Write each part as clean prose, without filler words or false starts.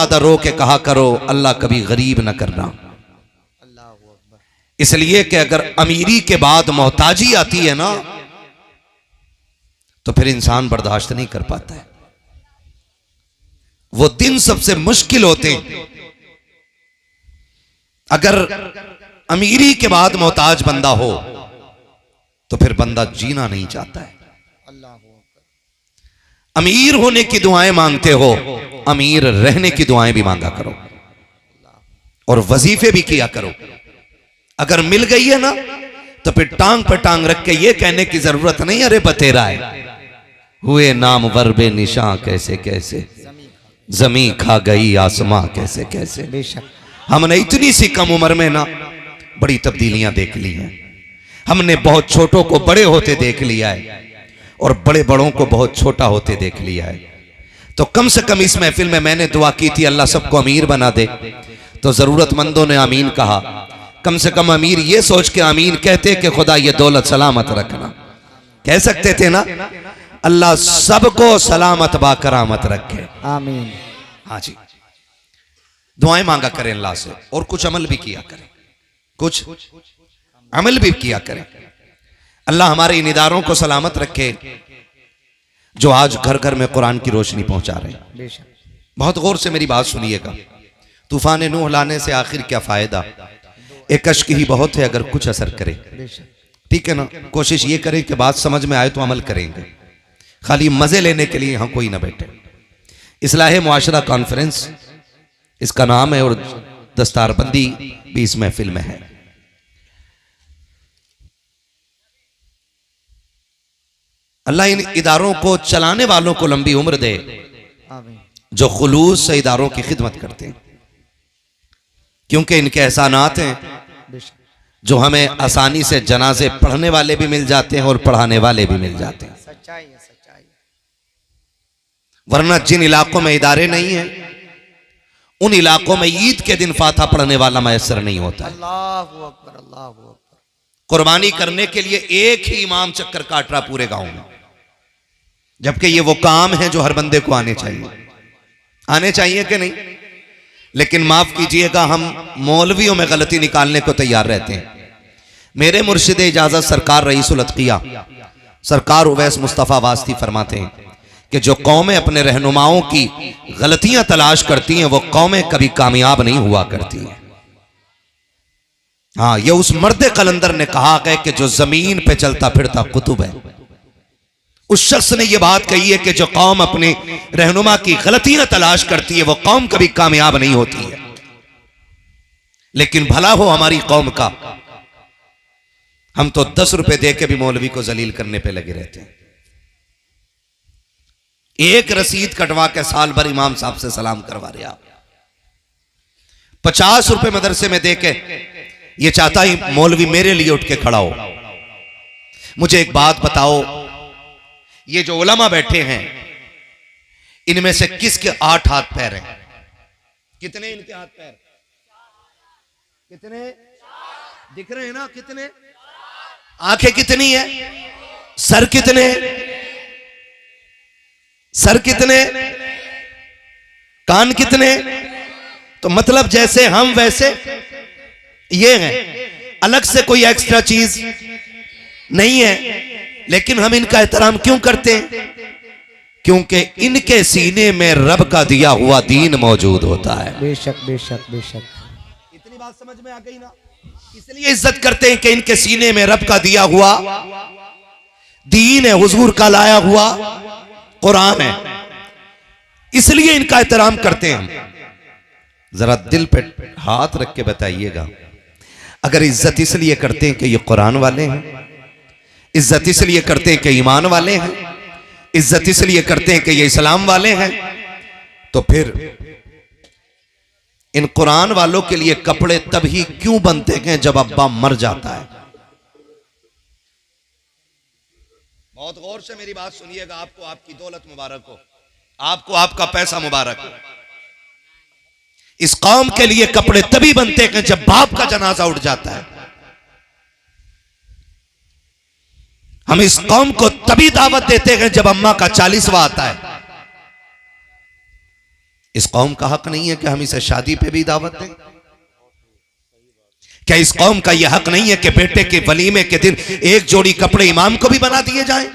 ज्यादा रो के कहा करो अल्लाह कभी गरीब न करना। इसलिए कि अगर अमीरी के बाद मोहताजी आती है ना तो फिर इंसान बर्दाश्त नहीं कर पाता है। वो दिन सबसे मुश्किल होते हैं। अगर अमीरी के बाद मोहताज बंदा हो तो फिर बंदा जीना नहीं चाहता है। अमीर होने की दुआएं मांगते हो, अमीर रहने की दुआएं भी मांगा करो और वजीफे भी किया करो। अगर मिल गई है ना तो फिर टांग पर टांग रख के ये कहने की जरूरत नहीं अरे बतेरा है हुए नाम वर्बे निशां कैसे कैसे, जमी खा गई आसमां कैसे कैसे। बेशक हमने इतनी सी कम उम्र में ना बड़ी तब्दीलियां देख ली हैं। हमने बहुत छोटों को बड़े होते देख लिया है और बड़े बड़ों को बहुत छोटा होते देख लिया है। तो कम से कम इस महफिल में मैंने दुआ की थी अल्लाह सबको अमीर बना दे, तो जरूरतमंदों ने आमीन कहा। कम से कम अमीर ये सोच के आमीन कहते कि खुदा ये दौलत सलामत रखना। कह सकते थे ना अल्लाह सबको सलामत बाकरामत रखे, आमीन। हाँ जी, दुआएं मांगा करें अल्लाह से और कुछ अमल भी किया करें, कुछ अमल भी किया करें। अल्लाह हमारे इन इदारों को सलामत रखे जो आज घर घर में कुरान की रोशनी पहुंचा रहे हैं। बहुत गौर से मेरी बात सुनिएगा। तूफान नूह लाने से आखिर क्या फायदा, एक अश्क ही बहुत है अगर कुछ असर करे। ठीक है ना, कोशिश ये करें कि बात समझ में आए तो अमल करेंगे, खाली मजे लेने के लिए यहां कोई ना बैठे। इस्लाह मुआशरा कॉन्फ्रेंस इसका नाम है और दस्तारबंदी भी इस महफिल में है। अल्लाह इन इदारों को चलाने वालों को लंबी उम्र दे जो खुलूस से इदारों की खिदमत करते हैं, क्योंकि इनके एहसानात हैं जो हमें आसानी से जनाजे पढ़ने वाले भी मिल जाते हैं और पढ़ाने वाले भी मिल जाते हैं। सच्चाई है, सच्चाई। वरना जिन इलाकों में इदारे नहीं हैं उन इलाकों में ईद के दिन फाता पढ़ने वाला मैसर नहीं होता है। अल्लाहु अकबर, अल्लाहु अकबर। कुर्बानी करने के लिए एक ही इमाम चक्कर काट रहा पूरे गांव में, जबकि ये वो काम है जो हर बंदे को आने चाहिए कि नहीं। लेकिन माफ कीजिएगा हम मौलवियों में गलती निकालने को तैयार रहते हैं। मेरे मुर्शिद इजाजत सरकार रईसुल अतकिया सरकार उवैस मुस्तफ़ा वास्ती फरमाते हैं कि जो कौमें अपने रहनुमाओं की गलतियां तलाश करती हैं वो कौमें कभी कामयाब नहीं हुआ करती हैं। हाँ, ये उस मर्द कलंदर ने कहा है कि जो जमीन पे चलता फिरता कुतुब है। उस शख्स ने यह बात कही है कि जो कौम अपने रहनुमा की गलतियां तलाश करती है वो कौम कभी कामयाब नहीं होती है। लेकिन भला हो हमारी कौम का, हम तो 10 रुपए दे के भी मौलवी को जलील करने पे लगे रहते हैं। एक रसीद कटवा के साल भर इमाम साहब से सलाम करवा रहे आप। 50 रुपए मदरसे में दे के ये चाहता ही मौलवी मेरे लिए उठ के खड़ा हो। मुझे एक बात बताओ, ये जो उलमा बैठे हैं इनमें से किसके 8 हाथ पैर हैं? कितने इनके हाथ पैर? कितने दिख रहे हैं ना? कितने? आंखें कितनी है? सर कितने? सर कितने? कान कितने? तो मतलब जैसे हम वैसे ये हैं, अलग से कोई एक्स्ट्रा चीज नहीं है। लेकिन हम इनका एहतराम क्यों करते हैं? क्योंकि इनके सीने में रब का दिया हुआ दीन मौजूद होता है। बेशक बेशक बेशक। इतनी बात समझ में आ गई ना? इसलिए इज्जत करते हैं कि इनके सीने में रब का दिया हुआ दीन है, हुजूर का लाया हुआ कुरान है, इसलिए इनका एहतराम करते हैं। जरा दिल पे हाथ रख के बताइएगा, अगर इज्जत इसलिए करते हैं कि ये कुरान वाले हैं, इज्जत इसलिए करते हैं कि ईमान वाले हैं, इज्जत इसलिए करते हैं कि ये इस्लाम वाले हैं, तो फिर इन कुरान वालों के लिए कपड़े तभी क्यों बनते हैं जब अब्बा मर जाता है? बहुत गौर से मेरी बात सुनिएगा। आपको आपकी दौलत मुबारक हो, आपको आपका पैसा मुबारक हो। इस कौम के लिए कपड़े तभी बनते हैं जब बाप का जनाजा उठ जाता है। हम इस कौम को तभी दावत देते हैं जब अम्मा का 40वां आता है। इस कौम का हक नहीं है कि हम इसे शादी पे भी दावत दें? क्या इस कौम का यह हक नहीं है कि बेटे के वलीमे के दिन एक जोड़ी कपड़े इमाम को भी बना दिए जाएं?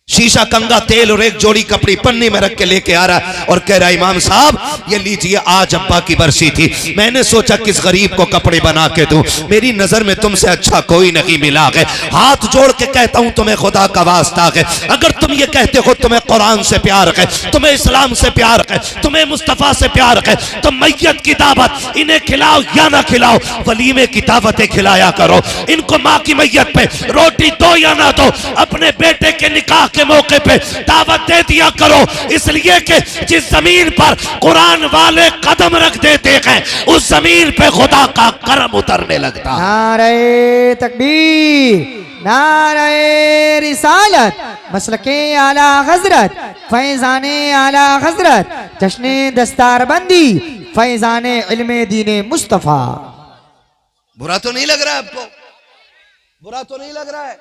शीशा, कंगा तेल और एक जोड़ी कपड़ी पन्नी में रख के लेके आ रहा है और कह रहा है इमाम साहब ये लीजिए, आज अब्बा की बरसी थी, मैंने सोचा किस गरीब को कपड़े बना के दूं, मेरी नजर में तुमसे अच्छा कोई नहीं मिला है। हाथ जोड़ के कहता हूं तुम्हें खुदा का वास्ता है, अगर तुम ये कहते हो तुम्हें कुरान से प्यार है, तुम्हें इस्लाम से प्यार है, तुम्हें मुस्तफा से प्यार है, तो मैयत की दावत इन्हें खिलाओ या ना खिलाओ, वलीमे की दावतें खिलाया करो। इनको माँ की मैयत पे रोटी दो या ना दो, अपने बेटे के निकाह के मौके पे दावत दे दिया करो, इसलिए कि जिस जमीन पर कुरान वाले कदम रख देते हैं उस जमीन पे खुदा का करम उतरने लगता है। नारे तकबीर, नारे रिसालत, मसलके आला हजरत, फैजाने आला हजरत, जश्ने दस्तारबंदी, फैजाने इल्मे दीने मुस्तफा। बुरा तो नहीं लग रहा है आपको? बुरा तो नहीं लग रहा है?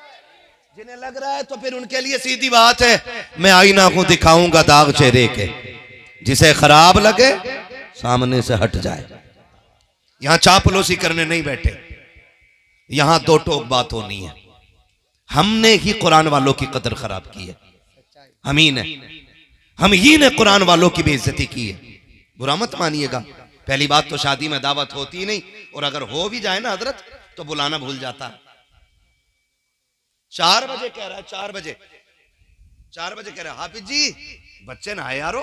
जिन्हें लग रहा है तो फिर उनके लिए सीधी बात है, मैं आईना को दिखाऊंगा दाग चेहरे के, जिसे खराब लगे सामने से हट जाए। यहां चापलूसी करने नहीं बैठे, यहां दो टोक बात होनी है। हमने ही कुरान वालों की कदर खराब की है, हम ही ने कुरान वालों की बेइज्जती की है। बुरा मत मानिएगा। पहली बात तो शादी में दावत होती नहीं, और अगर हो भी जाए ना हजरत तो बुलाना भूल जाता है। 4 बजे कह रहा है, 4 बजे कह रहा है, हाफिज जी बच्चे ना आए यारो,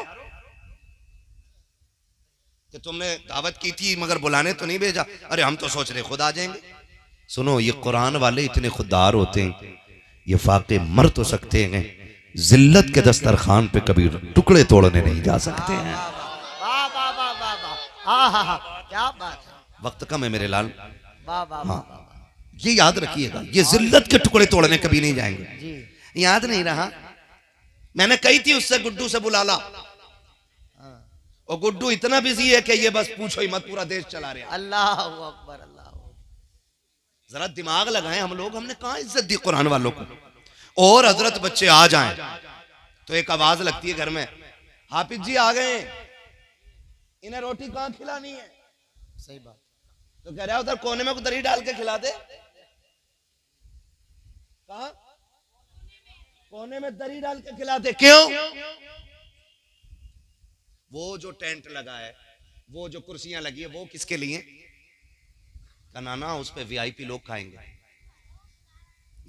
कि तुमने दावत की थी मगर बुलाने तो नहीं भेजा। अरे हम तो सोच रहे खुद आ जाएंगे। सुनो, ये कुरान वाले इतने खुददार होते हैं, ये फाके मर तो सकते हैं, जिल्लत के दस्तरखान पे कभी टुकड़े तोड़ने नहीं जा सकते हैं। क्या बात है, वक्त कम है मेरे लाल। हाँ, ये याद रखिएगा, ये जिल्लत के टुकड़े तोड़ने कभी नहीं जाएंगे। जी। याद नहीं रहा? मैंने कही थी उससे, गुड्डू से बुला ला, और गुड्डू इतना बिजी है कि ये बस पूछो ही मत, पूरा देश चला रहा है। अल्लाह अकबर, अल्लाह। जरा दिमाग लगाएं हम लोग, हमने कहां इज्जत दी कुरान वालों को। और हजरत बच्चे आ जाएं तो एक आवाज लगती है घर में, हाफिज जी आ गए, इन्हें रोटी कहां खिलानी है? सही बात। तो कह रहा है उधर कोने में दही डाल के खिला दे। कहा? कोने में दही डाल के खिला दे। क्यों? वो जो टेंट लगा है, वो जो कुर्सियां लगी है, वो किसके लिए? का नाना उस पे वीआईपी लोग खाएंगे।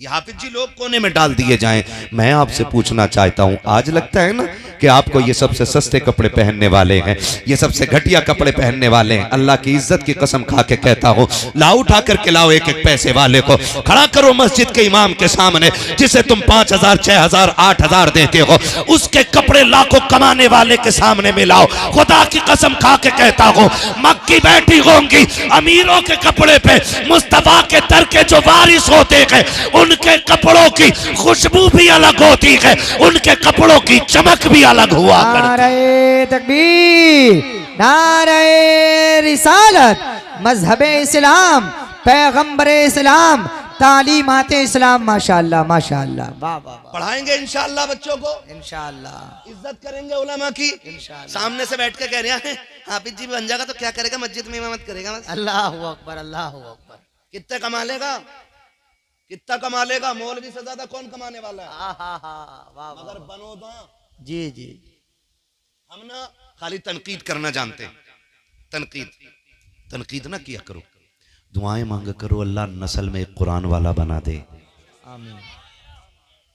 ये हाफिज जी लोग कोने में डाल दिए जाएं। मैं आपसे पूछना चाहता हूं, आज लगता है ना कि आपको ये सबसे सस्ते कपड़े पहनने वाले हैं, ये सबसे घटिया कपड़े पहनने वाले हैं। अल्लाह की इज्जत की कसम खा के कहता हूं, लाओ उठा करके लाओ एक एक पैसे वाले को, खड़ा करो मस्जिद के इमाम के सामने, जिसे तुम 5000, 6000, 8000 देते हो, उसके कपड़े लाखों कमाने वाले के सामने मिलाओ। खुदा की कसम खा के कहता हूं, मक्की बैठी होंगी अमीरों के कपड़े पे, मुस्तफा के दर के जो वारिस होते हैं उनके कपड़ों की खुशबू भी अलग होती है, उनके कपड़ों की चमक भी अलग हुआ करती। नारे तकबीर, नारे रिसालत, मजहबे इस्लाम, पैगंबरे इस्लाम, तालीमाते इस्लाम। माशाअल्लाह, माशाअल्लाह, वाह वाह वाह। पढ़ाएंगे इंशाअल्लाह बच्चों को, इंशाअल्लाह, इज्जत करेंगे उलमा की। सामने से बैठ के कह रहे हैं हाफिज जी बन जाएगा तो क्या करेगा, मस्जिद में इमामत करेगा बस। अल्लाहु अकबर, अल्लाहु अकबर। कितना कमा लेगा, कितना कमा लेगा? मौलवी से ज्यादा कौन कमाने वाला है? मगर बनो दो। जी जी। हम ना खाली तनकीद करना जानते हैं, तनकीद ना किया करो, दुआएं मांगा करो, अल्लाह नस्ल में एक कुरान वाला बना दे। आमीन।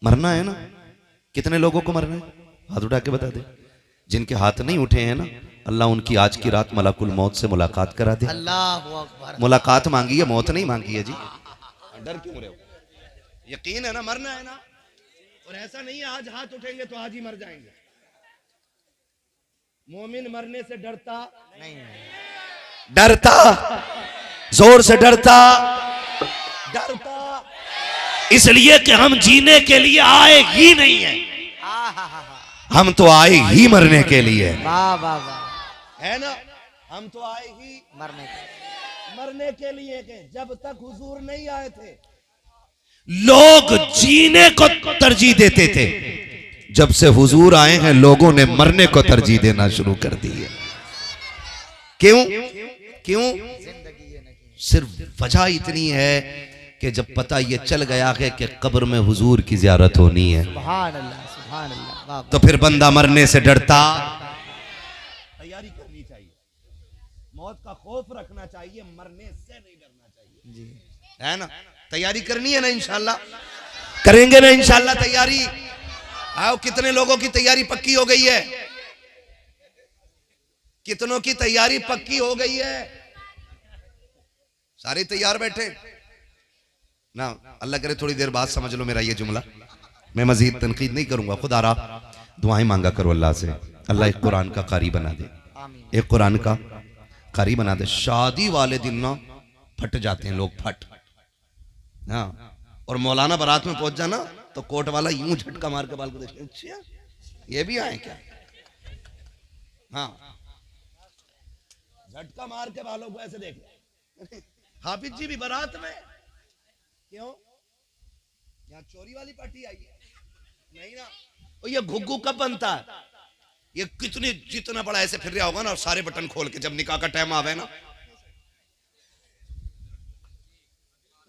मरना है ना, कितने लोगों को मरना है? हाथ उठा के बता दे। जिनके हाथ नहीं उठे हैं ना, अल्लाह उनकी आज की रात मलाकुल मौत से मुलाकात करा दे। अल्लाहु अकबर। मुलाकात मांगी है, मौत नहीं मांगी है जी। डर क्यों रहे हो? यकीन है ना, मरना है ना। और ऐसा नहीं है आज हाथ उठेंगे तो आज ही मर जाएंगे। मोमिन मरने से डरता नहीं, डरता जोर से डरता इसलिए कि हम जीने के लिए आए ही नहीं है, हम तो आए ही मरने के लिए। वाह वाह वाह, है ना, हम तो आए ही मरने के लिए के जब तक हुजूर नहीं आए थे लोग जीने को तरजीह देते थे, जब से हुजूर आए हैं लोगों ने मरने को तरजीह देना शुरू कर दी है। क्यों क्यों? सिर्फ वजह इतनी है कि जब पता ये चल गया है कि कब्र में हुजूर की ज़ियारत होनी है, सुभान अल्लाह, तो फिर बंदा मरने से डरता। तैयारी करनी चाहिए, मौत का खौफ रखना चाहिए, मरने से नहीं डरना चाहिए जी, है ना? तैयारी करनी है ना, इंशाल्लाह करेंगे ना, इंशाल्लाह तैयारी। आओ, कितने लोगों की तैयारी पक्की हो गई है? कितनों की तैयारी पक्की हो गई है? सारे तैयार बैठे ना? अल्लाह करे थोड़ी देर बाद समझ लो मेरा ये जुमला, मैं मजीद तनकीद नहीं करूंगा। खुदा रहा दुआएं मांगा करो अल्लाह से, अल्लाह एक कुरान का कारी बना दे, एक कुरान का कारी बना दे। शादी वाले दिन ना फट जाते हैं लोग, फट। हाँ, और मौलाना बारात में पहुंच जाना तो कोट वाला यूं झटका मार के बाल को देखते, अच्छा ये भी आए क्या? हाँ, झटका मार के बालों को ऐसे देख। हाफिज जी भी बारात में, क्यों? यहाँ चोरी वाली पार्टी आई है? नहीं ना। और ये घुग्गू कब बनता है? ये कितनी जितना बड़ा ऐसे फिर रहा होगा ना, और सारे बटन खोल के जब निकाह का टाइम आवे ना,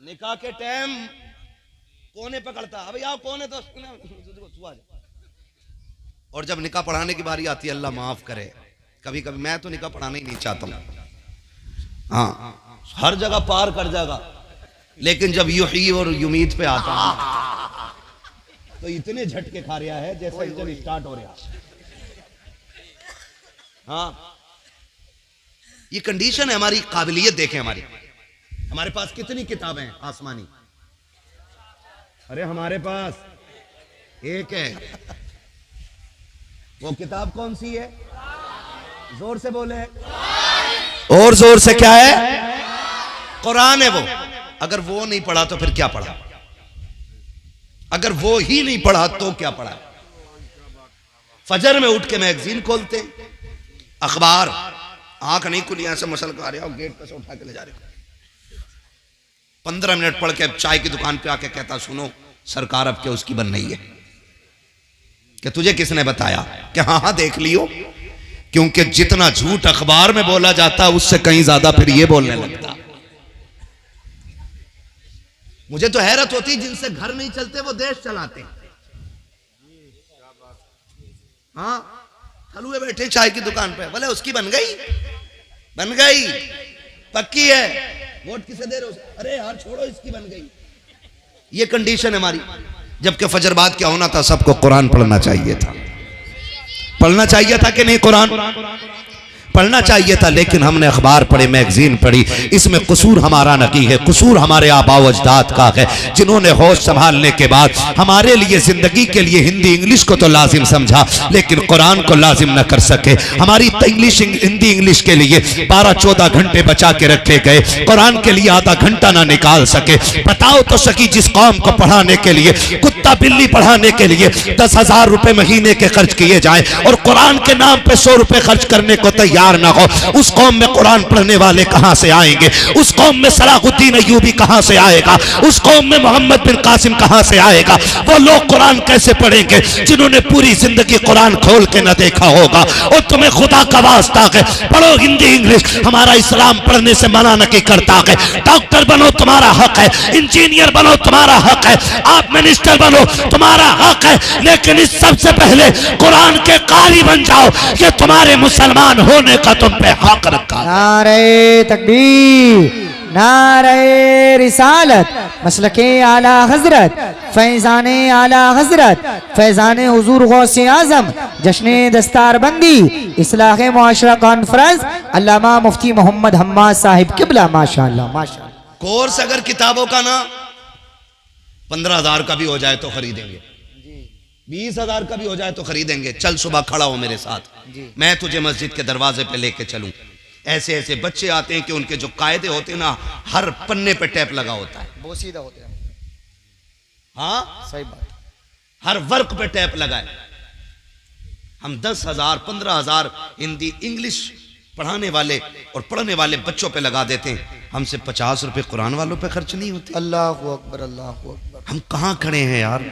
निकाह के टाइम कोने पकड़ता, अबे आओ कोने तो और जब निकाह पढ़ाने की बारी आती है, अल्लाह माफ करे, कभी कभी मैं तो निकाह पढ़ाना ही नहीं चाहता हूं। हाँ, हर जगह पार कर जाएगा, लेकिन जब युही और युमीद पे आता है तो इतने झटके खा रहा है जैसे इंजन स्टार्ट हो रहा। हाँ, ये कंडीशन है हमारी। काबिलियत देखें हमारी, हमारे पास कितनी किताबें हैं आसमानी? अरे हमारे पास एक है। वो किताब कौन सी है? जोर से बोले, और जोर से। क्या है? कुरान है वो। अगर वो नहीं पढ़ा तो फिर क्या पढ़ा? अगर वो ही नहीं पढ़ा तो क्या पढ़ा? फजर में उठ के मैगजीन खोलते, अखबार, आंख नहीं खुली, ऐसे मसल कर आ रहे हो, गेट पे से उठा के ले जा रहे हो, 15 मिनट पढ़ के चाय की दुकान पे आके कहता, सुनो सरकार अब क्या उसकी बन रही है? कि तुझे किसने बताया? कि हाँ हाँ देख लियो। क्योंकि जितना झूठ अखबार में बोला जाता उससे कहीं ज्यादा फिर ये बोलने लगता। मुझे तो हैरत होती, जिनसे घर नहीं चलते वो देश चलाते। हाँ, हलुए बैठे चाय की दुकान पे, बोले उसकी बन गई, बन गई, पक्की है, वोट किसे दे रहे हो? अरे यार छोड़ो, इसकी बन गई। ये कंडीशन है हमारी। जबकि फजर बाद क्या होना था? सबको कुरान पढ़ना चाहिए था। पढ़ना चाहिए था कि नहीं? कुरान पढ़ना चाहिए था, लेकिन हमने अखबार पढ़े, मैगजीन पढ़ी। इसमें कसूर हमारा नहीं है, कसूर हमारे आबा व अजदाद का है, जिन्होंने होश संभालने के बाद हमारे लिए जिंदगी के लिए हिंदी इंग्लिश को तो लाजिम समझा, लेकिन कुरान को लाजिम न कर सके। हमारी इंग्लिश, हिंदी इंग्लिश के लिए 12-14 घंटे बचा के रखे गए, कुरान के लिए आधा घंटा ना निकाल सके। बताओ तो सकी, जिस कौम को पढ़ाने के लिए, कुत्ता बिल्ली पढ़ाने के लिए 10,000 रुपए महीने के खर्च किए जाए और कुरान के नाम पे 100 रुपए खर्च करने को तैयार ना हो, उस कौम में कुरान पढ़ने वाले कहां से आएंगे? उस कौम में सलाहुद्दीन अय्यूबी कहां से आएगा? उस कौम में मोहम्मद बिन कासिम कहां से आएगा? वो लोग कुरान कैसे पढ़ेंगे जिन्होंने पूरी जिंदगी कुरान खोल के न देखा होगा? और तुम्हें खुदा का वास्ता है, पढ़ो हिंदी इंग्लिश। हमारा इस्लाम पढ़ने से मना नहीं करता है। डॉक्टर बनो तुम्हारा हक है, इंजीनियर बनो तुम्हारा हक है, आप मिनिस्टर बनो तुम्हारा हक है, लेकिन इस सबसे पहले कुरान के कारी बन जाओ। ये तुम्हारे मुसलमान होने का तुम पे हक रखा। नारे तकबीर, नारे रिसालत, मसलके आला हजरत, फैजाने आला हजरत, फैजाने हुजूर गौसे आजम, जश्ने दस्तारबंदी, इस्लाह मुआशरा कॉन्फ्रेंस, अल्लामा मुफ्ती मोहम्मद हम्माद साहिब किबला। माशाअल्लाह माशाअल्लाह। कोर्स अगर किताबों का ना 15,000 का भी हो जाए तो खरीदेंगे, 20,000 का भी हो जाए तो खरीदेंगे। चल सुबह खड़ा हो मेरे साथ, मैं तुझे मस्जिद के दरवाजे पे लेके चलूं। ऐसे ऐसे बच्चे आते हैं कि उनके जो कायदे होते हैं ना, हर पन्ने पे टैप लगा होता है, बोसीदा होते हैं। हाँ सही बात। हर वर्क पे टैप लगा है। हम 10,000 15,000 हिंदी इंग्लिश पढ़ाने वाले और पढ़ने वाले बच्चों पे लगा देते हैं, हमसे 50 रुपए कुरान वालों पे खर्च नहीं होते। अल्लाहु अकबर, अल्लाहु अकबर। हम कहां खड़े हैं यार?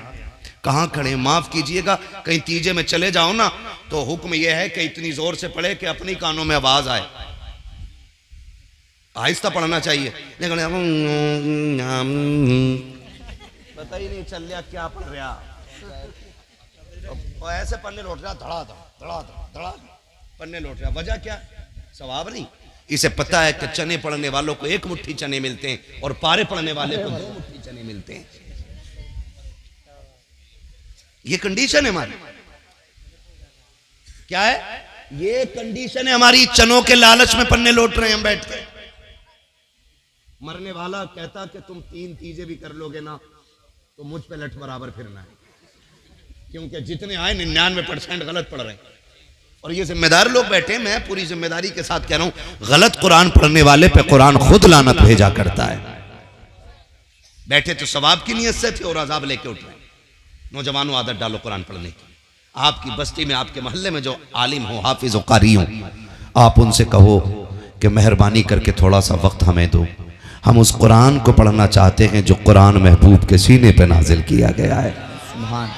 कहां खड़े, माफ कीजिएगा, कहीं तीजे में चले जाओ ना तो हुक्म यह है कि इतनी जोर से पढ़े कि अपनी कानों में आवाज आए। आहिस्ता पढ़ना चाहिए, लेकिन पता ही नहीं चल रहा क्या पढ़ रहा, तो ऐसे पढ़ने लौट रहा, धड़ा धड़ा धड़ा धड़ा पढ़ने लौट रहा। वजह क्या? सवाब नहीं। इसे पता है कि चने पढ़ने वालों को 1 मुट्ठी चने मिलते हैं और पारे पढ़ने वाले को 2 मुट्ठी चने मिलते हैं। ये कंडीशन है हमारी। क्या है? ये कंडीशन है हमारी। चनों के लालच में पन्ने लौट रहे हैं हम बैठ के। मरने वाला कहता कि तुम 3 तीजे भी कर लोगे ना तो मुझ पे लठ बराबर फिरना है, क्योंकि जितने आए 99% गलत पढ़ रहे हैं। और ये जिम्मेदार लोग बैठे, मैं पूरी जिम्मेदारी के साथ कह रहा हूं, गलत कुरान पढ़ने वाले पे कुरान खुद लानत भेजा करता है। बैठे तो सवाब की नीयत से थे और अजाब लेके उठ रहे। नौजवानों, आदत डालो कुरान पढ़ने की। आपकी बस्ती में, आपके मोहल्ले में जो आलिम हो, हाफिज हो, कारी हो, आप उनसे कहो कि मेहरबानी करके थोड़ा सा वक्त हमें दो, हम उस कुरान को पढ़ना चाहते हैं जो कुरान महबूब के सीने पे नाजिल किया गया है, सुभान,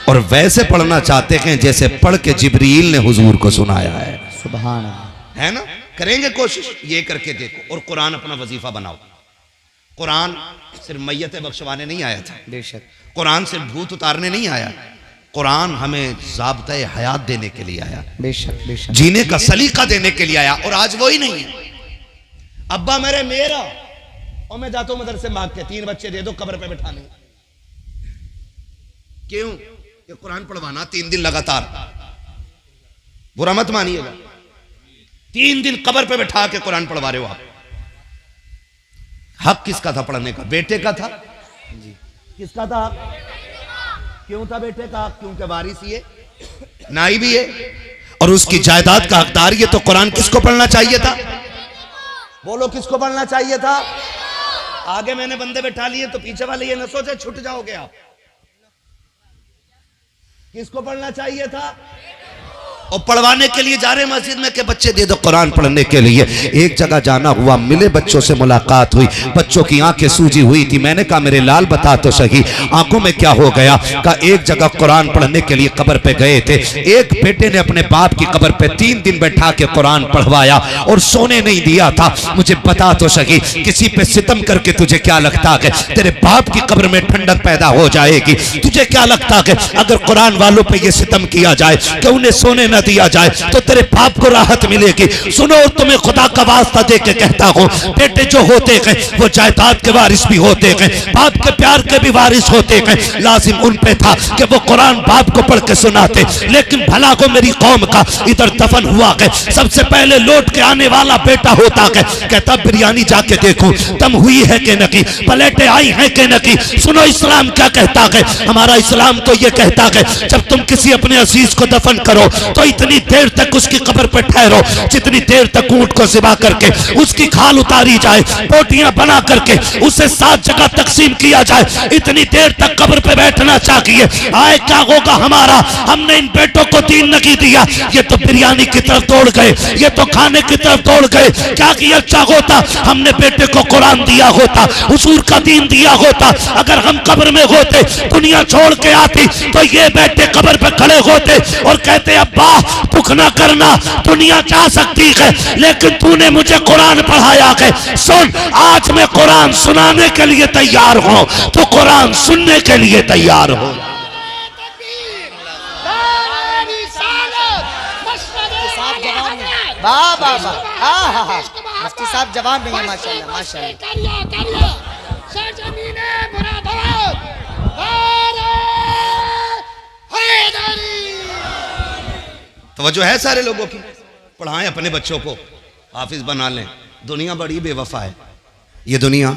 और वैसे पढ़ना चाहते हैं जैसे पढ़ के जिब्रील ने हुजूर को सुनाया है। सुभान है ना? करेंगे कोशिश, ये करके देखो। और कुरान अपना वजीफा बनाओ। कुरान सिर्फ मैयत बख्शवाने नहीं आया था, बेशक। कुरान सिर्फ भूत उतारने नहीं आया, कुरान हमें ज़ाब्ता हयात देने के लिए आया, बेशक बेशक, जीने का सलीका देने के लिए आया। और आज वही नहीं है। अब्बा मेरा और मैं जाता हूं मदरसे मांग के 3 बच्चे दे दो कब्र पे बैठाने। क्यों? ये कुरान पढ़वाना 3 दिन लगातार, बुरा मत मानिएगा, 3 दिन कब्र पे बैठा के कुरान पढ़वा रहे हो आप। हक किसका था पढ़ने का? बेटे का था जी। किसका था? क्यों था बेटे का? क्योंकि वारिस ये नाई भी है और उसकी जायदाद का हकदार ये। तो कुरान किसको पढ़ना चाहिए था? बोलो, किसको पढ़ना चाहिए था? आगे मैंने बंदे बैठा लिए तो पीछे वाले ये न सोचे छूट जाओगे आप। किसको पढ़ना चाहिए था? और पढ़वाने के लिए जा रहे मस्जिद में कि बच्चे दे दो कुरान पढ़ने के लिए। एक जगह जाना हुआ, मिले बच्चों से मुलाकात हुई, बच्चों की आंखें सूजी हुई थी। मैंने कहा मेरे लाल बता तो सही आंखों में क्या हो गया? कहा एक जगह कुरान पढ़ने के लिए कब्र पे गए थे, एक बेटे ने अपने बाप की कब्र पे 3 दिन बैठा के कुरान पढ़वाया और सोने नहीं दिया था। मुझे बता तो सही, किसी पे सितम करके तुझे क्या लगता है तेरे बाप की कब्र में ठंडक पैदा हो जाएगी? तुझे क्या लगता है अगर कुरान वालों पे ये सितम किया जाए कि उन्हें सोने न दिया जाए तो तेरे बाप को राहत मिलेगी? सुनो, तुम्हें खुदा का वास्ता दे के कहता हूं, बेटे जो होते हैं वो जायदाद के वारिस भी होते हैं, बाप के प्यार के भी वारिस होते हैं। लाजिम उन पे था कि वो कुरान बाप को पढ़ के सुनाते। लेकिन भला को मेरी कौम का इधर दफन हुआ है, सबसे पहले लौट के आने वाला बेटा होता है। कहता बिरयानी जाके देखो दम हुई है कि नहीं, प्लेटें आई हैं कि नहीं। सुनो इस्लाम क्या कहता है? हमारा इस्लाम तो ये कहता है जब तुम किसी अपने अजीज को दफन करो तो इतनी देर तक उसकी कब्र पर ठहरो जितनी देर तक ऊंट को ज़िबा करके उसकी खाल उतारी जाए, पोटियां बना करके उसे 7 जगह तकसीम किया जाए, इतनी देर तक कब्र पे बैठना चाहिए। आए क्या होगा हमारा? हमने इन बेटों को दीन नहीं दिया, ये तो बिरयानी की तरफ दौड़ गए, ये तो खाने की तरफ दौड़ गए। क्या किया अच्छा होता हमने बेटे को कुरान दिया होता, हुजूर का दीन दिया होता। अगर हम कब्र में होते, दुनिया छोड़ के आती, तो ये बेटे कब्र पे खड़े होते और कहते अब्बा दुख ना करना, दुनिया जा सकती है लेकिन तूने मुझे कुरान पढ़ाया है। सुन, आज मैं कुरान सुनाने के लिए तैयार हूं, तो कुरान सुनने के लिए तैयार हो। वाह वाह वाह, मुफ्ती साहब जवाब नहीं है, माशाल्लाह माशाल्लाह। तवज्जो है सारे लोगों की? पढ़ाएं अपने बच्चों को, हाफिज बना लें। दुनिया बड़ी बेवफा है, ये दुनिया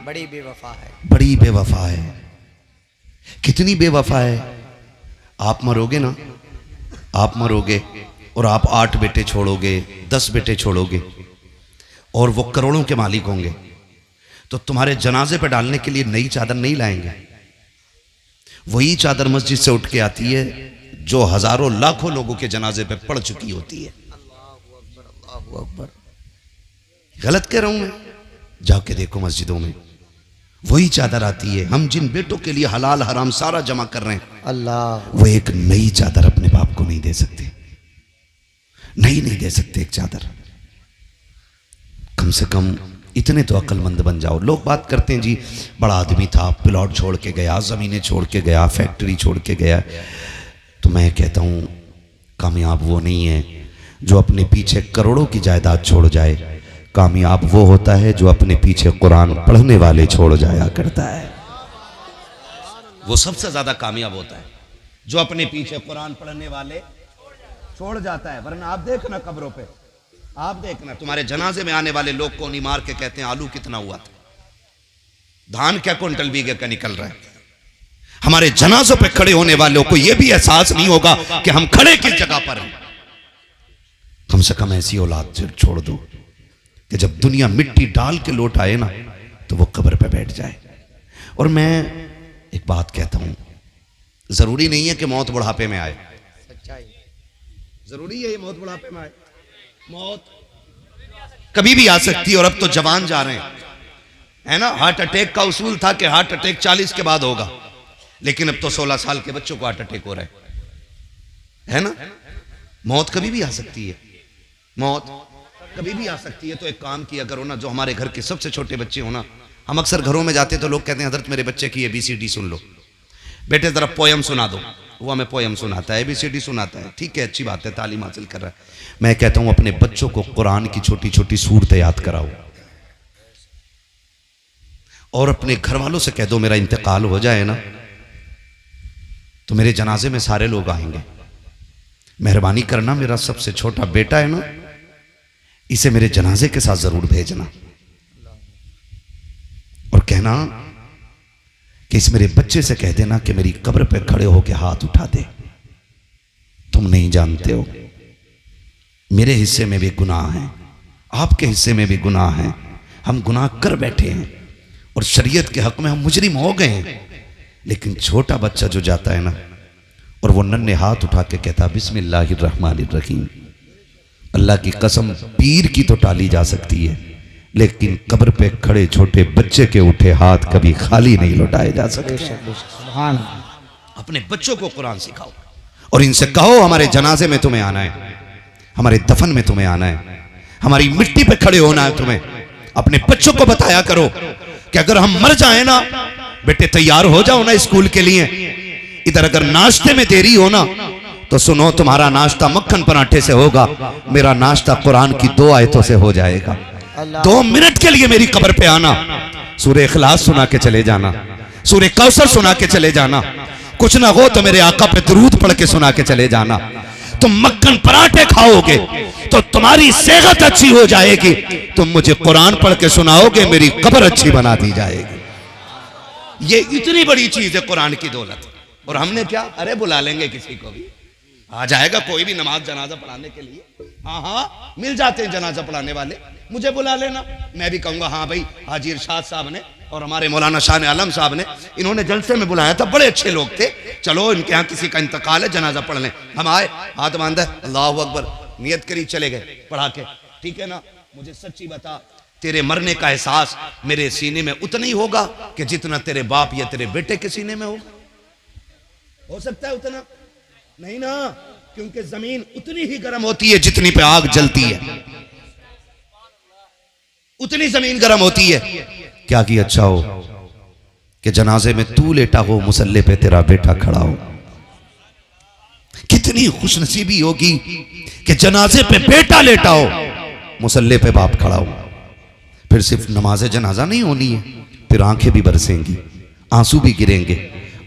बड़ी बेवफा है, बड़ी बेवफा है। कितनी बेवफा है? आप मरोगे ना, आप मरोगे और आप 8 बेटे छोड़ोगे, 10 बेटे छोड़ोगे और वो करोड़ों के मालिक होंगे, तो तुम्हारे जनाजे पे डालने के लिए नई चादर नहीं लाएंगे। वही चादर मस्जिद से उठ के आती है जो हजारों लाखों लोगों के जनाजे पे पड़ चुकी होती है। अल्लाहू अकबर। गलत कह रहा हूं मैं? जाके देखो मस्जिदों में वही चादर आती है। हम जिन बेटों के लिए हलाल हराम सारा जमा कर रहे हैं, अल्लाह, वो एक नई चादर अपने बाप को नहीं दे सकते, नहीं दे सकते एक चादर। कम से कम इतने तो अक्लमंद बन जाओ। लोग बात करते हैं जी बड़ा आदमी था, प्लॉट छोड़ के गया, ज़मीनें छोड़ के गया, फैक्ट्री छोड़ के गया। तो मैं कहता हूँ कामयाब वो नहीं है जो अपने पीछे करोड़ों की जायदाद छोड़ जाए, कामयाब वो होता है जो अपने पीछे कुरान पढ़ने वाले छोड़ जाया करता है। वो सबसे ज्यादा कामयाब होता है जो अपने पीछे कुरान पढ़ने वाले छोड़ जाता है। वरना आप देखना कब्रों पे, आप देखना तुम्हारे जनाजे में आने वाले लोग को नहीं मार के कहते हैं आलू कितना हुआ था, धान क्या क्विंटल बीघे का निकल रहा है। हमारे जनाजों पे खड़े होने वालों को यह भी एहसास नहीं होगा कि हम खड़े किस जगह पर हैं। कम से कम ऐसी औलाद छोड़ दो कि जब दुनिया मिट्टी डाल के लौट आए ना तो वो कब्र पे बैठ जाए। और मैं एक बात कहता हूं, जरूरी नहीं है कि मौत बुढ़ापे में आए, जरूरी है ये मौत बुढ़ापे में आए? मौत कभी भी आ सकती है। और अब तो जवान जा रहे हैं, है ना। हार्ट अटैक का उसूल था कि हार्ट अटैक 40 के बाद होगा, लेकिन अब तो 16 साल के बच्चों को हार्ट अटैक हो रहा है ना। मौत कभी भी आ सकती है, मौत कभी भी आ सकती है। तो एक काम किया करो ना, जो हमारे घर के सबसे छोटे बच्चे हो ना, हम अक्सर घरों में जाते तो लोग कहते हैं हजरत मेरे बच्चे की ABCD सुन लो, बेटे जरा पोयम सुना दो। वो हमें पोयम सुनाता है, ABCD सुनाता है, ठीक है, अच्छी बात है, तालीम हासिल कर रहा है। मैं कहता हूं अपने बच्चों को कुरान की छोटी छोटी सूरतें याद कराओ, और अपने घर वालों से कह दो मेरा इंतकाल हो जाए ना तो मेरे जनाजे में सारे लोग आएंगे, मेहरबानी करना मेरा सबसे छोटा बेटा है ना, इसे मेरे जनाजे के साथ जरूर भेजना। और कहना कि इस मेरे बच्चे से कह देना कि मेरी कब्र पे खड़े होकर हाथ उठा दे। तुम नहीं जानते हो मेरे हिस्से में भी गुनाह है, आपके हिस्से में भी गुनाह है, हम गुनाह कर बैठे हैं और शरीयत के हक में हम मुजरिम हो गए हैं। लेकिन छोटा बच्चा जो जाता है ना और वो नन्हे हाथ उठा के कहता बिस्मिल्लाहिर्रहमानिर्रहीम, अल्लाह की कसम पीर की तो टाली जा सकती है, लेकिन कब्र पे खड़े छोटे बच्चे के उठे हाथ कभी खाली नहीं लौटाए जा सकते। अपने बच्चों को कुरान सिखाओ और इनसे कहो हमारे जनाजे में तुम्हें आना है, हमारे दफन में तुम्हें आना है, हमारी मिट्टी पे खड़े होना है तुम्हें। अपने बच्चों को बताया करो कि अगर हम मर जाए ना बेटे तैयार हो जाओ ना स्कूल के लिए। इधर अगर नाश्ते में देरी हो ना तो सुनो तुम्हारा नाश्ता मक्खन पराठे से होगा, मेरा नाश्ता कुरान की 2 आयतों से हो जाएगा। 2 मिनट के लिए मेरी कब्र पे आना, सूरह इखलास सुना के चले जाना, सूरह कौसर सुना के चले जाना, कुछ ना हो तो मेरे आका पे दुरूद पढ़ के सुना के चले जाना। तुम मक्खन पराठे खाओगे तो तुम्हारी सेहत अच्छी हो जाएगी, तुम मुझे कुरान पढ़ के सुनाओगे मेरी कब्र अच्छी बना दी जाएगी। ये इतनी बड़ी चीज है कुरान की दौलत। और हमने क्या, अरे बुला लेंगे किसी को भी, आ जाएगा कोई भी नमाज जनाजा पढ़ाने के लिए। हाँ मिल जाते हैं जनाजा पढ़ाने वाले, मुझे बुला लेना, मैं भी कहूंगा हाँ भाई हाजी इरशाद साहब ने और हमारे मौलाना शाह आलम साहब ने इन्होंने जलसे में बुलाया था, बड़े अच्छे लोग थे, चलो इनके यहाँ किसी का इंतकाल है जनाजा पढ़ लें। हम आए, हाथ बांधा, अल्लाह अकबर, नियत करी, चले गए पढ़ा के। ठीक है ना, मुझे सच्ची बता तेरे मरने का एहसास मेरे सीने में उतना ही होगा कि जितना तेरे बाप या तेरे बेटे के सीने में होगा? हो सकता है उतना नहीं ना, क्योंकि जमीन उतनी ही गर्म होती है जितनी पे आग जलती है, उतनी जमीन गर्म होती है। क्या कि अच्छा हो कि जनाजे में तू लेटा हो, मुसल्ले पे तेरा बेटा खड़ा हो। कितनी खुशनसीबी होगी कि जनाजे पे बेटा लेटा हो, मुसल्ले पे बाप खड़ा हो। फिर सिर्फ नमाज जनाजा नहीं होनी है, फिर आंखें भी बरसेंगी, आंसू भी गिरेंगे।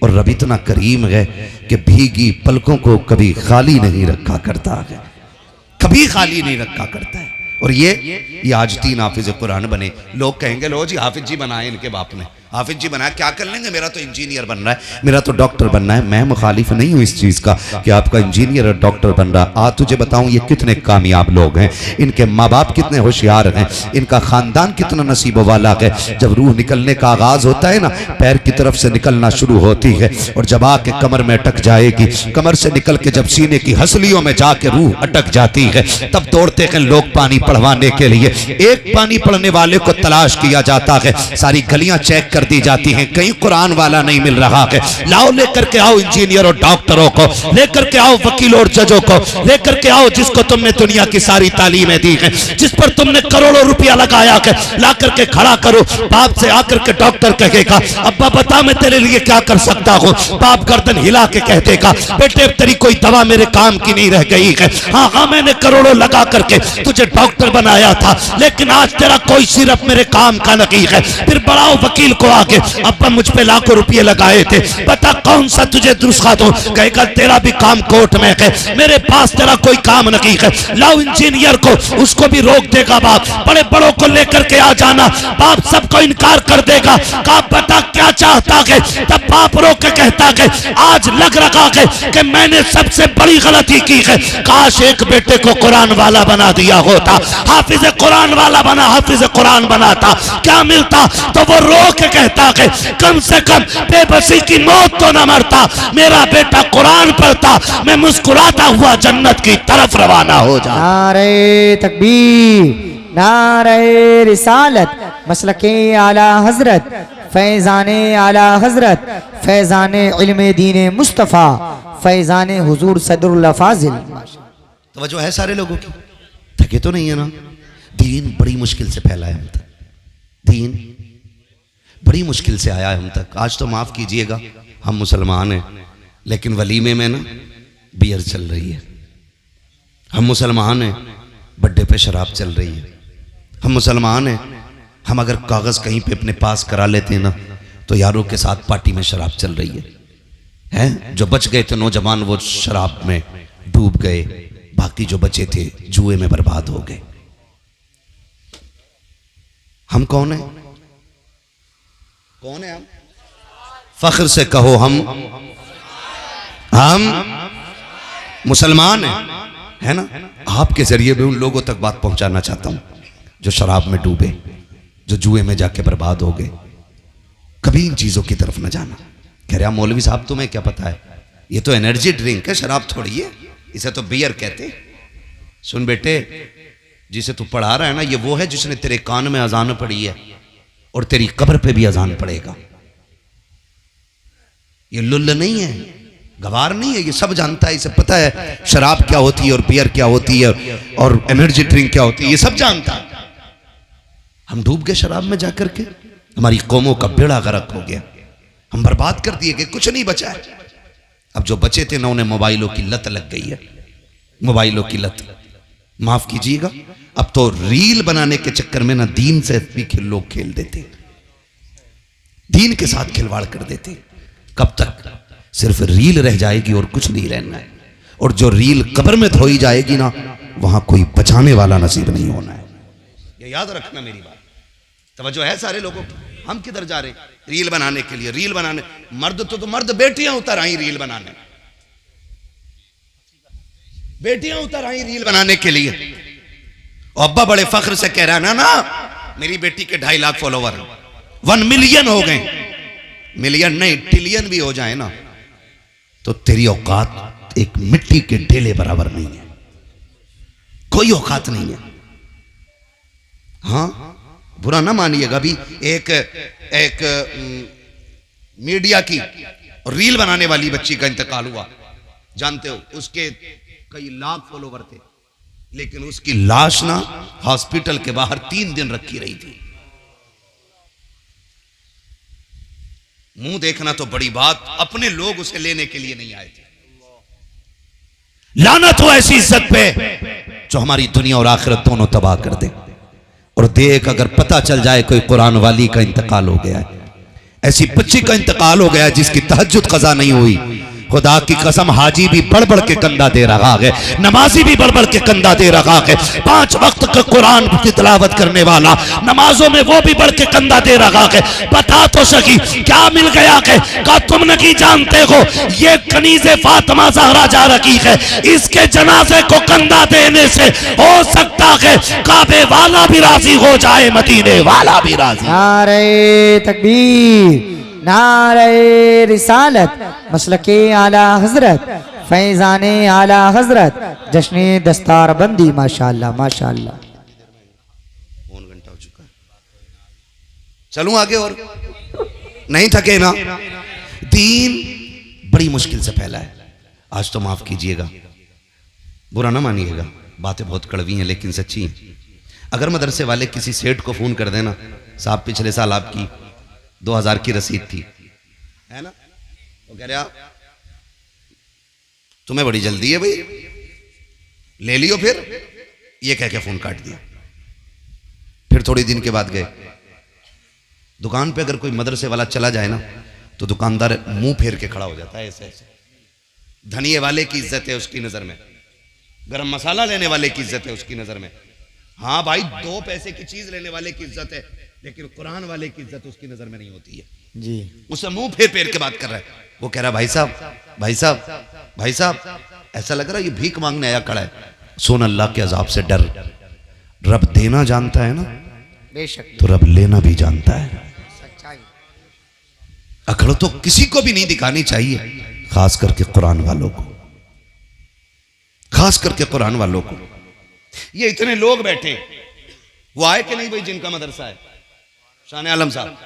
और रब इतना करीम है कि भीगी पलकों को कभी खाली नहीं रखा करता है, कभी खाली नहीं रखा करता है। और ये आज 3 हाफिज कुरान बने। लोग कहेंगे लो जी हाफिज जी बनाए इनके बाप ने, हाफिज जी बनाया, क्या कर लेंगे, मेरा तो इंजीनियर बनना है, मेरा तो डॉक्टर बनना है। मैं मुखालिफ नहीं हूं इस चीज का कि आपका इंजीनियर और डॉक्टर बन रहा। आज तुझे बताऊं ये कितने कामयाब लोग हैं, इनके माँ बाप कितने होशियार हैं, इनका खानदान कितना नसीब वाला है। जब रूह निकलने का आगाज होता है ना, पैर की तरफ से निकलना शुरू होती है और जब आके कमर में अटक जाएगी, कमर से निकल के जब सीने की हसलियों में जाके रूह अटक जाती है, तब दौड़ते हैं लोग पानी पढ़वाने के लिए। एक पानी पढ़ने वाले को तलाश किया जाता है, सारी गलियां चेक कर दी जाती हैं, कहीं कुरान वाला नहीं मिल रहा है। लाओ लेकर के आओ इंजीनियर और डॉक्टरों को, लेकर के आओ वकीलों और जजों को, लेकर के आओ जिसको तुमने दुनिया की सारी तालीमें दी हैं, जिस पर तुमने करोड़ों रुपया लगाया है, ला करके खड़ा करो। बाप से आकर के डॉक्टर कहेगा अब्बा बता मैं तेरे लिए क्या कर सकता हूँ। बाप गर्दन हिला के कह देगा बेटे तेरी कोई दवा मेरे काम की नहीं रह गई है। हाँ हाँ मैंने करोड़ों लगा करके तुझे डॉक्टर बनाया था, लेकिन आज तेरा कोई सिर्फ मेरे काम का नहीं है। फिर बढ़ाओ वकील को आगे, अब्बा मुझ पे लाखों रुपये लगाए थे, बता कौन सा तुझे नुस्खा दूं। कहेगा तेरा भी काम कोर्ट में है, मेरे पास तेरा कोई काम नहीं है। लाओ इंजीनियर को, उसको भी रोक देगा बाप। बड़े बड़ों को लेकर के आ जाना, बाप सबको इनकार कर देगा। कहा बता क्या चाहता है। तब बाप रोक के कहता है आज लग रहा है कि मैंने सबसे बड़ी गलती की है। काश एक बेटे को कुरान वाला बना दिया होता, हाफिज कुरान वाला बना, हाफिज कुरान बनाता, क्या मिलता। तो वो रो के कहता है कम से कम बेबसी की मौत तो न मरता, मेरा बेटा कुरान पढ़ता, मैं मुस्कुराता हुआ जन्नत की तरफ रवाना हो जा। नारे तकबीर, नारे रिसालत, मसलके आला हजरत, फैजाने आला हजरत, फैजाने इल्मे दीने मुस्तफ़ा, फैजाने हुजूर सदरुल्लाह फाजिल। तवज्जो है सारे लोगों की, थके तो नहीं है ना। दीन बड़ी मुश्किल से फैला है हम तक, दीन बड़ी मुश्किल से आया है हम तक। आज तो माफ कीजिएगा हम मुसलमान हैं, लेकिन वलीमे में ना बियर चल रही है। हम मुसलमान हैं, बर्थडे पे शराब चल रही है। हम मुसलमान हैं, हम अगर कागज कहीं पे अपने पास करा लेते हैं ना तो यारों के साथ पार्टी में शराब चल रही है। हैं जो बच गए थे नौजवान वो शराब में डूब गए, बाकी जो बचे थे जुए में बर्बाद हो गए। हम कौन है? कौन है हम? फख्र से कहो हम मुसलमान हैं, है ना। आपके जरिए भी उन लोगों तक बात पहुंचाना चाहता हूं जो शराब में डूबे, जो जुए में जाके बर्बाद हो गए। कभी इन चीजों की तरफ न जाना। कह रहा मौलवी साहब तुम्हें क्या पता है, ये तो एनर्जी ड्रिंक है, शराब थोड़ी है, इसे तो बियर कहते। सुन बेटे, जिसे तू पढ़ा रहा है ना, ये वो है जिसने तेरे कान में अजान पड़ी है और तेरी कब्र पे भी अजान पड़ेगा। ये लुल्ल नहीं है, गवार नहीं है, ये सब जानता है, इसे पता है शराब क्या होती है और बियर क्या होती है और एनर्जी ड्रिंक क्या होती है, ये सब जानता है। हम डूब गए शराब में जाकर के, हमारी कौमों का बेड़ा गर्क हो गया, हम बर्बाद कर दिए गए, कुछ नहीं बचा है। अब जो बचे थे ना उन्हें मोबाइलों की लत लग गई है, मोबाइलों की लत। माफ कीजिएगा, अब तो रील बनाने के चक्कर में ना दीन से भी लोग खेल देते, दीन के साथ खिलवाड़ कर देते। कब तक? सिर्फ रील रह जाएगी और कुछ नहीं रहना है। और जो रील कब्र में धोई जाएगी ना, वहां कोई बचाने वाला नसीब नहीं होना है। ये याद रखना मेरी बात। तवज्जो है सारे लोगों की। हम किधर जा रहे? रील बनाने के लिए। रील बनाने मर्द तो मर्द बेटियां उतर आई रील बनाने, बेटियां उतर आई रील बनाने के लिए। और अब्बा बड़े फख्र से कह रहा ना मेरी बेटी के 2.5 लाख फॉलोवर 1 मिलियन हो गए। मिलियन नहीं, ट्रिलियन भी हो जाए ना तो तेरी औकात एक मिट्टी के ढेले बराबर नहीं है, कोई औकात नहीं है। हाँ बुरा ना मानिएगा, अभी एक मीडिया की रील बनाने वाली बच्ची का इंतकाल हुआ, जानते हो, उसके कई लाख फॉलोवर थे, लेकिन उसकी लाश ना हॉस्पिटल के बाहर 3 दिन रखी रही थी। मुंह देखना तो बड़ी बात, अपने लोग उसे लेने के लिए नहीं आए थे। लानत हो ऐसी इज्जत पे जो हमारी दुनिया और आखिरत दोनों तबाह कर दे। और देख अगर पता चल जाए कोई कुरान वाली का इंतकाल हो गया है, ऐसी बच्ची का इंतकाल हो गया जिसकी तहज्जुद कज़ा नहीं हुई, खुदा की कसम हाजी भी बढ़ बढ़ के कंधा दे रहा है, नमाजी भी बढ़ बढ़ के कंधा दे रहा है, 5 वक्त का कुरान की तिलावत करने वाला नमाजों में वो भी बढ़ के कंधा दे रहा है। बता तो सकी क्या मिल गया है? क्या तुम नहीं जानते हो ये कनीज़े फातिमा ज़हरा जा रही है, इसके जनाजे को कंधा देने से हो सकता है काबे वाला भी राजी हो जाए, मदीने वाला भी राजी। नारे तकबीर, नारे रिसालत, मसलके आला हजरत, फैजाने आला हजरत, जश्ने दस्तार बंदी। माशाअल्लाह माशाअल्लाह। पौन घंटा हो चुका है, चलूं आगे और नहीं थके ना। दीन बड़ी मुश्किल से फैला है। आज तो माफ कीजिएगा, बुरा ना मानिएगा, बातें बहुत कड़वी हैं लेकिन सच्ची हैं। अगर मदरसे वाले किसी सेठ को फोन कर देना, साहब पिछले साल आपकी 2000 की रसीद थी, है ना, वो कह रहे तुम्हें बड़ी जल्दी है भाई, ले लियो, फिर ये कह के फोन काट दिया। फिर थोड़ी दिन के बाद गए दुकान पे, अगर कोई मदरसे वाला चला जाए ना तो दुकानदार मुंह फेर के खड़ा हो जाता है ऐसे ऐसे। धनिये वाले की इज्जत है उसकी नजर में, गरम मसाला लेने वाले की इज्जत है उसकी नजर में। हाँ भाई, 2 पैसे की चीज लेने वाले की इज्जत है, लेकिन कुरान वाले की इज्जत उसकी नजर में नहीं होती है जी। उसे मुंह फेर फेर के बात कर रहा है। वो कह रहा है भाई साहब भाई साहब भाई साहब, ऐसा लग रहा है ये भीख मांगने आया खड़ा है। सुन, अल्लाह के अजाब से डर। रब देना जानता है ना, बेशक, तो रब लेना भी जानता है। सच्चाई। अकड़ तो किसी को भी नहीं दिखानी चाहिए, खास करके कुरान वालों को, खास करके कुरान वालों को। ये इतने लोग बैठे, वो आए कि नहीं भाई जिनका मदरसा है, शान आलम साहब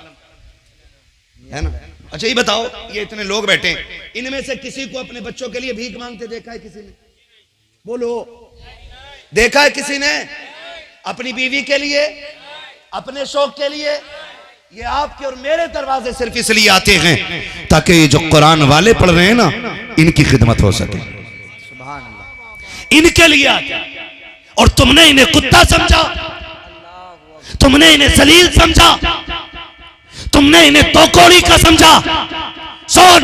है ना। अच्छा ये बताओ, ये इतने लोग बैठे, इनमें से किसी को अपने बच्चों के लिए भीख मांगते देखा है किसी ने? बोलो, देखा है किसी ने? अपनी बीवी के लिए, अपने शौक के लिए? ये आपके और मेरे दरवाजे सिर्फ इसलिए आते हैं ताकि ये जो कुरान वाले पढ़ रहे हैं ना, इनकी खिदमत हो सके। सुभान अल्लाह। इनके लिए आते हैं। और तुमने इन्हें कुत्ता समझा, तुमने इन्हें जलील समझा, तुमने इन्हें तोकोड़ी का समझा। सुन,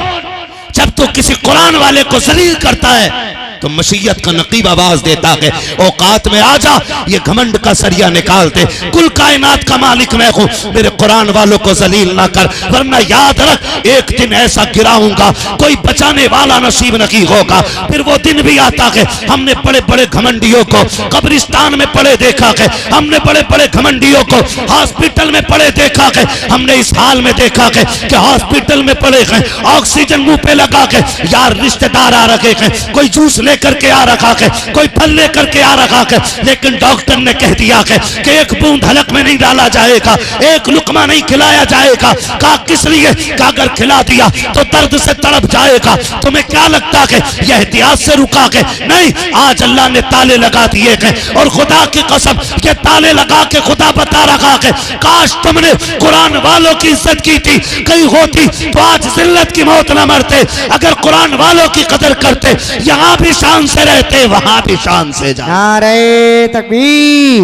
जब तू किसी कुरान वाले को जलील करता है तो मशीयत का नकीब आवाज देता है, औकात में आ जा, ये घमंड का सरिया निकाल दे, कुल कायनात का मालिक मैं हूं, मेरे कुरान वालों को जलील ना कर, वरना याद रख एक दिन ऐसा गिराऊंगा कोई बचाने वाला नसीब नहीं होगा। फिर वो दिन भी आता है, हमने बड़े बड़े घमंडियों को कब्रिस्तान में पड़े देखा है, हमने बड़े बड़े घमंडियों को हॉस्पिटल में पड़े देखा है, हमने इस हाल में देखा है कि हॉस्पिटल में पड़े हैं, ऑक्सीजन मुंह पे लगा के, यार रिश्तेदार आ रखे हैं, कोई जूस लेकर के आ रखा है, कोई फल लेकर के आ रखा है, लेकिन डॉक्टर ने कह दिया है कि एक बूंद हलक में नहीं डाला जाएगा, एक लुकमा नहीं खिलाया जाएगा। कहा किस लिए? कहा अगर खिला दिया तो दर्द से तड़प जाएगा। तुम्हें क्या लगता है यह एहतियात से रुका है? नहीं, आज अल्लाह ने ताले लगा दिए हैं, और खुदा की कसम ये ताले लगा के खुदा बता रखा है, काश तुमने कुरान वालों की इज्जत की थी, कहीं होती तो आज जिल्लत की मौत न मरते। अगर कुरान वालों की कदर करते, यहाँ भी शान से रहते, वहां भी शान से जाते। नारे तकबीर,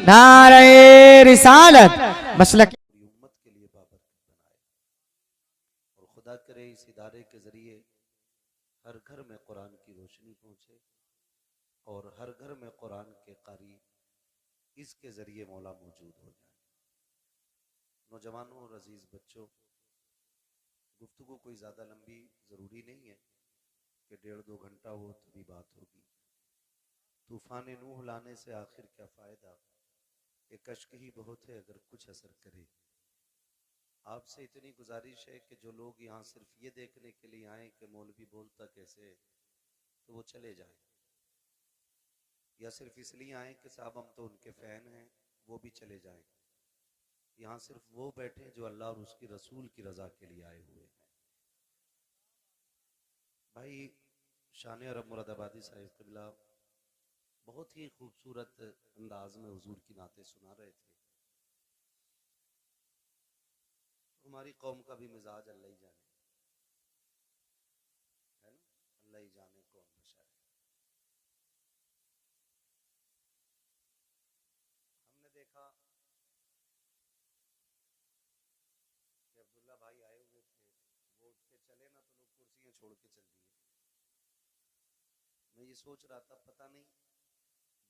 नारे रिसालत, मसलक उम्मत के लिए बाबरकत बनाए, और खुदा करे इस इदारे के जरिए हर घर में कुरान की रोशनी पहुंचे, और हर घर में कुरान के कारी इसके जरिए मौला मौजूद हो जाए। नौजवानों और अजीज बच्चों, गुफ्तगू कोई ज़्यादा लंबी ज़रूरी नहीं है कि 1.5-2 घंटा हो तभी बात होगी। तूफान नूह लाने से आखिर क्या फ़ायदा, एक अश्क ही बहुत है अगर कुछ असर करे। आपसे इतनी गुजारिश है कि जो लोग यहाँ सिर्फ ये देखने के लिए आए कि मौलवी बोलता कैसे है, तो वो चले जाएं, या सिर्फ इसलिए आए कि साहब हम तो उनके फ़ैन हैं, वो भी चले जाएं। यहाँ सिर्फ वो बैठे जो अल्लाह और उसकी रसूल की रज़ा के लिए आए हुए हैं। भाई शान अरब मुरादाबादी साहिब क़िबला बहुत ही खूबसूरत अंदाज में हुजूर की नातें सुना रहे थे। हमारी कौम का भी मिजाज अल्लाह ही जाने, है ना, अल्लाह ही जाने कौन बशा है। हमने देखा कि अब्दुल्ला भाई आए हुए थे, वो उठ के चले ना तो लोग कुर्सियां छोड़ के चल दिए। मैं ये सोच रहा था, पता नहीं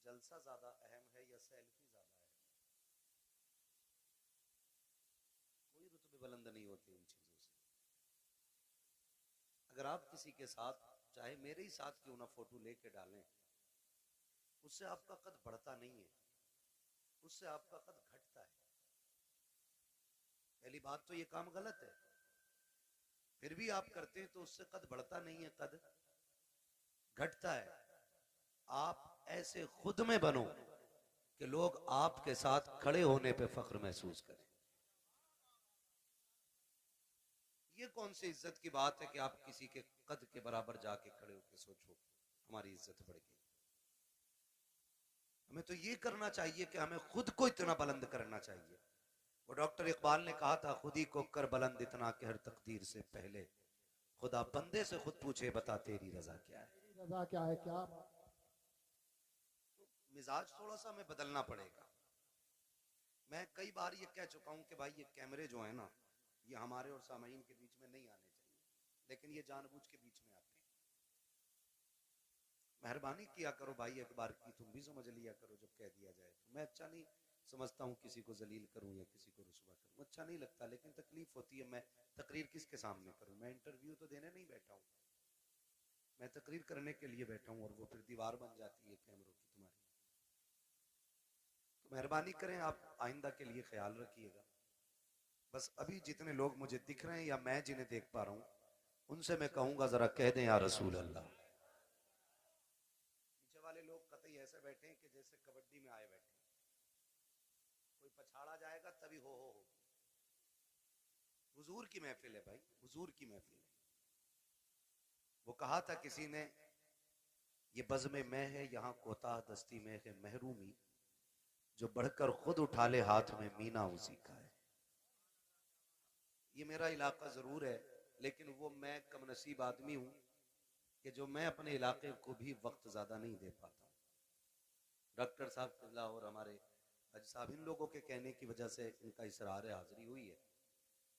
जलसा ज्यादा अहम है या सेल्फी ज्यादा है। कोई रुतबे बुलंद नहीं होते इन चीजों से। अगर आप किसी के साथ, चाहे मेरे ही साथ क्यों ना फोटो लेके डालें, उससे आपका कद बढ़ता नहीं है, उससे आपका कद घटता है। पहली बात तो ये काम गलत है, फिर भी आप करते हैं तो उससे कद बढ़ता नहीं है, कद घटता है। आप ऐसे खुद में बनो कि लोग आपके साथ खड़े होने पे फख्र महसूस करें। ये कौन सी इज्जत की बात है कि आप किसी के कद के बराबर जाके खड़े होकर सोचो हमारी इज्जत बढ़ गई। हमें तो ये करना चाहिए कि हमें खुद को इतना बुलंद करना चाहिए। वो डॉक्टर इकबाल ने कहा था, खुद ही को कर बुलंद इतना कि हर तकदीर से पहले खुदा बंदे से खुद पूछे बता तेरी रजा क्या है। रजा क्या है, क्या मिजाज थोड़ा सा हमें बदलना पड़ेगा। मैं कई बार ये कह चुका हूं कि भाई ये कैमरे जो है ना, ये हमारे और सामाईन के बीच में नहीं आने चाहिए, लेकिन ये जानबूझ के बीच में आते हैं। मेहरबानी किया करो भाई, एक बार की तुम भी समझ लिया करो जब कह दिया जाए तो। मैं अच्छा नहीं समझता हूँ किसी को जलील करूं या किसी को रुसवा करूं, अच्छा नहीं लगता, लेकिन तकलीफ होती है। मैं तकरीर किसके सामने करूं? मैं इंटरव्यू तो देने नहीं बैठा हूं, मैं तकरीर करने के लिए बैठा हूं, और वो फिर दीवार बन जाती है कैमरों की तुम्हारी। तो मेहरबानी करें आप आइंदा के लिए ख्याल रखिएगा। बस अभी जितने लोग मुझे दिख रहे हैं या मैं जिन्हें देख पा रहा हूं, उनसे मैं कहूंगा जरा कह दें या रसूल अल्लाह। पीछे वाले लोग कतई ऐसे बैठे हैं कि जैसे कबड्डी में आए बैठे, कोई पछाड़ा जाएगा तभी हो होगी। हुजूर की महफिल है भाई, हुजूर की महफिल है। वो कहा था किसी ने, ये बज़्म में है यहाँ कोताह दस्ती में है महरूमी, जो बढ़कर खुद उठा ले हाथ में मीना उसी का है। ये मेरा इलाका जरूर है, लेकिन वो मैं कम नसीब आदमी हूं कि जो मैं अपने इलाके को भी वक्त ज्यादा नहीं दे पाता। डॉक्टर साहब किबला और हमारे हज साहब, इन लोगों के कहने की वजह से इनका इसरार हाजिरी हुई है।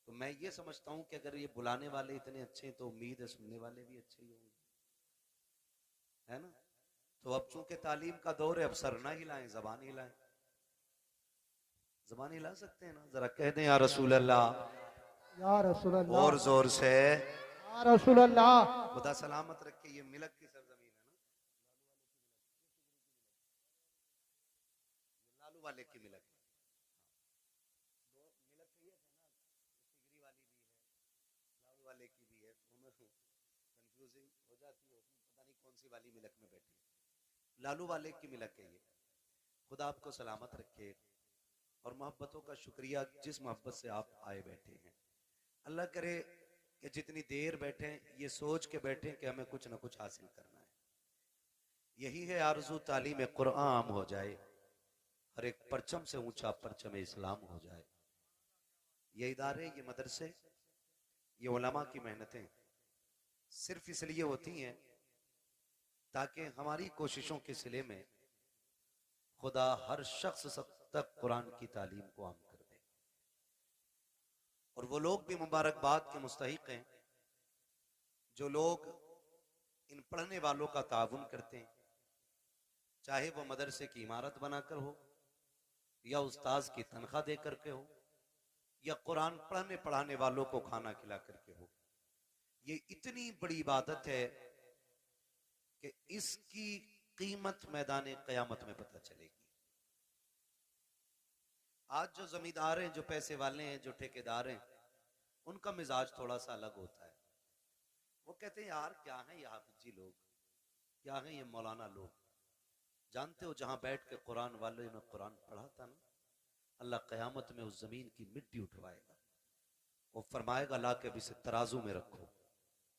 तो मैं ये समझता हूं कि अगर ये बुलाने वाले इतने अच्छे हैं तो उम्मीद है सुनने वाले भी अच्छे ही होंगे, है ना। तो अब चूंकि तालीम का दौर है, अब सर ना हिलाएं, जबान हिलाएं। जबान हिला सकते हैं ना? जरा कह दें या रसूल अल्लाह, या रसूल अल्लाह, और जोर से या रसूल अल्लाह। खुदा सलामत रखे। ये मिलक की सरजमीन है ना, लालू वाले की मिलक है। दो मिलक ये है ना, सिगरी वाली भी है, लालू वाले की भी है, तो हमें कंफ्यूजिंग हो जाती है, पता नहीं कौन सी वाली मिलक में बैठे। लालू वाले की मिलक है ये। खुदा आपको सलामत रखे और मोहब्बतों का शुक्रिया जिस मोहब्बत से आप आए बैठे हैं। अल्लाह करे कि जितनी देर बैठे ये सोच के बैठे कि हमें कुछ ना कुछ हासिल करना है। यही है आरज़ू, तालीम कुरान हो जाए, हर एक परचम से ऊंचा परचम इस्लाम हो जाए। ये इदारे, ये मदरसे, ये उलमा की मेहनतें सिर्फ इसलिए होती हैं ताकि हमारी कोशिशों के सिले में खुदा हर शख्स तक कुरान की तालीम को आम कर दे। और वो लोग भी मुबारकबाद के मुस्तहिक हैं जो लोग इन पढ़ने वालों का ताउन करते हैं, चाहे वो मदरसे की इमारत बनाकर हो या उस्ताज की तनख्वाह दे करके हो या कुरान पढ़ने पढ़ाने वालों को खाना खिला करके हो। ये इतनी बड़ी इबादत है कि इसकी कीमत मैदान क़यामत में पता चलेगी। आज जो जमींदार हैं, जो पैसे वाले हैं, जो ठेकेदार हैं, उनका मिजाज थोड़ा सा अलग होता है। वो कहते हैं यार क्या है ये हाफिजी लोग, क्या है ये मौलाना लोग। जानते हो जहां बैठ के कुरान वाले ने कुरान पढ़ा था ना, अल्लाह क़यामत में उस जमीन की मिट्टी उठवाएगा, वो फरमाएगा ला के इसे तराजू में रखो।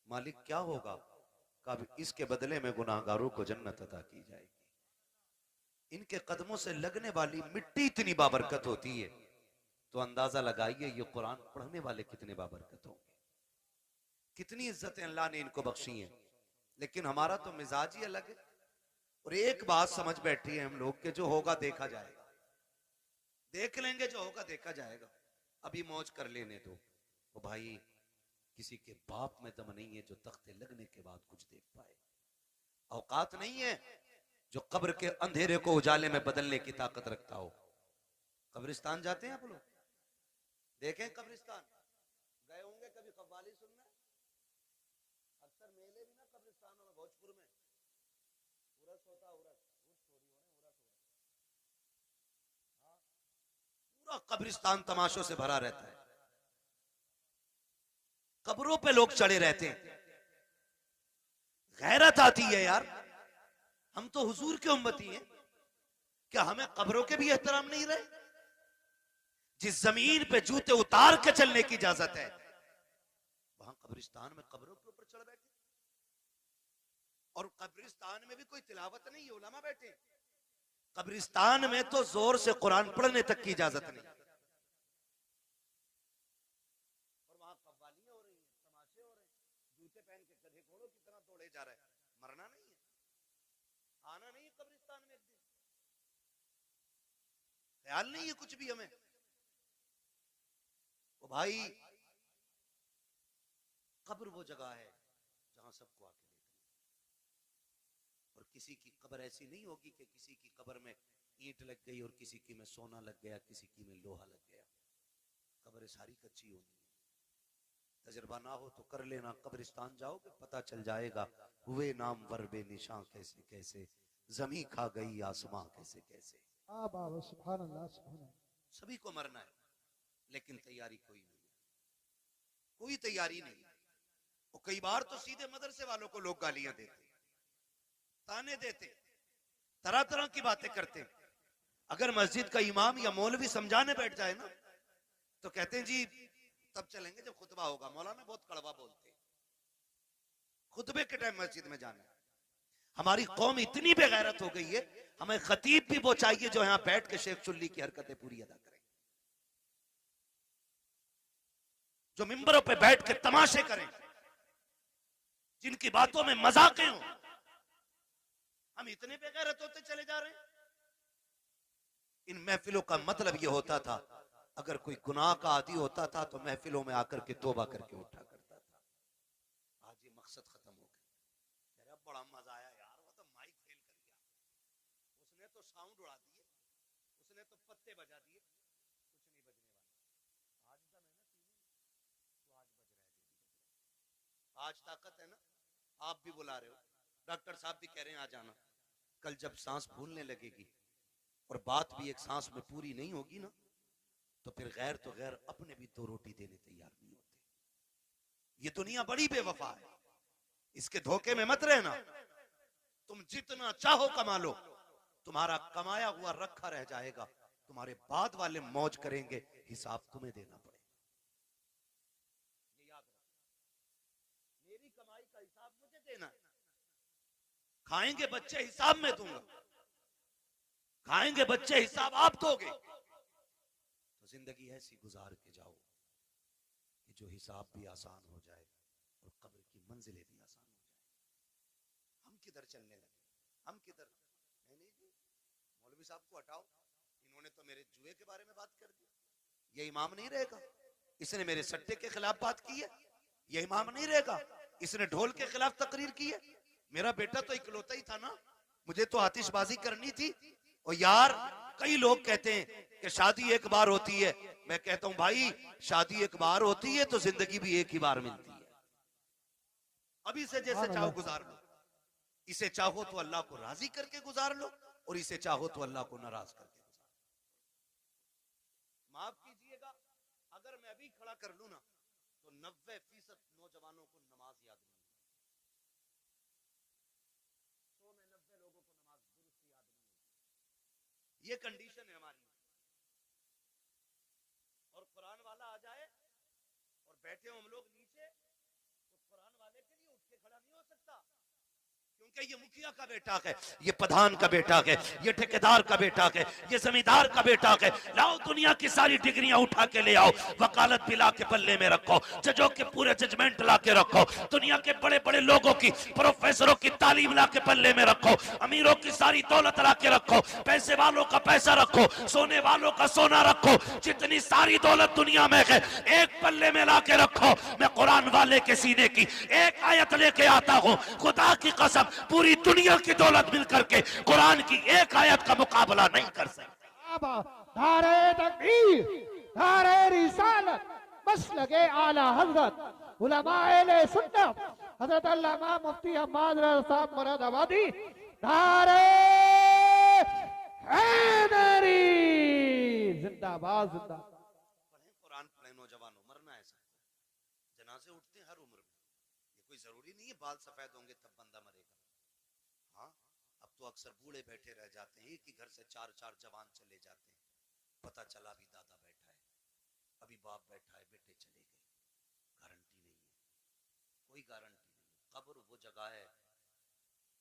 मालिक क्या होगा? कभी इसके बदले में गुनाहगारों को जन्नत अता की जाएगी। इनके कदमों से लगने वाली मिट्टी इतनी बाबरकत होती है, तो अंदाजा लगाइए ये कुरान पढ़ने वाले कितने बाबरकत होंगे। कितनी इज्जतें अल्लाह ने इनको बख्शी हैं। लेकिन हमारा तो मिजाज ही अलग है। और एक बात समझ बैठी है हम लोग के जो होगा देखा जाएगा, देख लेंगे, जो होगा देखा जाएगा, अभी मौज कर लेने दो। तो भाई किसी के बाप में दम नहीं है जो तख्ते लगने के बाद कुछ देख पाए। औकात नहीं है जो कब्र के अंधेरे को उजाले में बदलने की ताकत रखता हो। कब्रिस्तान जाते हैं आप लोग, देखें कब्रिस्तान, गए होंगे कभी कव्वाली सुनने? अक्सर मेले भी ना कब्रिस्तानों में, भोजपुर में उरस होता, पूरा कब्रिस्तान तमाशों से भरा रहता है। कब्रों पे लोग चढ़े रहते हैं। गैरत आती है यार, हम तो हुजूर के उम्मती हैं, क्या हमें कब्रों के भी एहतराम नहीं रहे? जिस जमीन पे जूते उतार के चलने की इजाजत है, कब्रिस्तान में कब्रों के ऊपर चढ़ बैठे, और कब्रिस्तान में भी कोई तिलावत नहीं है, उलमा बैठे। कब्रिस्तान में तो जोर से कुरान पढ़ने तक की इजाजत नहीं, और वहां कव्वालियां हो रही हैं, तमाशे हो रहे हैं, जूते पहन के गधे घोड़ों की तरह दौड़े जा रहे हैं। मरना नहीं है, आना नहीं है कब्रिस्तान में एक दिन, ख्याल नहीं है कुछ भी हमें। ओ भाई, कब्र वो जगह है जहां सबको आके देखना, और किसी की कब्र ऐसी नहीं होगी कि किसी की कब्र में ईंट लग गई और किसी की में सोना लग गया, किसी की में लोहा लग गया। कब्र सारी कच्ची होगी। तजर्बा ना हो तो कर लेना, कब्रिस्तान जाओगे पता चल जाएगा। हुए नाम वर्बे निशां कैसे कैसे, जमी खा गई आसमां कैसे कैसे। बाबा सुभान अल्लाह सुभान अल्लाह। सभी को मरना है, लेकिन तैयारी कोई नहीं है, कोई तैयारी नहीं। और कई बार तो सीधे मदरसे वालों को लोग गालियां देते, ताने देते, तरह तरह की बातें करते। अगर मस्जिद का इमाम या मौलवी समझाने बैठ जाए ना, तो कहते हैं जी तब चलेंगे जब खुतबा होगा। मौलाना बहुत कड़वा बोलते हैं, खुतबे के टाइम मस्जिद में जाना है। हमारी कौम इतनी बेगैरत हो गई है, हमें खतीब भी वो चाहिए जो यहां बैठ के शेख चुल्ली की हरकतें पूरी अदा करें, जो मिंबरों पे बैठ के तमाशे करें, जिनकी बातों में मजाकें हो। हम इतने बेगैरत होते चले जा रहे हैं। इन महफिलों का मतलब यह होता था, अगर कोई गुनाह का आदी होता था तो महफिलों में आकर के तौबा करके उठा करता था। आज ये मकसद खत्म हो गया। यार बड़ा मजा आया यार, वो तो माइक फेल कर गया, उसने तो साउंड उड़ा दिए, उसने तो पत्ते बजा दिए, कुछ नहीं बजने वाला। आज का मेहनत ही नहीं, तो आज बज रहा है। आज ताकत है ना, आप भी बुला रहे हो, डॉक्टर साहब भी कह रहे हैं आ जाना। कल जब सांस फूलने लगेगी और बात भी एक सांस में पूरी नहीं होगी ना, तो फिर गैर तो गैर अपने भी दो रोटी देने तैयार नहीं होते। ये दुनिया बड़ी बेवफा है, इसके धोखे में मत रहना। तुम जितना चाहो कमा लो, तुम्हारा कमाया हुआ रखा रह जाएगा, तुम्हारे बाद वाले मौज करेंगे, हिसाब तुम्हें देना पड़ेगा। ये याद रखो, मेरी कमाई का हिसाब मुझे देना है। खाएंगे बच्चे हिसाब में दूंगा, खाएंगे बच्चे हिसाब आप दोगे। तो जिंदगी ऐसी गुजार के जाओ कि जो हिसाब भी आसान हो जाए और कब्र की मंजिलें भी आसान हो जाए। हम किधर चलने लगे, हम किधर। नहीं जी, मौलवी साहब को हटाओ, इन्होंने तो मेरे जुए के बारे में बात कर दी, ये इमाम नहीं रहेगा। इसने मेरे सट्टे के खिलाफ बात की है, ये इमाम नहीं रहेगा। इसने ढोल के खिलाफ तकरीर की है। मेरा बेटा तो इकलौता ही था ना, मुझे तो आतिशबाजी करनी थी। और यार कई लोग कहते हैं कि शादी एक बार होती है, मैं कहता हूं भाई शादी एक बार होती है तो जिंदगी भी एक ही बार मिलती है। अभी से जैसे चाहो गुजार लो, इसे चाहो तो अल्लाह को राजी करके गुजार लो, और इसे चाहो तो अल्लाह को नाराज करके गुजार लो। माफ कीजिएगा, अगर मैं अभी खड़ा कर लूं ना, तो 90% नौजवानों को नमाज याद नहीं, 100 में 90 लोगों को नमाज दुरुस्त याद नहीं। ये कंडीशन है हमारी। और कुरान वाला आ जाए और बैठे हो हम लोग नीचे, तो कुरान वाले के लिए उठ के खड़ा नहीं हो सकता, क्योंकि ये मुखिया का बेटा है, ये प्रधान का बेटा है, ये ठेकेदार का बेटा है, ये जमींदार का बेटा है। लाओ दुनिया की सारी डिग्रियां उठा के ले आओ, वकालत भी ला के पल्ले में रखो, जजों के पूरे जजमेंट ला के रखो, दुनिया के बड़े बड़े लोगों की, प्रोफेसरों की तालीम ला के पल्ले में रखो, अमीरों की सारी दौलत ला के रखो, पैसे वालों का पैसा रखो, सोने वालों का सोना रखो, जितनी सारी दौलत दुनिया में है एक पल्ले में ला के रखो। मैं कुरान वाले के सीने की एक आयत लेके आता हूं, खुदा की कसम पूरी दुनिया की दौलत मिलकर के कुरान की एक आयत का मुकाबला नहीं कर सकती। नारे तकबीर, नारे रिसालत, बस लगे आला हजरत उलमाए सुन्नत हजरत अल्लामा मुफ्ती हम्माद रज़ा साहब मुरादाबादी, नारे हैदरी जिंदाबाद जिंदाबाद। पढ़ें कुरान, पढ़ें नौजवानों, मरना है सबको, जनाजे उठते हैं हर उम्र में। ये कोई जरूरी नहीं है बाल सफेद होंगे तब बंदा मरेगा। हाँ, अब तो अक्सर बूढ़े बैठे रह जाते हैं, एक ही घर से 4-4 जवान चले जाते हैं, पता चला अभी दादा बैठा है, अभी बाप बैठा है, बेटे चले गए, गारंटी नहीं है। कोई गारंटी नहीं। कब्र वो जगह है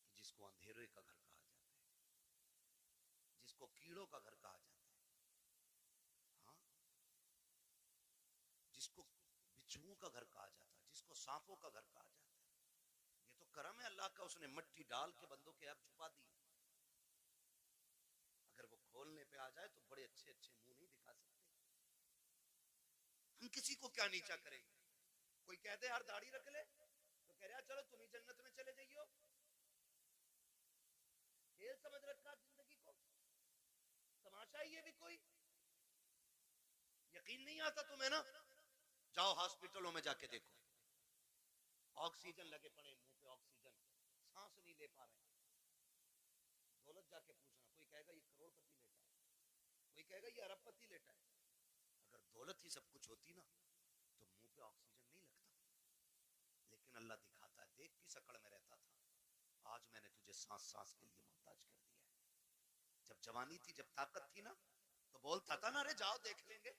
कि जिसको अंधेरे का घर कहा जाता है, जिसको कीड़ों का घर कहा जाता है, हाँ, जिसको बिच्छुओं का घर कहा जाता है, जिसको सांपों का घर कहा जाता है। ये तो करम है अल्लाह का, उसने मिट्टी डाल के बंदों के अब छुपा दी। अगर वो खोलने पे आ जाए तो बड़े अच्छे अच्छे मुंह नहीं दिखा सकते। हम किसी को क्या नीचा करेंगे? कोई कहते यार दाढ़ी रख ले तो कह रहा चलो तुम ही जन्नत में चले जाइयो। खेल समझ रखा जिंदगी को, तमाशा ही ये भी कोई। यकीन नहीं आता तुम्हें ना, जाओ हॉस्पिटलों में जाके देखो, ऑक्सीजन लगे पड़े मुंह पे, ऑक्सीजन, सांस नहीं ले पा रहे। दौलत जाके पूछना, कोई कहेगा ये करोड़पति लेटा है, कोई कहेगा ये अरबपति लेटा है। अगर दौलत ही सब कुछ होती ना तो मुंह पे ऑक्सीजन नहीं लगता। लेकिन अल्लाह दिखाता है, देख किस अकड़ में रहता था, आज मैंने तुझे सांस सांस के लिए मोहताज कर दिया है। जब जवानी थी, जब ताकत थी ना, तो बोलता था ना, अरे जाओ देख लेंगे,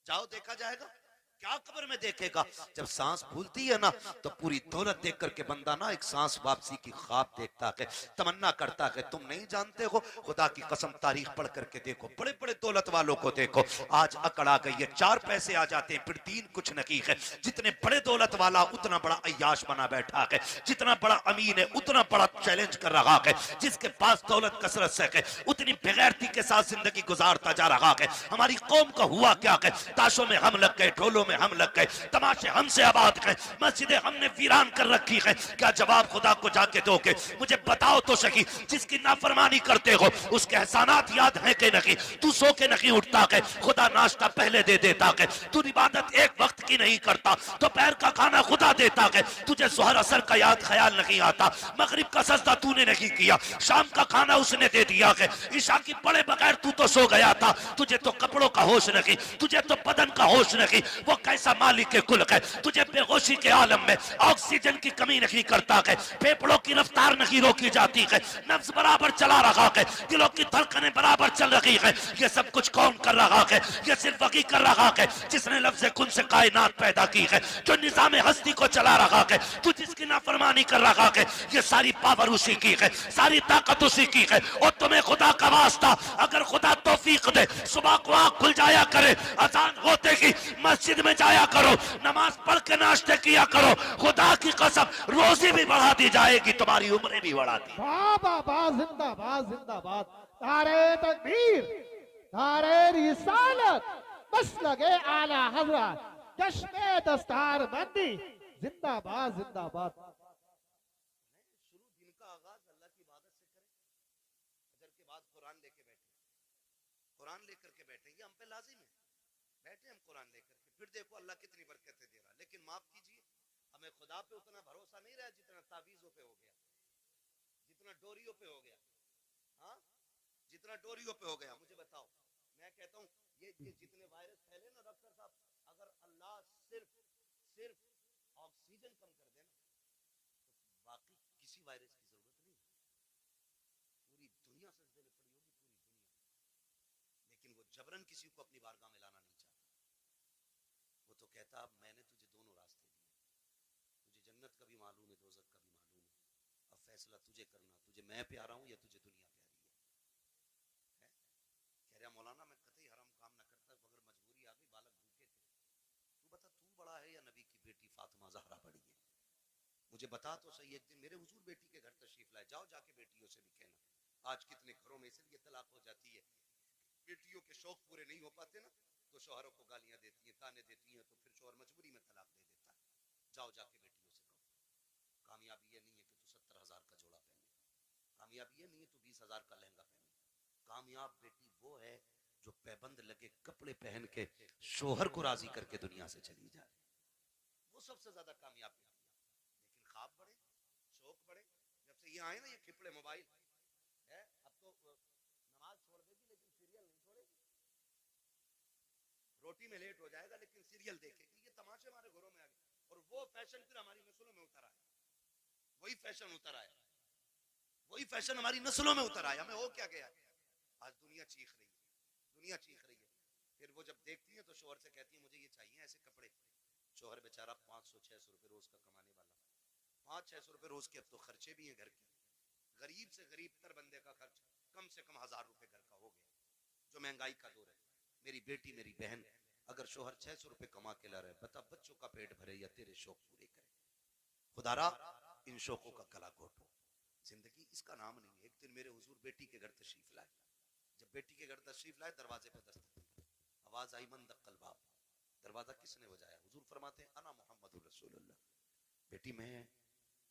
जाओ देखा जाएगा। क्या कब्र में देखेगा? जब सांस फूलती है ना तो पूरी दौलत देख करके बंदा ना एक सांस वापसी की ख्वाब देखता है, तमन्ना करता है। तुम नहीं जानते हो, खुदा की कसम तारीख पढ़ करके देखो, बड़े बड़े दौलत वालों को देखो, आज अकड़ आ गई है, 4 पैसे आ जाते हैं फिर 3 कुछ नहीं है। जितने बड़े दौलत वाला उतना बड़ा अय्याश बना बैठा है, जितना बड़ा अमीन है उतना बड़ा चैलेंज कर रहा है। जिसके पास दौलत कसरत से है उतनी बेगैरती के साथ जिंदगी गुजारता जा रहा है। हमारी कौम का हुआ क्या है, ताशों में हम लग गए, ढोलों में हम लग गए, तमाशे हमसे आबाद गए, मस्जिदें हमने वीरान कर रखी है। क्या जवाब खुदा को जाके दोगे? मुझे बताओ तो सही, जिसकी नाफरमानी करते हो उसके एहसानात याद है कि नहीं? तू सो के नहीं उठता है, खुदा नाश्ता पहले दे देता है। तू इबादत एक वक्त की नहीं करता, दोपहर का खाना खुदा देता है। तुझे जोहर असर का याद ख्याल नहीं आता, मगरिब का सजदा तूने नहीं किया, शाम का खाना उसने दे दिया है, ईशा की पढ़े बगैर तू तो सो गया था। तुझे तो कपड़ों का होश नहीं, तुझे तो बदन का होश नहीं। वो कैसा मालिक के कुल है, तुझे बेहोशी के आलम में ऑक्सीजन की कमी नहीं करता है, फेफड़ों की रफ्तार नहीं रोकी जाती है, नब्ज बराबर चला रहा है, दिलों की धड़कनें बराबर चल रही है। ये सब कुछ कौन कर रहा है? ये सिर्फ वही कर रहा है जिसने लफ्ज़ कुन से कायनात पैदा की है, जो निजाम हस्ती को चला रहा है। तू जिसकी नाफरमानी कर रहा है, ये सारी पावर उसी की है, सारी ताकत उसी की है। और तुम्हें खुदा का वास्ता, अगर खुदा तौफीक दे, सुबह को आँख खुल जाया करे, अजान होते ही मस्जिद में जाया करो, नमाज पढ़ के नाश्ते किया करो, खुदा की कसम रोजी भी बढ़ा दी जाएगी, तुम्हारी उम्रें भी बढ़ा दी। वाह जिंदाबाद जिंदाबाद, नारे तकबीर, नारे रिसालत, बस लगे आला हजरत, चश्मे दस्तार बंदी, जिंदाबाद जिंदाबाद। शुरू दिन का आगाज अल्लाह की इबादत से करें, फजर के बाद कुरान लेके बैठे, कुरान लेकर के बैठे, ये हम पे लाजिम है। बैठे हम कुरान लेकर के, फिर देखो अल्लाह कितनी बरकतें दे रहा। लेकिन माफ कीजिए, हमें खुदा पे उतना भरोसा नहीं रहा जितना तावीज़ों पे हो गया, जितना डोरियों पे हो गया। हाँ, जितना डोरियों पे हो गया। मुझे बताओ, मैं कहता हूँ ये जितने वायरस फैले ना डॉक्टर साहब, अगर अल्लाह सिर्फ सिर्फ ऑक्सीजन कम कर देना तो बाकी किसी वायरस की जरूरत नहीं। पूरी दुनिया सजदे में पड़ी होगी, पूरी दुनिया। लेकिन वो जबरन किसी को अपनी बारगाह में लाना नहीं चाहता। वो तो कहता अब मैंने तुझे दोनों रास्ते दिए, तुझे जन्नत का भी मालूम है, दोज़ख का भी मालूम है, अब फैसला तुझे करना, तुझे मैं प्यारा हूं या तुझे दुनिया प्यारी है? कह रहा मौलाना मैं कतई हराम काम ना करता, मगर मजबूरी आ गई, बालक भूखे थे। तू बता, तू बड़ा है या नबी की बेटी फातिमा ज़हरा बड़ी है? मुझे बता तो सही। एक दिन मेरे हुजूर बेटी के घर तशरीफ लाए, जाओ जाके बेटियों से भी कहना। आज कितने घरों में इसलिए तलाक हो जाती है, बेटियों के शौक पूरे नहीं हो पाते ना, तो शौहरों को गालियां देती हैं, ताने देती हैं, तो फिर शौहर मजबूरी में तलाक दे देता है। जाओ जाके बेटियों से कहो, कामयाबी ये नहीं है कि तू 70,000 का जोड़ा पहने, कामयाबी ये नहीं है तू 20,000 का लहंगा पहने। कामयाब बेटी वो है जो पैबंद लगे कपड़े पहन के शौहर को राजी करके दुनिया से चली जाए, वो सबसे ज्यादा कामयाब बेटी है। लेकिन ख्वाब बड़े, शौक बड़े, जब से ये आए ना ये खिपड़े मोबाइल है, अब तो नमाज छोड़ देगी लेकिन सीरियल नहीं छोड़ेगी, रोटी में लेट हो जाएगा लेकिन सीरियल देखेगी। ये तमाशे हमारे घरों में आ गए, और वो फैशन फिर हमारी नस्लों में उतर आया, वही फैशन उतर आया, वही फैशन हमारी नस्लों में उतर आया। हमें हो क्या गया? आज दुनिया चीख रही है, दुनिया चीख रही है। फिर वो जब देखती है तो शोहर से कहती है मुझे ये चाहिए ऐसे कपड़े। शोहर बेचारा 500-600 रुपए रोज का कमाने वाला, 500-600 रुपए रोज के अब तो खर्चे भी हैं घर के। गरीब से गरीब तर बंदे का खर्च कम से कम 1000 रुपए घर का हो गया, जो महंगाई का दौर है। मेरी बेटी मेरी बहन, अगर शोहर 600 रुपए कमा के ला रहे, बता बच्चों का पेट भरे या तेरे शौक पूरे करे। खुदारा इन शौकों का गला घोटो। जिंदगी इसका नाम नहीं है। एक दिन मेरे हुजूर बेटी के घर तशरीफ लाए। जब बेटी के घर तशरीफ लाए, दरवाजे पे दस्तक दी, आवाज आई मन दक्कल बाब। दरवाजा किसने बजाया? हुजूर फरमाते हैं अना मोहम्मद रसूलुल्लाह। बेटी मैं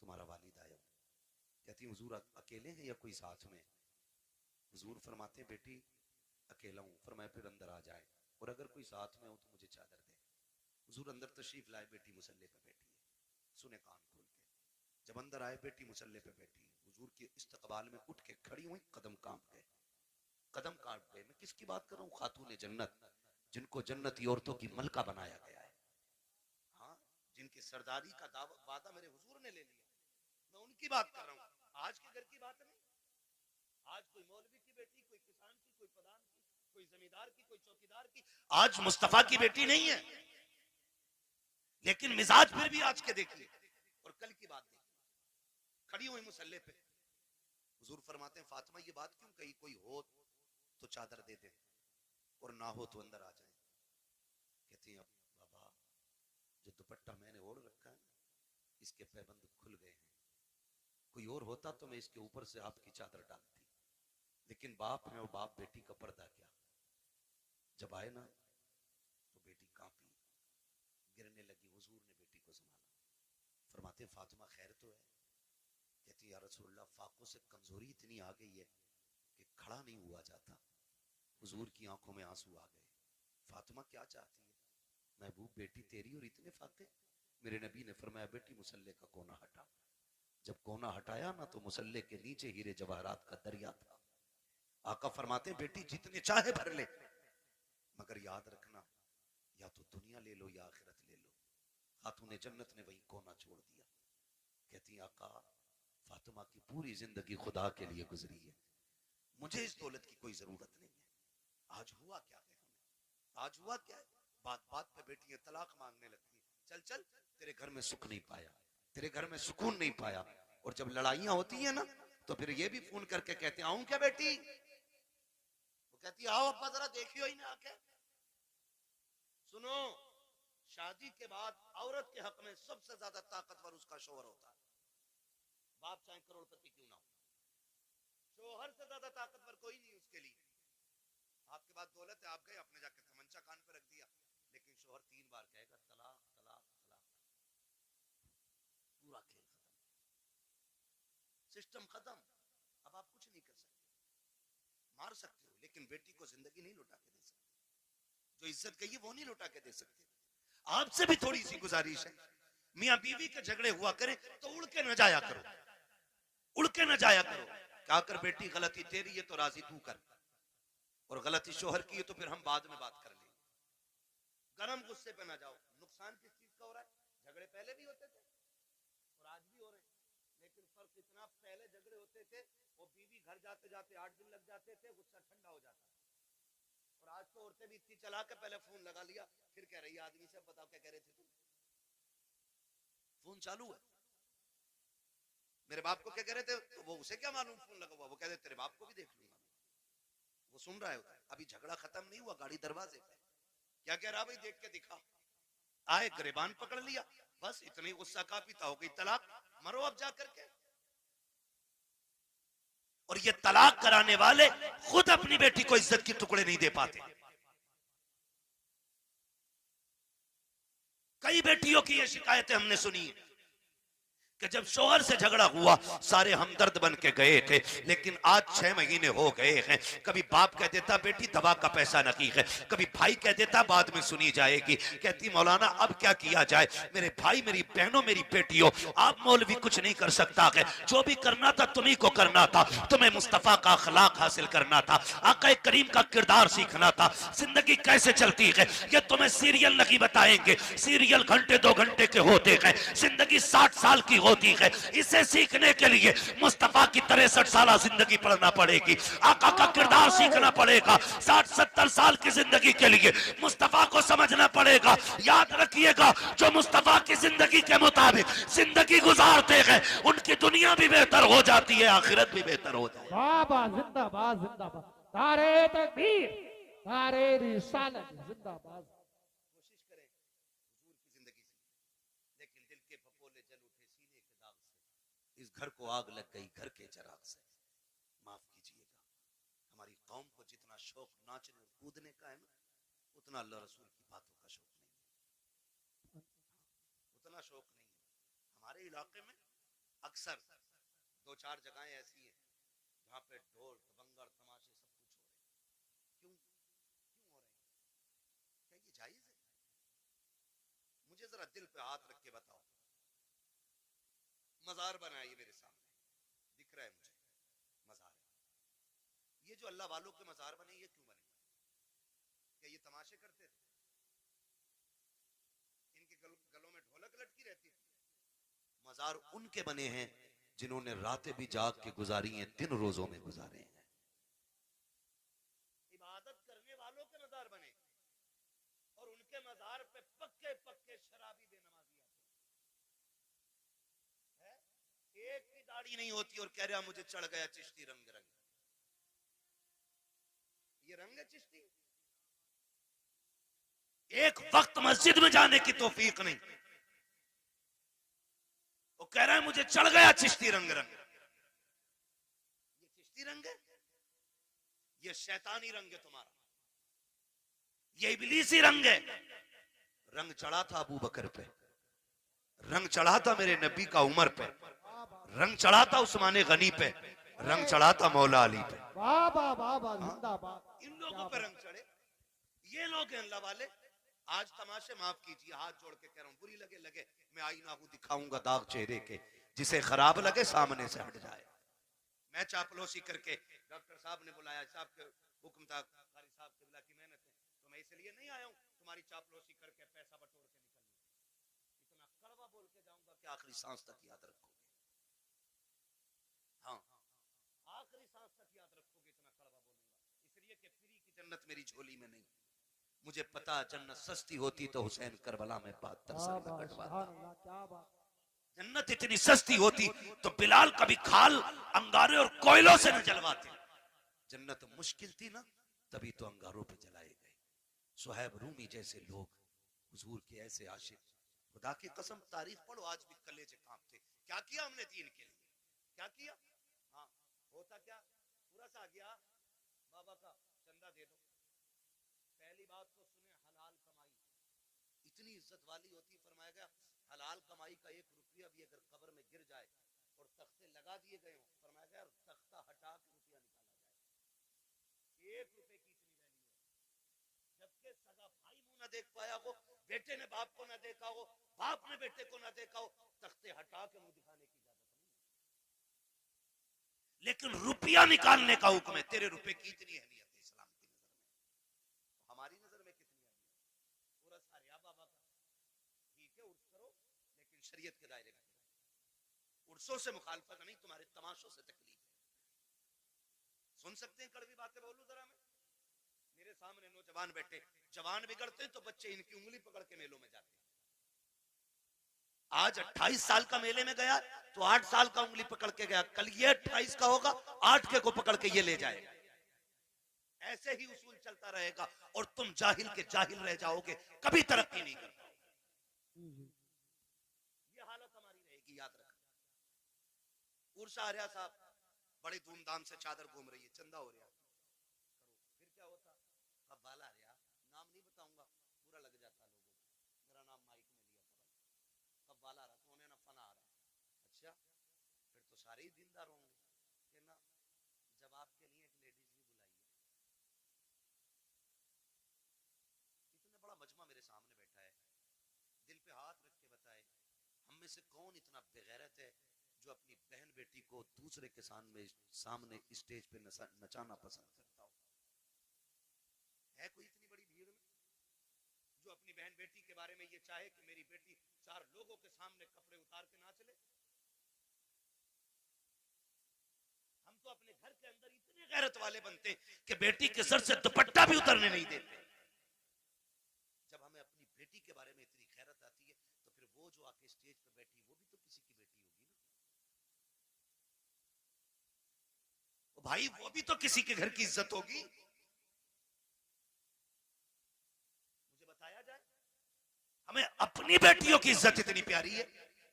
तुम्हारा वालिद आया हूं। कहती हुजूर अकेले हैं या कोई साथ में? हुजूर फरमाते हैं बेटी अकेला हूं। फरमाया फिर अंदर आ जाए, और अगर कोई साथ में हो तो मुझे चादर दे। हुजूर अंदर तशरीफ लाए, बेटी मुसल्ले पे बैठी है, सुने कान खोल के। जब अंदर आए, बेटी मुसल्ले पे बैठी, हुजूर के इस्तकबाल में उठ के खड़ी हुई, कदम कांप गए, कदम काट गए। मैं किसकी बात कर रहा हूँ? खातून जन्नत, जिनको जन्नती औरतों की मलका बनाया गया है, हाँ, जिनकी सरदारी का वादा मेरे हुजूर ने ले लिया। मैं उनकी बात कर रहा हूँ, आज के घर की बात नहीं। आज कोई मौलवी की बेटी, कोई किसान की, कोई प्रधान की, कोई जमींदार की, कोई चौकीदार की, आज मुस्तफा की बेटी नहीं है। लेकिन मिजाज फिर भी आज के देखिए, और कल की बात देखिए, खड़ी हुई मुसल्ले पे। हुजूर फरमाते हैं फातिमा ये बात क्यों कही? कोई हो तो चादर दे दे, और ना हो तो अंदर आ जाए। कहती हैं अब बाबा, जो दुपट्टा मैंने ओढ़ रखा है, इसके पैबंद खुल गए हैं। कोई और होता तो मैं इसके ऊपर से आपकी चादर डालती, लेकिन बाप है और बाप बेटी का पर्दा क्या। जब आए ना तो बेटी कांपी, गिरने लगी। हुजूर ने बेटी को संभाला। फरमाते फातिमा खैर तो है? कहती या रसूलल्लाह, फाकों से कमजोरी इतनी आ गई है कि खड़ा नहीं हुआ जाता। हुजूर की आंखों में आंसू आ गए। फातिमा क्या चाहती है? महबूब बेटी तेरी और इतने फाके? मेरे नबी ने फरमाया बेटी मुसल्ले का कोना हटा। जब कोना हटाया ना तो मुसल्ले के नीचे हीरे जवाहरात का दरिया था। आका फरमाते बेटी जितने चाहे भर ले, मगर याद रखना या तो दुनिया ले लो या आखिरत ले लो। खातून जन्नत ने वही कोना छोड़ दिया। कहती आका फातिमा की पूरी जिंदगी खुदा के लिए गुजरी है, मुझे इस दौलत की कोई जरूरत नहीं है। आज हुआ क्या है हमें? आज हुआ क्या है? बात बात पे बेटियां तलाक मांगने लगती हैं। चल चल, तेरे घर में सुख नहीं पाया, तेरे घर में सुकून नहीं पाया। और जब लड़ाइयां होती हैं ना तो फिर ये भी फोन करके कहते हैं आऊं क्या बेटी? वो कहती है आओ अब्बा जरा देखियो ही ना आके। सुनो, शादी के बाद औरत के हक में सबसे ज्यादा ताकतवर उसका शोहर होता है। बाप चाहे करोड़पति क्यों ना हो, शोहर से ज्यादा ताकतवर कोई नहीं उसके लिए। आपके पास दौलत है, आप गए आपने जाके तमंचा कान पे रख दिया, लेकिन शोहर 3 बार कहेगा तलाक तलाक तलाक, पूरा खेल खत्म, सिस्टम खत्म। अब आप कुछ नहीं कर सकते। मार सकते हो लेकिन बेटी को जिंदगी नहीं लौटा के दे सकते। जो इज्जत गई है वो नहीं लौटा के दे सकते। आपसे भी थोड़ी सी गुजारिश है, मियां बीवी के झगड़े हुआ करे तो उड़ के न जाया करो, उड़ के न जाया करो। क्या कर बेटी गलती तेरी है तो राजी तू कर, और गलती शोहर की है तो फिर हम बाद में बात कर लेंगे। गरम गुस्से पे ना जाओ। नुकसान किस चीज का हो रहा है? झगड़े पहले भी होते थे और आज भी हो रहे हैं, लेकिन फर्क इतना, पहले झगड़े होते थे वो बीवी घर जाते जाते 8 दिन लग जाते थे, गुस्सा ठंडा हो जाता। और आज तो औरतें भी इतनी चला के पहले फोन लगा लिया, फिर कह रही है आदमी से बताओ क्या कह रहे थे तुम। फोन चालू है, मेरे बाप को क्या कह रहे थे, तो वो उसे क्या मालूम फोन लगा हुआ, वो कहते तेरे बाप को भी देख लूंगा। वो सुन रहा है, अभी झगड़ा खत्म नहीं हुआ, गाड़ी दरवाजे पे, क्या कह रहा भाई देख के दिखा। आए गिरबान पकड़ लिया, बस इतनी गुस्सा का पीता हो गई तलाक, मरो अब जा करके। और ये तलाक कराने वाले खुद अपनी बेटी को इज्जत के टुकड़े नहीं दे पाते। कई बेटियों की ये शिकायतें हमने सुनी है कि जब शोहर से झगड़ा हुआ सारे हमदर्द बन के गए थे, लेकिन आज 6 महीने हो गए हैं। कभी बाप कह देता बेटी दवा का पैसा नहीं है, कभी भाई कह देता बाद में सुनी जाएगी, कहती मौलाना अब क्या किया जाए, मेरे भाई मेरी बहनों मेरी बेटियों, आप मौलवी कुछ नहीं कर सकता है, जो भी करना था तुम्ही को करना था, तुम्हें मुस्तफा का अखलाक हासिल करना था, आका करीम का किरदार सीखना था। जिंदगी कैसे चलती है ये तुम्हें सीरियल नहीं बताएंगे, सीरियल घंटे 2 घंटे के होते हैं, जिंदगी 60 साल की हो होती है। इसे सीखने के लिए मुस्तफा की 63 साल जिंदगी पढ़ना पड़ेगी, आका का किरदार सीखना पड़ेगा। 60-70 साल की जिंदगी के लिए मुस्तफा को समझना पड़ेगा। याद रखिएगा, जो मुस्तफा की जिंदगी के मुताबिक जिंदगी गुजारते हैं उनकी दुनिया भी बेहतर हो जाती है, आखिरत भी बेहतर हो जाती है। बाबा जिंदाबाद जिंदाबाद, नारे तकबीर, नारे रिसालत जिंदाबाद। कोशिश करें हुजूर की जिंदगी से, लेकिन दिल के फपोले जल उठे सीने के दाग से, इस घर को आग लग गई घर के चिराग से। माफ कीजिएगा, हमारी कौम को जितना शौक नाचने और कूदने का है ना, उतना अल्लाह रसूल की बातों का शौक नहीं है, उतना शौक नहीं है। हमारे इलाके में अक्सर 2-4 जगहें ऐसी हैं जहाँ पे ढोल दबंगर तमाशे सब कुछ हो रहे हैं। क्यों क्यों हो रहे हैं? क्या ये जायज है? मुझे जरा दिल पे हाथ रख के बताओ। मजार बना है ये मेरे सामने, दिख रहा है मुझे, मजार है। ये जो अल्लाह वालों के मजार बने, ये क्यों बने? क्या ये तमाशे करते थे? इनके गलों में ढोलक लटकी रहती थी? मजार उनके बने हैं जिन्होंने रातें भी जाग के गुजारी हैं, दिन रोजों में गुजारे हैं। इबादत करने वालों के मजार बने और उनके मजार पे पक्के पक्के शराबी बेनमाजी आते हैं। एक भी दाढ़ी नहीं होती और कह रहा मुझे चढ़ गया चिश्ती रंग रंग। ये रंग है चिश्ती? एक वक्त मस्जिद में जाने की तौफीक नहीं, वो कह रहा है मुझे चढ़ गया चिश्ती रंग रंग। ये चिश्ती रंग है? ये शैतानी रंग है तुम्हारा, ये इबलीसी रंग है। रंग चढ़ा था अबू बकर पे, रंग चढ़ा था मेरे नबी का उमर पे, रंग चढ़ा था उस्मान गनी पे, रंग चढ़ा था मौला अली पे। बाबा बाबा जिंदाबाद। इन लोगों पे रंग चढ़े, ये लोग हैं अल्लाह वाले। आज तमाशे माफ कीजिए, हाथ जोड़ के कह रहा हूं, बुरी लगे लगे, मैं आईना हूं दिखाऊंगा दाग चेहरे के, जिसे खराब लगे सामने से हट जाए। मैं चापलूसी करके डॉक्टर साहब ने बुलाया, साहब के हुक्म था, कारी साहब किबला की मेहनत है, तो मैं इसलिए नहीं आया हूं तुम्हारी चापलूसी करके पैसा बटोर के निकलने। इतना कड़वा बोल के जाऊंगा कि आखिरी सांस तक याद रखोगे। हाँ, आखिरी सांस तक याद रखोगे, इतना कड़वा बोलूंगा, इसलिए कि फ्री की जन्नत मेरी झोली में नहीं। मुझे पता जन्नत सस्ती होती तो हुसैन करबला में 72 साल न कटवाता। जन्नत इतनी सस्ती होती तो बिलाल कभी खाल अंगारे और कोयलों से न जलवाते। जन्नत मुश्किल थी ना, तभी तो अंगारों पे जलाए गए। सुहैब रूमी जैसे लोग, हुजूर के ऐसे आशिक, खुदा की कसम तारीख पढ़ो, आज भी कलेजे कांपते। क्या किया हमने दीन के लिए? क्या किया? हाँ, होता क्या, पूरा सा आ गया बाबा का चंदा दे दो। पहली बात तो सुने, हलाल कमाई इतनी इज्जत वाली होती। फरमाया गया हलाल कमाई का 1 रुपया भी अगर कब्र में गिर जाए और तख्ते लगा दिए गए हो, फरमाया गया तख्ता हटा के रुपया निकाला जाए। 1 रुपए की इतनी वैल्यू है। जबकि सगा भाई मुंह ना देख पाया हो, बेटे ने बाप को ना देखा हो, बाप ने बेटे को ना देखा हो, तख्ते हटा के मुंह दिखाने की इजाजत नहीं। लेकिन रुपया निकालने का हुक्म है। तेरे रुपए की इतनी अहमियत है इस्लाम की नजर में, हमारी नजर में कितनी अहमियत? उर्स आर्या बाबा का ठीक है, उर्स करो, लेकिन शरीयत के दायरे में। उर्सों से मुखालफत नहीं, तुम्हारे तमाशों से तकलीफ है। सुन सकते हैं कड़वी बातें? बोलूं जरा मैं, मेरे सामने नौजवान बैठे, जवान बिगड़ते तो बच्चे इनकी उंगली पकड़ के मेलों में जाते। आज 28 साल का मेले में गया तो 8 साल का उंगली पकड़ के गया, कल ये 28 का होगा, 8 के को पकड़ के ये ले जाएगा। ऐसे ही उसूल चलता रहेगा और तुम जाहिल के जाहिल रह जाओगे, कभी तरक्की नहीं कर पाओगे। ये हालत हमारी रहेगी, याद रखना। उर्स आर्या साहब बड़े धूमधाम से चादर घूम रही है, चंदा हो रहा, करो, फिर क्या होता? अब बाला आर्या, नाम नहीं बताऊंगा, बुरा लग जाता लोगों को, मेरा नाम माइक में लिया था, कब वाला रहा, उन्हें ना फना आ रहा। अच्छा, फिर तो सारे ही दीनदार होंगे कि ना, जब आपके लिए एक लेडीज भी बुलाई है। इतने बड़ा मजमा मेरे सामने बैठा है, दिल पे हाथ रख के बताए, हम में से कौन इतना बेगैरत है जो अपनी बहन बेटी को दूसरे के सामने स्टेज पे नचाना पसंद करता हो? है कोई इतनी बड़ी भीड़ में जो अपनी बहन बेटी के बारे में ये चाहे कि मेरी बेटी 4 लोगों के सामने कपड़े उतार के नाच ले? तो अपने घर के अंदर इतने गैरत वाले बनते हैं कि बेटी के सर से दुपट्टा भी उतरने नहीं देते। जब हमें अपनी बेटी के बारे में इतनी गैरत आती है तो फिर वो जो आके स्टेज पे बैठी वो भी तो किसी की बेटी होगी ना। ओ भाई वो भी तो किसी के घर की इज्जत होगी। मुझे बताया जाए, हमें अपनी बेटियों की इज्जत इतनी प्यारी है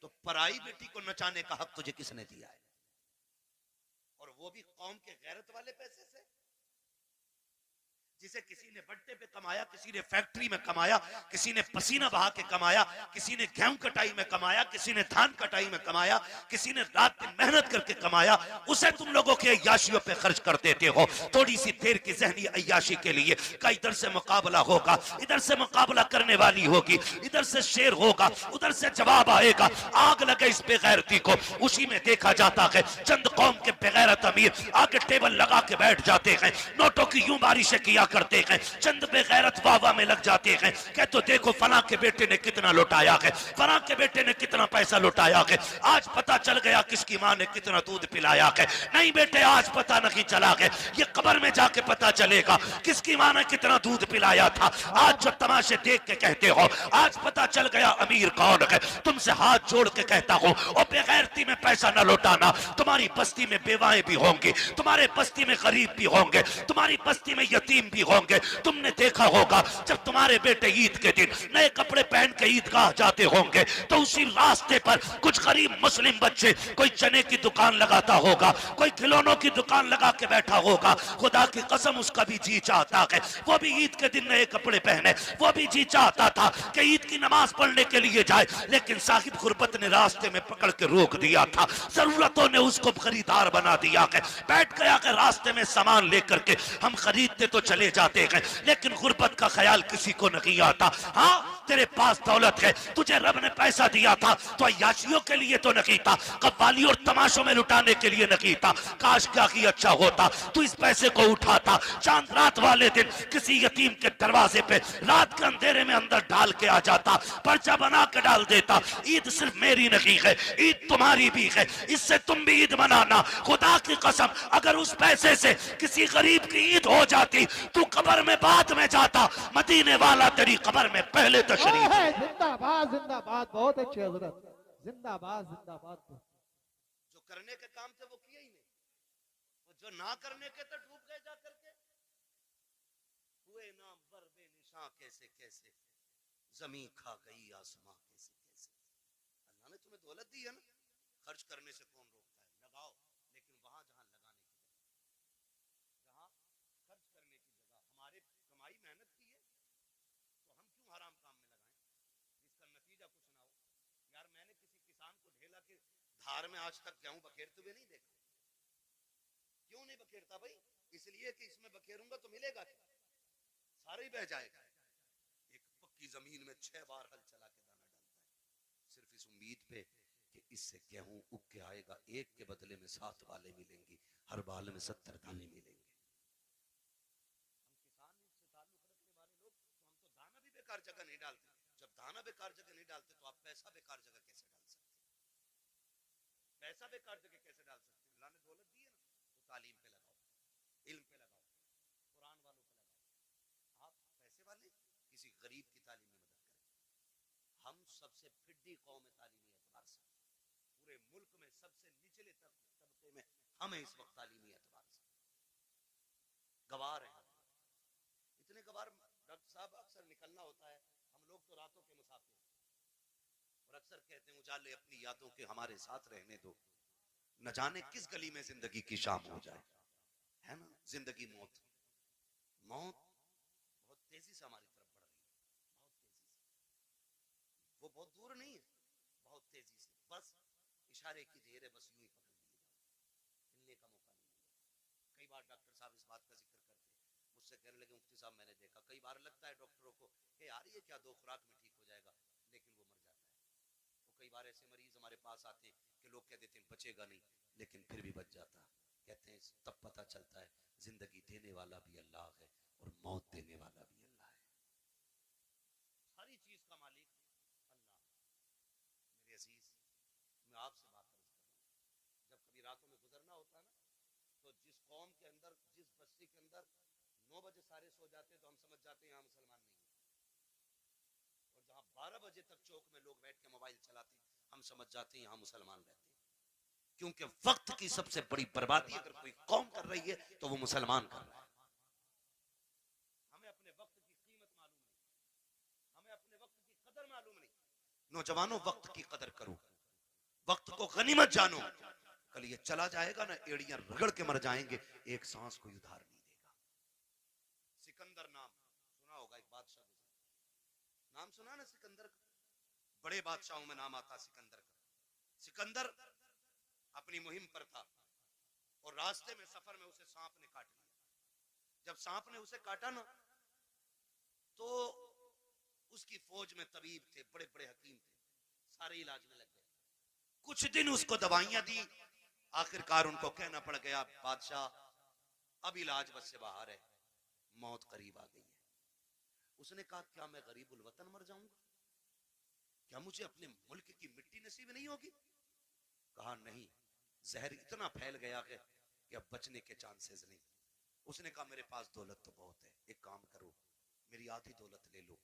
तो पराई बेटी को नचाने का हक तुझे किसने दिया है? और वो भी कौम के गैरत वाले पैसे से, जिसे किसी ने बट्टे पे कमाया, किसी ने फैक्ट्री में कमाया, किसी ने पसीना बहा के कमाया, किसी ने गेहूं कटाई में कमाया, किसी ने धान कटाई में कमाया, किसी ने रात दिन मेहनत करके कमाया, उसे तुम लोगों के अय्याशियों पे खर्च कर देते हो थोड़ी सी देर की जहनी अय्याशी के लिए। का इधर से मुकाबला होगा, इधर से मुकाबला करने वाली होगी, इधर से शेर होगा, उधर से जवाब आएगा। आग लगे इस बेगैरती को। उसी में देखा जाता है चंद कौम के बेगैरत अमीर आगे टेबल लगा के बैठ जाते हैं, नोटों की यूं बारिशें किया करते हैं, चंद बेगैरत वाह में लग जाते हैं। कह तो देखो फला के बेटे ने कितना लुटाया है, फला के बेटे ने कितना पैसा लुटाया है, आज पता चल गया किसकी मां ने कितना दूध पिलाया है। नहीं बेटे आज पता नहीं चला है, ये कब्र में जाके पता चलेगा किसकी मां ने कितना दूध पिलाया था। आज जो तमाशे देख के कहते हो आज पता चल गया अमीर कौन है। तुमसे हाथ जोड़ के कहता हूं और बेगैरती में पैसा न लुटाना। तुम्हारी बस्ती में बेवाएं भी होंगी, तुम्हारे बस्ती में गरीब भी होंगे, तुम्हारी बस्ती में यतीम भी होंगे। तुमने देखा होगा जब तुम्हारे बेटे ईद के दिन नए कपड़े पहन के ईदगाह जाते होंगे तो उसी रास्ते पर कुछ गरीब मुस्लिम बच्चे कोई चने की दुकान लगाता होगा, कोई खिलौनों की दुकान लगा के बैठा होगा। खुदा की कसम उसका भी जी चाहता है वो भी ईद के दिन नए कपड़े पहने, वो भी जी चाहता था कि ईद की नमाज पढ़ने के लिए जाए, लेकिन साहिब गुरबत ने रास्ते में पकड़ के रोक दिया था, जरूरतों ने उसको खरीदार बना दिया है। बैठ गया कि रास्ते में सामान लेकर के हम खरीदते तो चले जाते हैं लेकिन गुर्बत का ख्याल किसी को नहीं आता। हाँ तेरे पास दौलत है, तुझे रब ने पैसा दिया था तो अय्याशियों के लिए तो नहीं था, कव्वाली और तमाशों में लुटाने के लिए नहीं था। काश क्या ही अच्छा होता तू इस पैसे को उठाता, चांद रात वाले दिन किसी यतीम के दरवाजे पे रात के अंधेरे में अंदर डाल के आ जाता, पर्चा बना के डाल देता। ईद सिर्फ मेरी नहीं है, ईद तुम्हारी भी है, इससे तुम भी ईद मनाना। खुदा की कसम अगर उस पैसे से किसी गरीब की ईद हो जाती तू कब्र में बाद में जाता, मदीने वाला तेरी कब्र में पहले तशरीफ। जिंदाबाद जिंदाबाद, बहुत अच्छे हजरत, जिंदाबाद जिंदाबाद। जो करने के काम थे वो किए ही नहीं, वो जो ना करने के तो डूब गए जा करके। हुए ना बर बेनिशां कैसे कैसे, जमीन खा गई आसमां कैसे कैसे। अल्लाह ने तुम्हें दौलत दी है ना, खर्च करने से कौन रोकता है? लगाओ, लेकिन वहां जहां लगाने की जगह, जहां खर्च करने की जगह हमारे कमाई मेहनत की है तो हम क्यों हराम काम में लगाएं जिसका नतीजा कुछ ना हो। यार मैंने किसी किसान को ढेला के धार में आज तक गेहूं बखेरते हुए नहीं देखा। क्यों नहीं बखेरता भाई? इसलिए कि इसमें बखेरूंगा तो मिलेगा क्या? सारे ही बह जाएगा। एक पक्की जमीन में 6 बार हल चला के दाना डालता है सिर्फ इस उम्मीद पे कि इससे गेहूं उग के आएगा, एक के बदले में 7 बालें मिलेंगी, हर बाल में 70 दाने मिलेंगे। हम किसान से ताल्लुक रखने वाले लोग तो हम तो दाना भी बेकार जगह नहीं डालते। जब दाना बेकार जगह नहीं डालते तो आप पैसा बेकार जगह कैसे डाल सकते? पैसा बेकार जगह कैसे डाल सकते? अल्लाह ने दौलत दी है ना तो तालीम पे लगाओ, इल्म पे लगाओ, कुरान वालों पे लगाओ। आप पैसे वाले किसी गरीब की तालीम में मदद करें। हम सबसे फिड्डी कौम है तालीमी एतबार से, पूरे मुल्क में सबसे निचले तबके में हमें इस वक्त तालीमी एतबार से गवार है। इतने गवार डॉक्टर साहब अक्सर निकलना होता है, हम लोग तो रातों के मुसाफिर और अक्सर कहते हैं उजाले अपनी यादों के हमारे साथ रहने दो, न जाने किस गली में जिंदगी की शाम हो जाए। है ना, जिंदगी मौत, मौत बहुत तेजी से हमारी तरफ बढ़ रही है, बहुत तेजी से। वो बहुत दूर नहीं है, बहुत तेजी से, बस इशारे की देर है, बस यूं ही पकड़ लिए जाओ, हिलने का मौका नहीं मिलेगा। कई बार डॉक्टर साहब इस बात का जिक्र करते हैं, मुझसे कहने लगे मुफ्ती साहब मैंने देखा कई बार लगता है डॉक्टरों को कि यार ये क्या 2 खुराक में ठीक हो जाएगा, लेकिन वो मर जाता है। वो कई बार ऐसे मरीज हमारे पास आते हैं कि लोग कह देते हैं बचेगा नहीं, लेकिन फिर भी बच जाता। कहते हैं तब पता चलता है जिंदगी देने वाला भी अल्लाह है और मौत देने वाला भी अल्लाह है। सारी चीज का मालिक अल्लाह। मेरे अजीज, मैं आपसे बात अर्ज कर रहा हूं, जब कभी रातों में गुजरना होता है ना तो के अंदर, जिस बस्ती के अंदर 9 बजे सारे सो जाते तो हम समझ जाते हैं यहाँ मुसलमान नहीं है, और जहाँ 12 बजे तक चौक में लोग बैठ के मोबाइल चलाते हम समझ जाते हैं यहाँ मुसलमान रहते हैं। क्योंकि वक्त की सबसे बड़ी बर्बादी अगर कोई कौम कर रही है तो वो मुसलमान कर रहा है। हमें अपने वक्त की कीमत मालूम नहीं, हमें अपने वक्त की कदर मालूम नहीं। नौजवानों, वक्त की कदर करो, वक्त को गनीमत जानो। कल ये चला जाएगा ना, एड़ियां रगड़ के मर जाएंगे, एक सांस कोई उधार नहीं देगा। सिकंदर नाम सुना होगा, एक बादशाह नाम सुना ना सिकंदर का, बड़े बादशाहों में नाम आता सिकंदर का। सिकंदर अपनी मुहिम पर था और रास्ते में सफर में उसे सांप ने काट लिया। जब सांप ने उसे काटा ना तो उसकी फौज में तबीब थे, बड़े बड़े हकीम थे, सारे इलाज में लग गए। कुछ दिन उसको दवाइयां दी, आखिरकार उनको कहना पड़ गया बादशाह अब इलाज बस से बाहर है, मौत करीब आ गई है। उसने कहा क्या मैं गरीबुल वतन मर जाऊंगा? क्या मुझे अपने मुल्क की मिट्टी नसीब नहीं होगी? कहा नहीं, जहर इतना फैल गया है कि अब बचने के चांसेस नहीं। उसने कहा मेरे पास दौलत तो बहुत है, एक काम करो मेरी आधी दौलत ले लो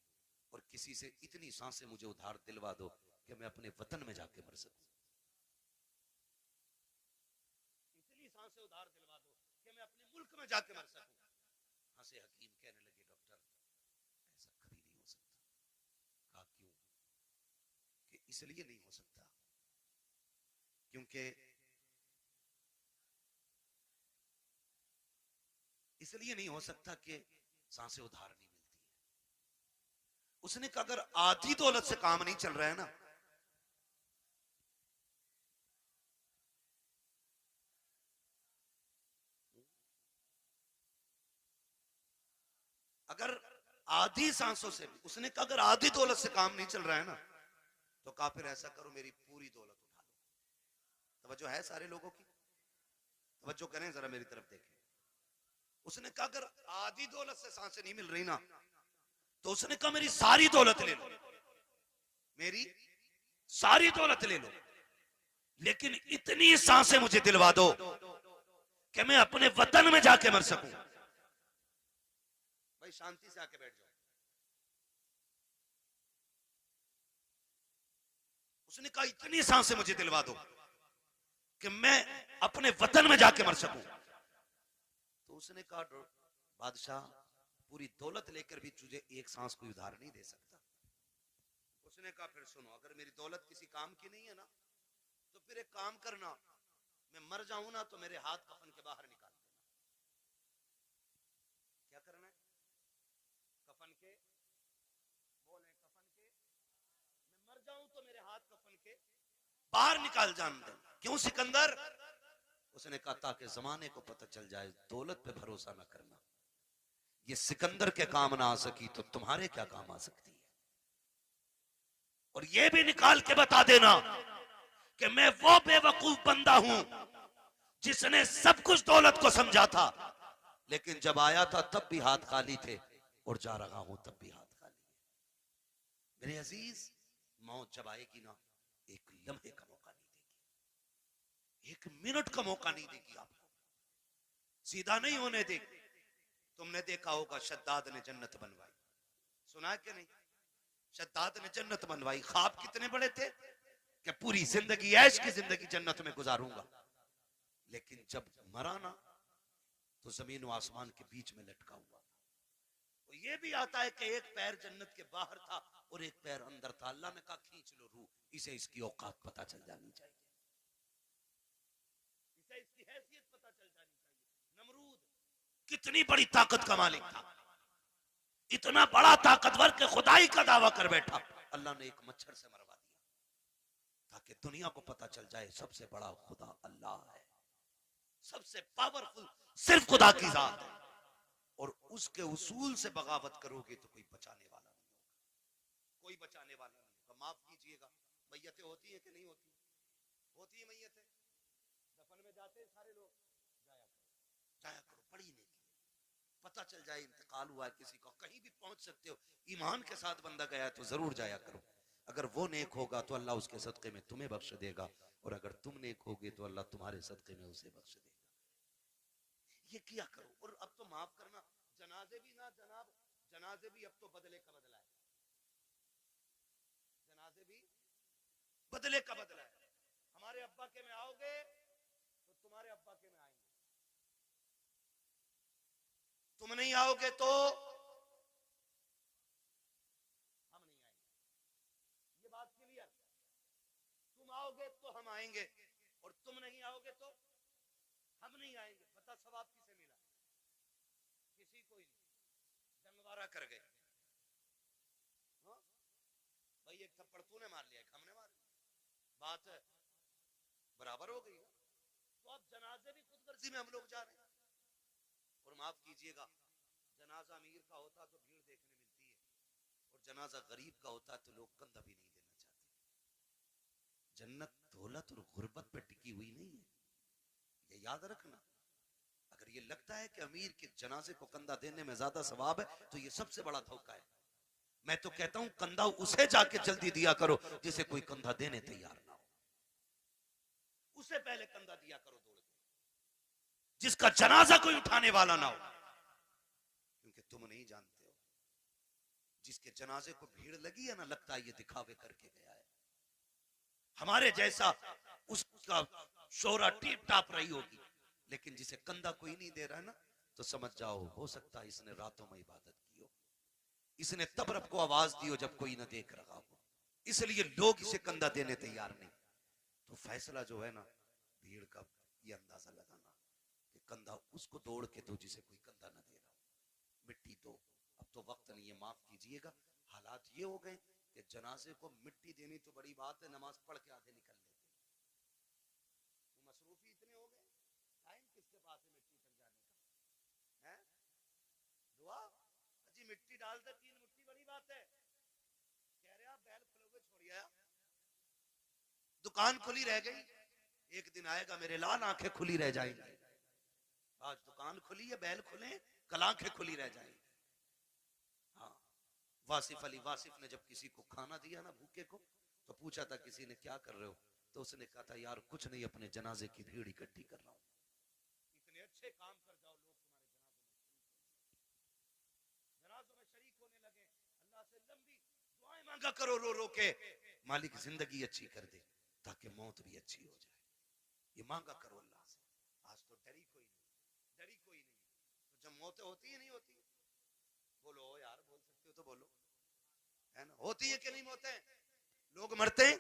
और किसी से इतनी सांसें मुझे उधार दिलवा दो कि मैं अपने वतन में जाके मर सकूं। इतनी सांसें उधार दिलवा दो कि मैं अपने मुल्क में जाके मर सकूं। हंसे हकीम, कहने लगे डॉक्टर ऐसा कभी नहीं हो सकता। कहा क्यों? कि इसलिए नहीं हो सकता क्योंकि इसलिए नहीं हो सकता कि सांसें उधार नहीं मिलती है। उसने कहा अगर आधी दौलत से काम नहीं चल रहा है ना, अगर आधी सांसों से भी, उसने कहा अगर आधी दौलत से काम नहीं चल रहा है ना, तो कहा फिर ऐसा करो मेरी पूरी दौलत उठा लो। तवज्जो है सारे लोगों की? तवज्जो करें जरा मेरी तरफ देखें। उसने कहा अगर आधी दौलत से सांसें नहीं मिल रही ना, तो उसने कहा मेरी सारी दौलत ले लो, मेरी सारी दौलत ले लो, लेकिन इतनी सांसें मुझे दिलवा दो कि मैं अपने वतन में जाके मर सकूं। भाई शांति से आके बैठ जाओ। उसने कहा इतनी सांसें मुझे दिलवा दो कि मैं अपने वतन में जाके मर सकूं। तो उसने कहा बादशाह पूरी दौलत लेकर भी तुझे एक सांस कोई उधार नहीं दे सकता। उसने कहा फिर सुनो, अगर मेरी दौलत किसी काम की नहीं है ना, तो फिर एक काम करना, मैं मर जाऊं ना तो मेरे हाथ कफन के बाहर निकाल देना। क्या करना है? कफन के बोले, कफन के, मैं मर जाऊं तो मेरे हाथ कफन के बाहर निकाल जान दे। क्यों सिकंदर? उसने कहा ताकि जमाने को पता चल जाए दौलत पे भरोसा ना करना। ये सिकंदर के काम ना आ सकी तो तुम्हारे क्या काम आ सकती है। और ये भी निकाल के बता देना कि मैं वो बेवकूफ बंदा हूं जिसने सब कुछ दौलत को समझा था, लेकिन जब आया था तब भी हाथ खाली थे और जा रहा हूं तब भी हाथ खाली है। मेरे अजीज, मौत जब आएगी ना, एक लम्हे का मौका नहीं देगी, एक मिनट का मौका नहीं देगी आपको, सीधा नहीं होने देगी। तुमने देखा होगा शद्दाद ने जन्नत बनवाई, सुना है कि नहीं? शद्दाद ने जन्नत बनवाई, ख्वाब कितने बड़े थे कि पूरी जिंदगी ऐश की जिंदगी जन्नत में गुजारूंगा, लेकिन जब मरा ना तो जमीन और आसमान के बीच में लटका हुआ। तो ये भी आता है कि एक पैर जन्नत के बाहर था और एक पैर अंदर था। अल्लाह ने कहा खींच लो रूह, इसे इसकी औकात पता चल जानी चाहिए, इसे इसकी हैसियत पता चल जानी चाहिए। नमरूद कितनी बड़ी ताकत का मालिक था, इतना बड़ा ताकतवर के खुदाई का दावा कर बैठा। अल्लाह ने एक मच्छर से मरवा दिया ताकि दुनिया को पता चल जाए सबसे बड़ा खुदा अल्लाह है, सबसे पावरफुल सिर्फ खुदा की जात है। और उसके उसूल से बगावत करोगे तो कोई बचाने वाला नहीं होगा, कोई बचाने वाला नहीं होगा। माफ कीजिएगा, मैयतें होती है कि नहीं होती? होती है मैयतें, दफन में जाते हैं सारे लोग, जाया करो पढ़ी नहीं, पता चल जाए इंतकाल हुआ है किसी को, कहीं भी पहुंच सकते हो। ईमान के साथ बंदा गया तो जरूर जाया करो। अगर वो नेक होगा तो अल्लाह उसके सदके में तुम्हें बख्श देगा, और अगर तुम नेक होगे तो अल्लाह तुम्हारे सदके में उसे बख्श देगा। ये किया करो। और अब तो माफ करना, जनाजे भी ना जनाब, जनाजे भी अब तो बदले का बदला है, जनाजे भी बदले का बदला है। हमारे अब्बा के में आओगे तो तुम्हारे अब्बा के में आएंगे, तुम नहीं आओगे तो हम नहीं आएंगे। ये बात क्लियर। तुम आओगे तो हम आएंगे और तुम नहीं आओगे तो हम नहीं आएंगे। पता सवाब किसे मिला? किसी को ही नहीं, जंगवारा कर गए। हाँ? भाई एक थप्पड़ तूने मार लिया, एक हमने मार लिया, बात है बराबर हो गई। तो अब जनाजे भी खुद गर्जी में हम लोग जा रहे हैं। और माफ कीजिएगा, जनाजा अमीर का होता तो भीड़ देखने मिलती है, और जनाजा गरीब का होता तो लोग कंधा भी नहीं देना चाहते। जन्नत दौलत और गुर्बत पे टिकी हुई नहीं है, ये याद रखना। अगर ये लगता है कि अमीर के जनाजे को कंधा देने में ज्यादा सवाब है तो ये सबसे बड़ा धोखा है। मैं तो कहता हूं कंधा उसे जाके जल्दी दिया करो जिसे कोई कंधा देने तैयार ना हो, उसे पहले कंधा दिया करो दौड़ के, जिसका जनाजा कोई उठाने वाला ना हो। क्योंकि तुम नहीं जानते हो, जिसके जनाजे को भीड़ लगी है ना, लगता है ये दिखावे करके गया है। हमारे जैसा उसका शोहरा टीप टाप रही होगी, लेकिन जिसे कंधा कोई नहीं दे रहा है ना, तो समझ जाओ हो सकता है इसने रातों में इबादत की हो, इसने तब रब को आवाज दी हो जब कोई ना देख रहा हो, इसलिए लोग इसे कंधा देने तैयार नहीं। तो फैसला जो है ना भीड़ का, ये अंदाजा लगाना कि कंधा उसको दौड़ के दो जिसे कोई कंधा ना दे रहा हो, मिट्टी दो। अब तो वक्त नहीं है, माफ कीजिएगा। हालात ये हो गए कि जनाजे को मिट्टी देनी तो बड़ी बात है, नमाज पढ़ के आधे निकल लेते। तो मसरूफी इतने हो गए, टाइम किसके पास है मिट्टी तक जाने का? है दुआ जी, मिट्टी डाल दे 3 मुट्ठी, बड़ी बात है। कह रहे आप बैल खुलोगे छोड़िए, दुकान खुली रह गई, एक दिन आएगा मेरे लाल आंखें खुली रह जाएंगी। आज दुकान खुली है, बैल खुले, कल आंखें खुली रह जाएंगी। हाँ, वासिफ अली वासिफ ने जब किसी को खाना दिया ना भूखे को, तो पूछा था किसी ने क्या कर रहे हो, तो उसने कहा था यार कुछ नहीं, अपने जनाजे की भीड़ इकट्ठी कर रहा हूं। इतने अच्छे काम कर जाओ, लोग तुम्हारे जनाजों में शरीक होने लगे। अल्लाह से लंबी दुआएं मांगा करो रो रो के, मालिक जिंदगी अच्छी कर दे ताकि मौत भी अच्छी हो जाए। ये मांगा करो अल्लाह से। आज तो डरी कोई नहीं, डरी कोई नहीं। तो जब मौतें होती है नहीं होती, बोलो यार, बोल सकते हो तो बोलो, है ना? होती है कि नहीं मौतें? लोग मरते हैं,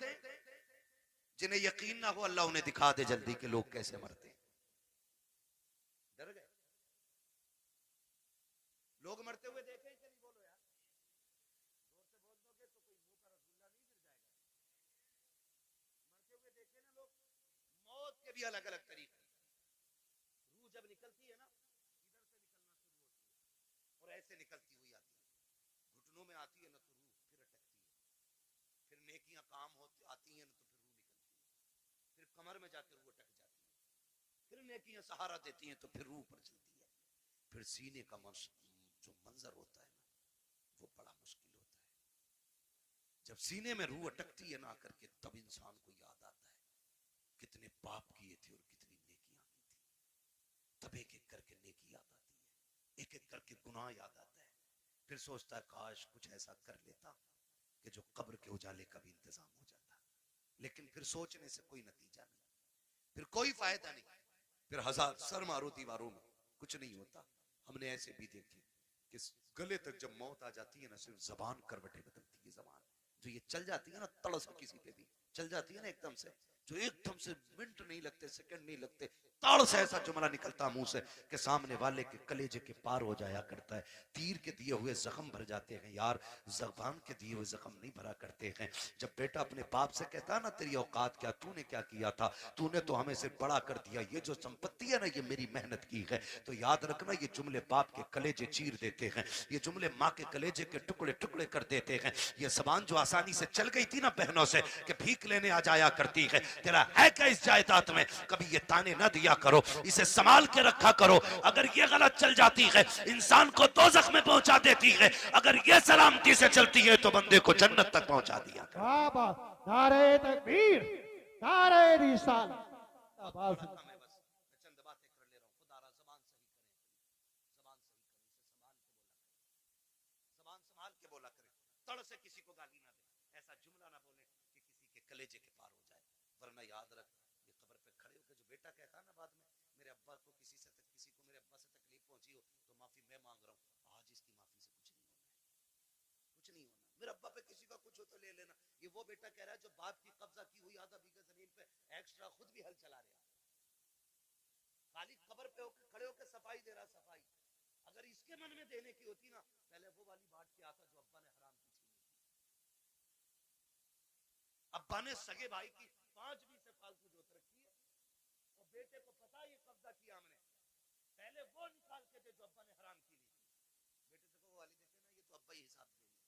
जिन्हें यकीन ना हो अल्लाह उन्हें दिखा दे जल्दी कि लोग कैसे मरते हैं। डर गए लोग मरते हुए देखे कि नहीं? बोलो यार, जोर से बोल दोगे तो कोई मुंह का रसगुल्ला नहीं गिर जाएगा। मरते हुए देखे ना लोग। मौत के भी अलग अलग तरीके। रूह जब निकलती है ना, इधर से निकलना शुरू होती है और ऐसे निकलती हुई आती है, घुटनों में आती है ना तो रूह फिर अटकती है, फिर नेकियां काम होती आती हैं ना तो फिर रूह निकलती है, फिर कमर में जाकर रूह अटक जाती है, फिर नेकियां सहारा देती हैं तो फिर रूह पर चलती है, फिर सीने का जो मंजर होता है ना वो बड़ा मुश्किल होता है। जब सीने में रूह अटकती है ना करके, तब इंसान को याद आता है कितने पाप किए थे और कितनी नेकियां की थी। तब एक एक करके नेकी याद आती है, एक एक करके गुनाह याद आता है। फिर सोचता है काश कुछ ऐसा कर लेता कि जो कब्र के उजाले का भी इंतजाम हो जाता। लेकिन फिर सोचने से कोई नतीजा नहीं, फिर कोई फायदा नहीं, फिर हजार सर मारो दीवारों में कुछ नहीं होता। हमने ऐसे भी देखे कि गले तक जब मौत आ जाती है ना, सिर्फ जबान करवटें बदलती है। जबान जो ये चल जाती है ना, तड़ से किसी पे भी चल जाती है ना एकदम से, जो एकदम से मिनट नहीं लगते, सेकंड नहीं लगते, ताड़ से ऐसा जुमला निकलता मुंह से कि सामने वाले के कलेजे के पार हो जाया करता है। तीर के दिए हुए जख्म भर जाते हैं यार, जबान के दिए हुए जख्म नहीं भरा करते हैं। जब बेटा अपने बाप से कहता है ना तेरी औकात क्या, तूने क्या किया था, तूने तो हमें सिर्फ बड़ा कर दिया, ये जो संपत्ति है ना ये मेरी मेहनत की है। तो याद रखना ये जुमले बाप के कलेजे चीर देते हैं, ये जुमले माँ के कलेजे के टुकड़े टुकड़े कर देते हैं। ये जबान जो आसानी से चल गई थी ना बहनों से कि भीख लेने आ जाया करती है, तेरा है क्या इस जायदाद में, कभी ये ताने ना दिया करो, इसे संभाल के रखा करो। अगर ये गलत चल जाती है इंसान को दोज़ख में पहुंचा देती है, अगर ये सलामती से चलती है तो बंदे को जन्नत तक पहुंचा दिया करो। वाह वाह, नारे तकबीर, नारे रिसालत। मैं बस चंद बातें कर ले रहा हूं, खुदा रा ज़बान सही तड़ से किसी को गाली ना दे, ऐसा जुमला ना बोले कि किसी के कलेजे के पार हो जाए। वरना याद रख, ये कब्र पे खड़े होकर जो बेटा कहता ना बाद में, मेरे अब्बा को किसी से किसी को मेरे अब्बा से तकलीफ पहुंची हो तो माफी मैं मांग रहा हूँ, आज इसकी माफी से कुछ नहीं होना है, कुछ नहीं होना। मेरे अब्बा पे किसी का कुछ हो तो ले लेना। ये वो बेटा कह रहा है जो बाप की कब्जा की हुई आधा बीघा जमीन पे एक्स्ट्रा खुद भी हल चला रहा, खाली कब्र पे होकर खड़े होकर सफाई दे रहा, सफाई। अगर इसके मन में देने की होती ना, पहले वो वाली बात क्या आता जो अब्बा ने हराम की थी। अब्बा ने सगे भाई की 5 बीसे फालतू जोत रखी है और बेटे को पता ये कब्जा किया हमने, पहले वो निकाल के दे जो अब्बा ने हराम की ली। बेटे से को वाली देते ना, ये तो अब्बा ही हिसाब दे लिया।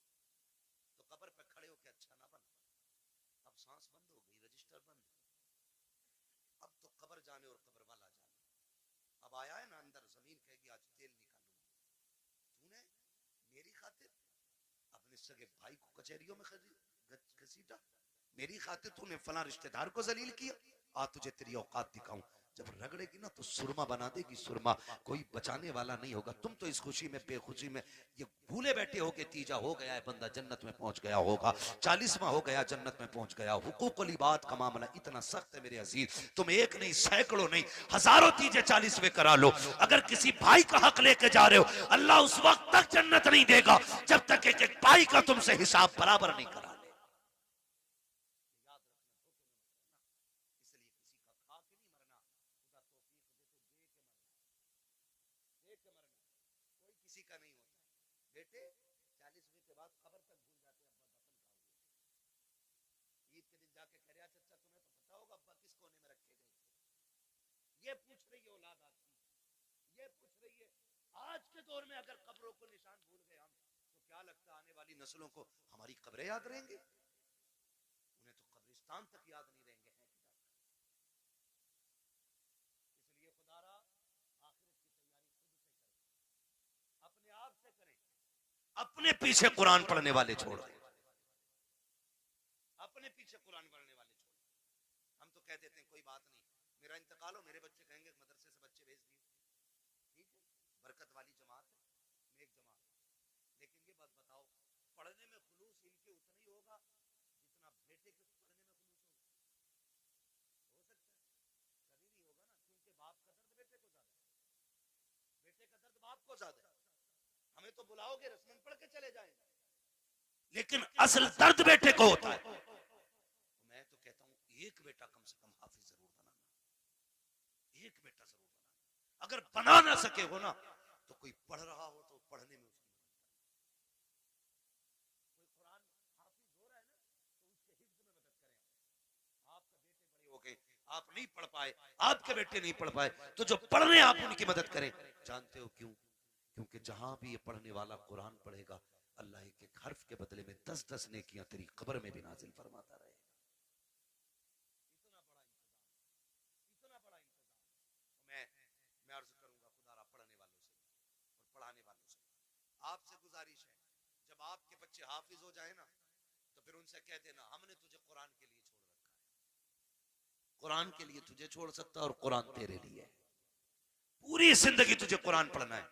तो कब्र पे खड़े होकर अच्छा ना बन। अब सांस बंद हो गई, रजिस्टर बंद, अब तो कब्र जाने और कब्र वाला जाने। अब आया है ना अंदर, जमीन कहेगी आज तेल निकालूंगी। तूने मेरी खातिर अपने सगे भाई को कचहरियों में घसीटा, मेरी खातिर तूने फला रिश्तेदार को जलील किया, आ तुझे तेरी औकात दिखाऊं। जब रगड़ेगी ना तो सुरमा बना देगी, सुरमा, कोई बचाने वाला नहीं होगा। तुम तो इस खुशी में बेखुशी में ये भूले बैठे हो कि तीजा हो गया है, बंदा जन्नत में पहुंच गया होगा, 40वां हो गया जन्नत में पहुंच गया। हुकूकुल इबाद का मामला इतना सख्त है मेरे अजीज, तुम एक नहीं सैकड़ों नहीं हजारों तीजे 40वें करा लो, अगर किसी भाई का हक लेके जा रहे हो, अल्लाह उस वक्त तक जन्नत नहीं देगा जब तक एक एक भाई का तुमसे हिसाब बराबर नहीं करा ले। इसलिए किसी का खा के नहीं मरना, खुदा तौफीक दे तो दे के मरना, दे के मरना, कोई किसी का नहीं होता। बेटे 40वें के बाद खबर तक भूल जाते अब्बा दफन कहाँ हुए। ईद के दिन जाके कह रहा चाचा तुम्हें तो पता होगा अब्बा किस कोने में रखे गए थे। ये पूछ रही है औलाद आपकी, ये पूछ रही है। आज के दौर में अगर कब्रों को निशान भूल गए हम, तो क्या लगता आने वाली नस्लों को हमारी कब्रें याद रहेंगे? उन्हें तो कब्रिस्तान तक याद नहीं रहेंगे। हैं कि जाकर, इसलिए खुदारा आखिरत की तैयारी खुद से करें, अपने आप से करें, अपने पीछे कुरान पढ़ने वाले छोड़ दें, अपने पीछे कुरान पढ़ने वाले छोड़ दें। हम तो कह देते हैं कोई बात नहीं, मेरा इंतकाल हो, मेरे बच्चे कहेंगे मदरसे से बच्चे भेज दिए, ठीक है, बरकत वाली जमात है, नेक जमात। लेकिन ये बात बताओ, पढ़ने में खुलूस इनके उतना ही होगा जितना बेटे के पढ़ने में खुलूस होगा? हो सकता है? कभी नहीं होगा ना, क्योंकि बाप का दर्द बेटे को ज्यादा है, बेटे का दर्द बाप को ज्यादा है। हमें तो बुलाओगे रस्मन पढ़ के चले जाएंगे, लेकिन असल दर्द बेटे को होता है। तो मैं तो कहता हूं एक बेटा कम से कम हाफिज जरूर बनाना, एक बेटा जरूर बनाना। अगर बना ना सके हो ना, तो कोई पढ़ रहा हो तो पढ़ने में उसकी मदद करें। कोई कुरान हाफिज हो रहा है ना, तो उसके हिफ्ज में मदद करें। आपका बेटे बड़े हो गए, आप नहीं पढ़ पाए, आपके बेटे नहीं पढ़ पाए, तो जो पढ़ रहे हैं आप उनकी मदद करें। जानते हो क्यों? क्योंकि जहां भी ये पढ़ने वाला कुरान पढ़ेगा, अल्लाह एक एक हर्फ के बदले में 10-10 नेकियां तेरी कब्र में भी नाजिल फरमाता रहेगा। इतना बड़ा इंतजाम, इतना बड़ा इंतजाम। तो मैं अर्ज करूंगा खुदारा पढ़ने वालों से और पढ़ाने वालों से आपसे गुजारिश है, जब आपके बच्चे हाफिज हो जाए ना, तो फिर उनसे कह देना हमने तुझे कुरान के लिए छोड़ रखा है, कुरान के लिए तुझे छोड़ सकता और कुरान तेरे लिए है। पूरी जिंदगी तुझे कुरान पढ़ना है।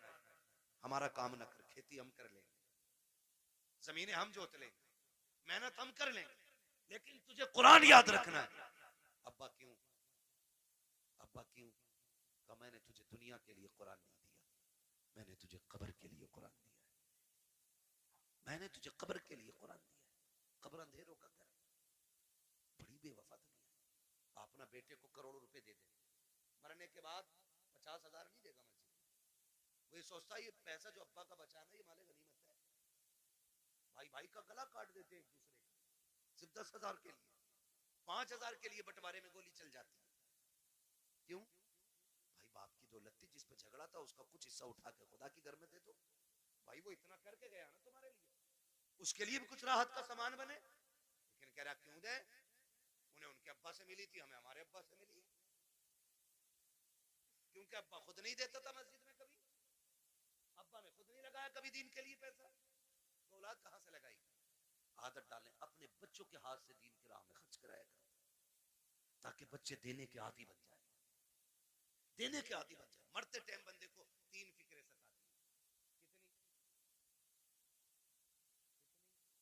हमारा काम न कर, खेती हम कर लेंगे, जमीनें हम जोत लेंगे, मेहनत हम कर लेंगे, लेकिन तुझे कुरान याद रखना है। अब्बा क्यों? अब्बा क्यों? कहा मैंने तुझे दुनिया के लिए कुरान नहीं दिया, मैंने तुझे कब्र के लिए कुरान दिया है, मैंने तुझे कब्र के लिए कुरान दिया है। कब्र अंधेरों का घर है, बड़ी बेवफा दुनिया है। आप अपना बेटे को करोड़ों रुपए दे दे, मरने के बाद 50,000 नहीं देगा मस्जिद में। वो ये सोचता है ये पैसा जो अब्बा का बचाना है ये माले गनीमत है। भाई भाई का गला काट देते हैं एक दूसरे का, सिर्फ 10,000 के लिए, 5,000 के लिए बंटवारे में गोली चल जाती है। क्यों? भाई बाप की दौलत थी, जिस पे झगड़ा था उसका कुछ हिस्सा उठा के खुदा की घर में दे दो। भाई वो इतना करके गया ना तुम्हारे लिए, उसके लिए भी कुछ राहत का सामान बने। लेकिन कह रहा क्यों दे? उन्हें उनके अब्बा से मिली थी, हमें हमारे अब्बा से मिली है। क्योंकि अब्बा खुद नहीं देता था मस्जिद में कभी, अब्बा ने खुद नहीं लगाया कभी दीन के लिए पैसा, तो औलाद कहां से लगाएगी? आदत डालें, अपने बच्चों के हाथ से दीन की राह में खर्च कराया करो, ताकि बच्चे देने के आदी बन जाए, देने के आदी बन जाए। मरते टाइम बंदे को 3 फिक्रें सताती है।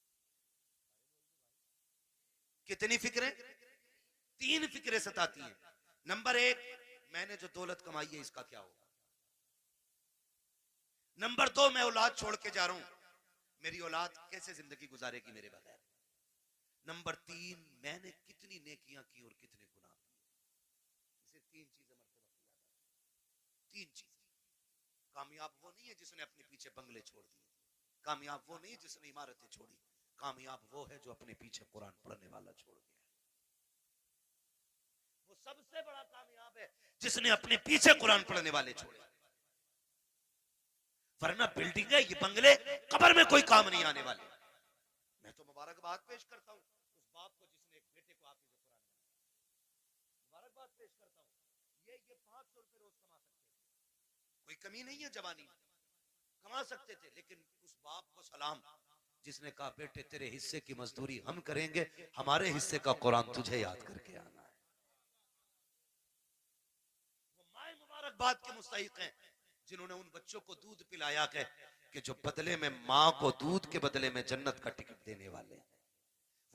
कितनी? कितनी फिक्रें? 3 फिक्रें सताती हैं। नंबर 1, मैंने जो दौलत कमाई है इसका क्या होगा। नंबर 2, मैं औलाद छोड़ के जा रहा हूं, मेरी औलाद कैसे जिंदगी गुजारेगी मेरे बगैर। नंबर 3, मैंने कितनी नेकियां की और कितने गुनाह किए। इसे 3 चीजें मरतबा याद रखो। 3 चीजें। कामयाब वो नहीं है जिसने अपने पीछे बंगले छोड़ दिए, कामयाब वो नहीं जिसने इमारतें छोड़ी, कामयाब वो है जो अपने पीछे कुरान पढ़ने वाला छोड़ गया। वो सबसे बड़ा कामयाब है जिसने अपने पीछे कुरान पढ़ने वाले छोड़े। वरना बिल्डिंग है, ये बंगले कब्र में कोई काम नहीं आने वाले। मैं तो मुबारकबाद पेश करता हूं उस बाप को जिसने एक बेटे को हाफिज कुरान बनाया। मुबारकबाद पेश करता हूं। ये 500 रुपए रोज कमा सकते थे, कोई कमी नहीं है, जवानी कमा सकते थे, लेकिन उस बाप को सलाम जिसने कहा बेटे तेरे हिस्से की मजदूरी हम करेंगे, हमारे हिस्से का कुरान तुझे याद करके आना है। वो माए मुबारकबाद के मुस्तहिक हैं जिन्होंने उन बच्चों को दूध पिलाया कि जो बदले में माँ को दूध के बदले में जन्नत का टिकट देने वाले हैं।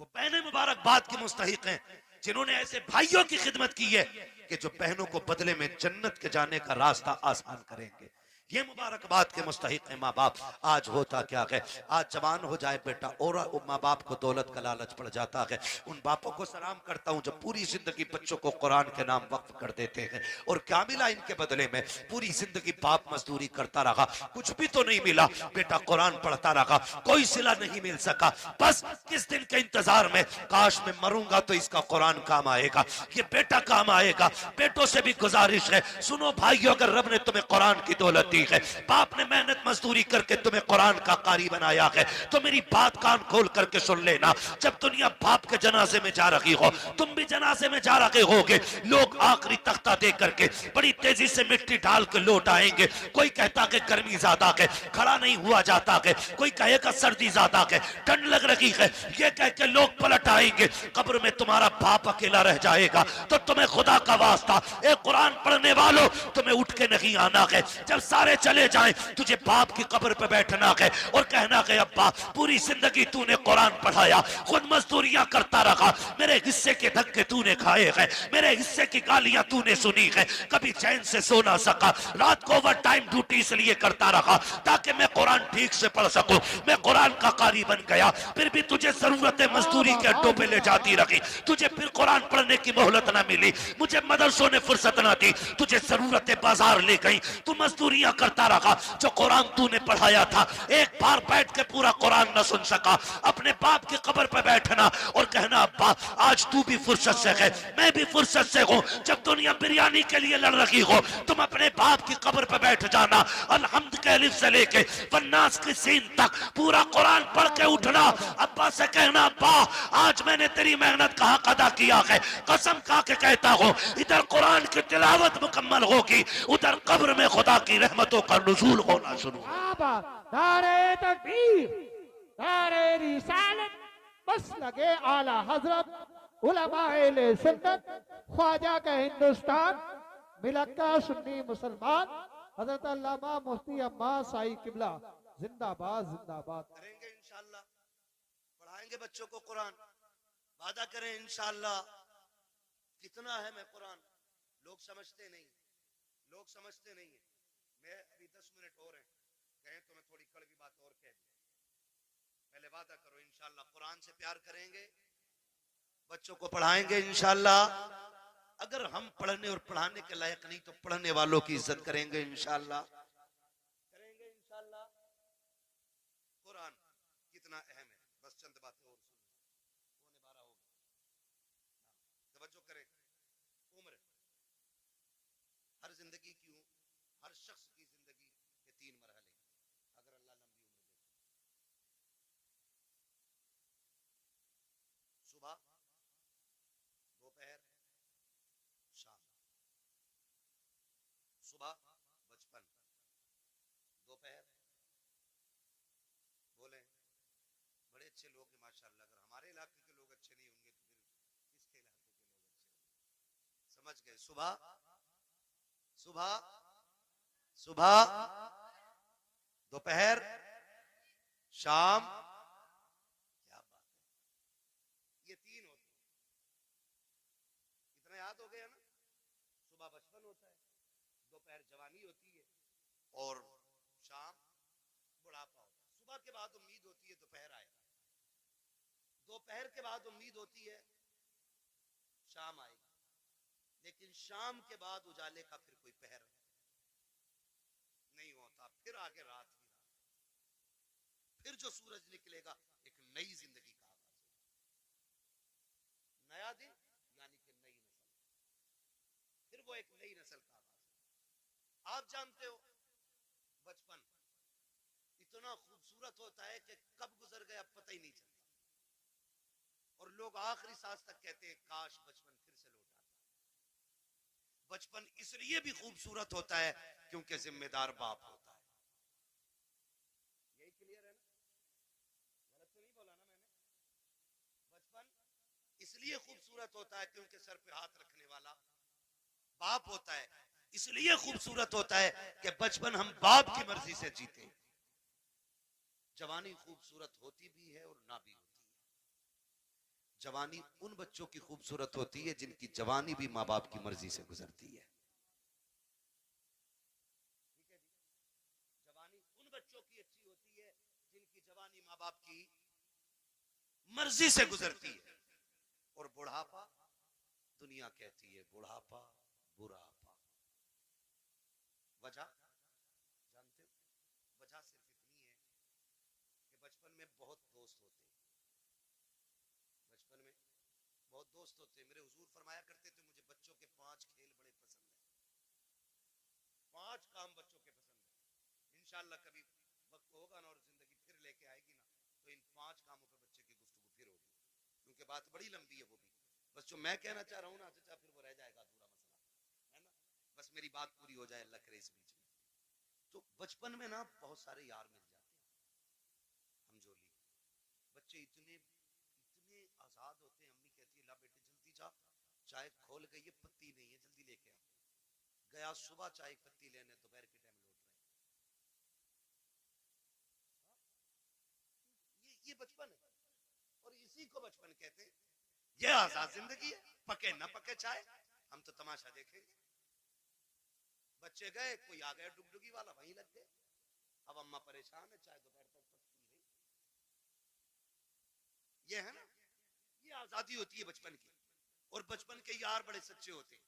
वो बहनें मुबारकबाद के मुस्तहिक हैं जिन्होंने ऐसे भाइयों की खिदमत की है कि जो बहनों को बदले में जन्नत के जाने का रास्ता आसान करेंगे। ये मुबारकबाद के मुस्तहिक है माँ बाप। आज होता क्या है, आज जवान हो जाए बेटा और माँ बाप को दौलत का लालच पड़ जाता है। उन बापों को सलाम करता हूँ जो पूरी जिंदगी बच्चों को कुरान के नाम वक्फ कर देते हैं, और क्या मिला इनके बदले में? पूरी जिंदगी बाप मजदूरी करता रहा, कुछ भी तो नहीं मिला, बेटा कुरान पढ़ता रहा, कोई सिला नहीं मिल सका। बस किस दिन के इंतजार में, काश मैं मरूंगा तो इसका कुरान काम आएगा, ये बेटा काम आएगा। बेटों से भी गुजारिश है, सुनो भाइयों, अगर रब ने तुम्हें कुरान की दौलत दी है, बाप ने मेहनत मजदूरी करके तुम्हें कुरान का कारी बनाया है, तो मेरी बात कान खोल करके सुन लेना। जब दुनिया बाप के जनाजे में जा रही हो, तुम भी जनाजे में जा रहे होगे, लोग आखिरी तख्ता दे करके बड़ी तेजी से मिट्टी डाल के लौट आएंगे। कोई कहता कि गर्मी ज्यादा है, खड़ा नहीं हुआ जाता है, कोई कहेगा सर्दी ज्यादा है, ठंड लग रही है, ये कह के लोग पलट आएंगे। कब्र में तुम्हारा बाप अकेला रह जाएगा। तो तुम्हें खुदा का वास्ता, एक कुरान पढ़ने वालों, तुम्हें उठ के नहीं आना है। जब सारे चले जाएं, तुझे बाप की कब्र पे बैठना है और कहना है अब्बा पूरी जिंदगी तूने कुरान पढ़ाया, खुद मजदूरियां करता रहा, मेरे हिस्से के धक्के तूने खाए हैं, मेरे हिस्से की गालियां तूने सुनी है, कभी चैन से सो ना सका, रात को ओवर टाइम ड्यूटी इसलिए करता रहा ताकि मैं कुरान ठीक से पढ़ सकूं, मैं कुरान का कारी बन गया। फिर भी तुझे जरूरत मजदूरी के अड्डों पे ले जाती रही, तुझे फिर कुरान पढ़ने की मोहलत ना मिली, मुझे मदरसों ने फुर्सत ना दी, तुझे जरूरत बाजार ले गई, तू मजदूरियां करता रहा। जो कुरान तूने पढ़ाया था, एक बार बैठ के पूरा कुरान न सुन सका। अपने बाप की कब्र पे बैठना और कहना अब्बा आज तू भी फुर्सत से है, मैं भी फुर्सत से हूं। जब दुनिया बिरयानी के लिए लड़ रही हो, तुम अपने बाप की कब्र पे बैठ जाना, अलहम्द के अलिफ से लेके वन्नास की सीन तक पूरा कुरान पढ़ के उठना। अब्बा से कहना अब्बा आज मैंने तेरी मेहनत का हक अदा किया है, कसम खा के कहता हूं इधर कुरान की तिलावत मुकम्मल होगी, उधर कब्र में खुदा की रहमतों का नुज़ूल होना शुरू। नारे तकबीर, नारे रिसालत, बस लगे आला हजरत उलमाए सुन्नत, ख्वाजा का हिंदुस्तान, मिलक का सुन्नी मुसलमान, हजरत अल्लामा मुफ्ती अम्मा साई किबला जिंदाबाद जिंदाबाद। करेंगे इंशाअल्लाह, पढ़ाएंगे बच्चों को कुरान, वादा करें इंशाअल्लाह। कितना है मैं कुरान, लोग समझते नहीं, लोग समझते नहीं है। मैं अभी 10 मिनट और हैं, कहें तो मैं थोड़ी कड़वी बात और कह दूं। पहले वादा करो इंशाअल्लाह कुरान से प्यार करेंगे, बच्चों को पढ़ाएंगे इंशाअल्लाह। अगर हम पढ़ने और पढ़ाने के लायक नहीं तो पढ़ने वालों की इज्जत करेंगे इंशाअल्लाह, करेंगे इंशाअल्लाह। कुरान कितना अहम है, बस चंद बातें और सुन, 12:15 हो गए। तवज्जो करें, उम्र हर जिंदगी की, हर शख्स की जिंदगी के 3 मरहले, अगर अल्लाह लंबी उम्र दे, सुबह, दोपहर, शाम। सुबह बचपन, दोपहर, बोले बड़े अच्छे लोग हैं माशाल्लाह, अगर हमारे इलाके के लोग अच्छे नहीं होंगे तो फिर किसके इलाके के लोग अच्छे होंगे? समझ गए? सुबह, सुबह, सुबह, दोपहर, शाम। क्या बात है, ये 3 होते हैं। जवानी होती है और शाम बुढ़ापा होता है। सुबह के बाद उम्मीद होती है दोपहर आएगा, दोपहर के बाद उम्मीद होती है शाम आएगी, लेकिन शाम के बाद उजाले का फिर कोई पहर नहीं होता, फिर आगे रात ही रात, फिर जो सूरज निकलेगा एक नई जिंदगी का आगाज होगा, नया दिन यानी कि नई नस्ल, फिर वो एक नई नस्ल का आगाज होगा। आप जानते हो बचपन इतना खूबसूरत होता है कि कब गुजर गया पता ही नहीं चलता, और लोग आखिरी सांस तक कहते हैं काश बचपन फिर से लौट आता। बचपन इसलिए भी खूबसूरत होता है क्योंकि जिम्मेदार बाप होता है। यही क्लियर है ना, गलत तो नहीं बोला ना मैंने? बचपन इसलिए खूबसूरत होता है क्योंकि सर पे हाथ रखने वाला बाप होता है, इसलिए खूबसूरत होता है कि बचपन हम बाप की मर्जी से जीते। जवानी खूबसूरत होती भी है और ना भी होती है। जवानी उन बच्चों की खूबसूरत होती है जिनकी जवानी भी माँ बाप की मर्जी से गुजरती है। ठीक है जी, जवानी उन बच्चों की अच्छी होती है जिनकी जवानी माँ बाप की मर्जी से गुजरती है। और बुढ़ापा, दुनिया कहती है बुढ़ापा बुढ़ापा। वजह जानते हो? वजह सिर्फ इतनी है कि बचपन में बहुत दोस्त होते हैं, बचपन में बहुत दोस्त होते हैं। मेरे हुजूर फरमाया करते थे मुझे बच्चों के 5 खेल बड़े पसंद है, 5 काम बच्चों के पसंद है। इंशाअल्लाह कभी वक्त होगा ना और जिंदगी फिर लेके आएगी ना, तो इन 5 कामों पे बच्चे की गुफ्तगू फिर होगी, क्योंकि बात बड़ी लंबी है वो भी। बस जो मैं कहना चाह रहा हूँ ना चाचा, फिर वो रह जाएगा अधूरा मसला, है ना? बस मेरी बात पूरी हो जाए, अल्लाह करे इस बीच में। तो बचपन में ना बहुत सारे यार मिल जाते हैं, हम जोली बच्चे इतने इतने आजाद होते हैं। अम्मी कहती है ला बेटे जल्दी जा, चाय खोल गई है, पत्ती नहीं है, जल्दी लेके आ। गया सुबह चाय पत्ती लेने, दोपहर के टाइम लौट रहे। ये बचपन है, और इसी को बचपन कहते हैं। ये आजाद जिंदगी है, पके ना पके चाय, हम तो तमाशा देखेंगे। बच्चे गए, कोई आ गया डुगडुगी वाला, वहीं लग गए। अब अम्मा परेशान है, चाय दोपहर तक पकती रही। ये है ना, ये आजादी होती है बचपन की। और बचपन के यार बड़े सच्चे होते हैं।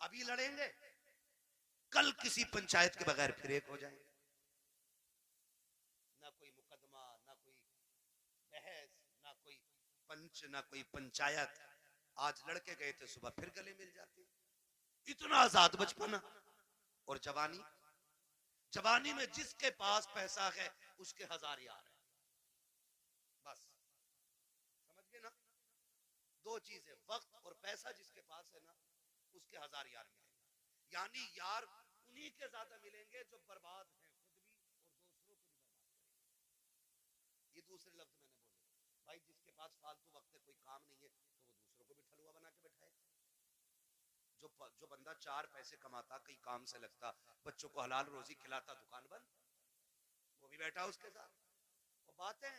अभी लड़ेंगे, कल किसी पंचायत के बगैर फिर एक हो जाएंगे। ना कोई मुकदमा, ना कोई बहस, ना कोई पंच, ना कोई पंचायत। आज लड़के गए थे, सुबह फिर गले मिल जाते। इतना आजाद बचपन। और जवानी, जवानी में जिसके पास पैसा है उसके 1000 यार है। बस समझ गए ना? 2 चीजें, वक्त और पैसा। जिसके पास है ना उसके 1000 यार मिलेंगे। यानी यार उन्हीं के ज्यादा मिलेंगे जो बर्बाद हैं खुद भी और दूसरों को भी बर्बाद करेंगे। ये दूसरे लफ्ज मैंने बोले। भाई जिसके पास फालतू वक्त है, कोई काम नहीं है, तो वो दूसरों को भी ठलुआ बना के बैठाएगा। जो बंदा 4 पैसे कमाता, कई काम से लगता, बच्चों को हलाल रोजी खिलाता, दुकान बंद, वो भी बैठा उसके साथ। और बातें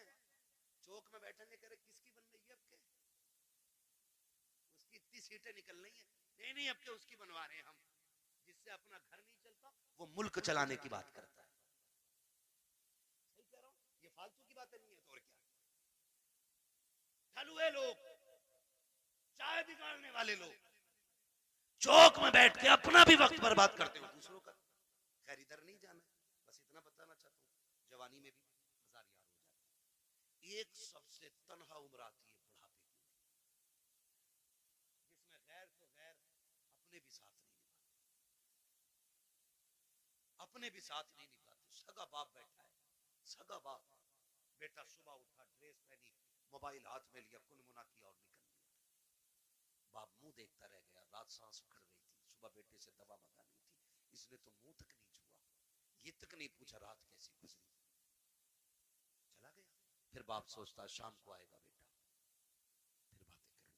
चौक में बैठने करे, किसकी बन रही है? आपके उसकी इतनी सीटें निकल रही है। नहीं नहीं, अब के उसकी बनवा रहे हैं हम। जिससे अपना घर नहीं चलता, वो मुल्क चलाने की बात करता है। सही कह रहा हूं? ये फालतू की बातें नहीं है तो और क्या। ठलुए लोग, चाय बिगाड़ने वाले लोग चौक में बैठ के अपना भी वक्त बर्बाद करते हो, दूसरों का। खैर इधर नहीं जाना, बस इतना बताना चाहता हूँ, जवानी में भी 1000 यार हो जाते हैं। एक सबसे तन्हा उम्र आती है बुढ़ापे की, जिसमें गैर तो गैर अपने भी साथ नहीं निभाते, अपने भी साथ नहीं निभाते। सगा बाप बैठा है, सगा बाप, बेटा सुबह उठा, ड्रेस पहनी, मोबाइल हाथ में लिया, कुनमुना किया और निकल लिया। बाप मुंह देखता रह गया, रात सांस उखड़ रही थी, सुबह बेटे से दवा मंगानी थी, इसने तो मुंह तक नहीं छुआ, ये तक नहीं पूछा रात कैसी गुजरी, चला गया। फिर बाप सोचता शाम को आएगा बेटा, फिर बातें करूंगा।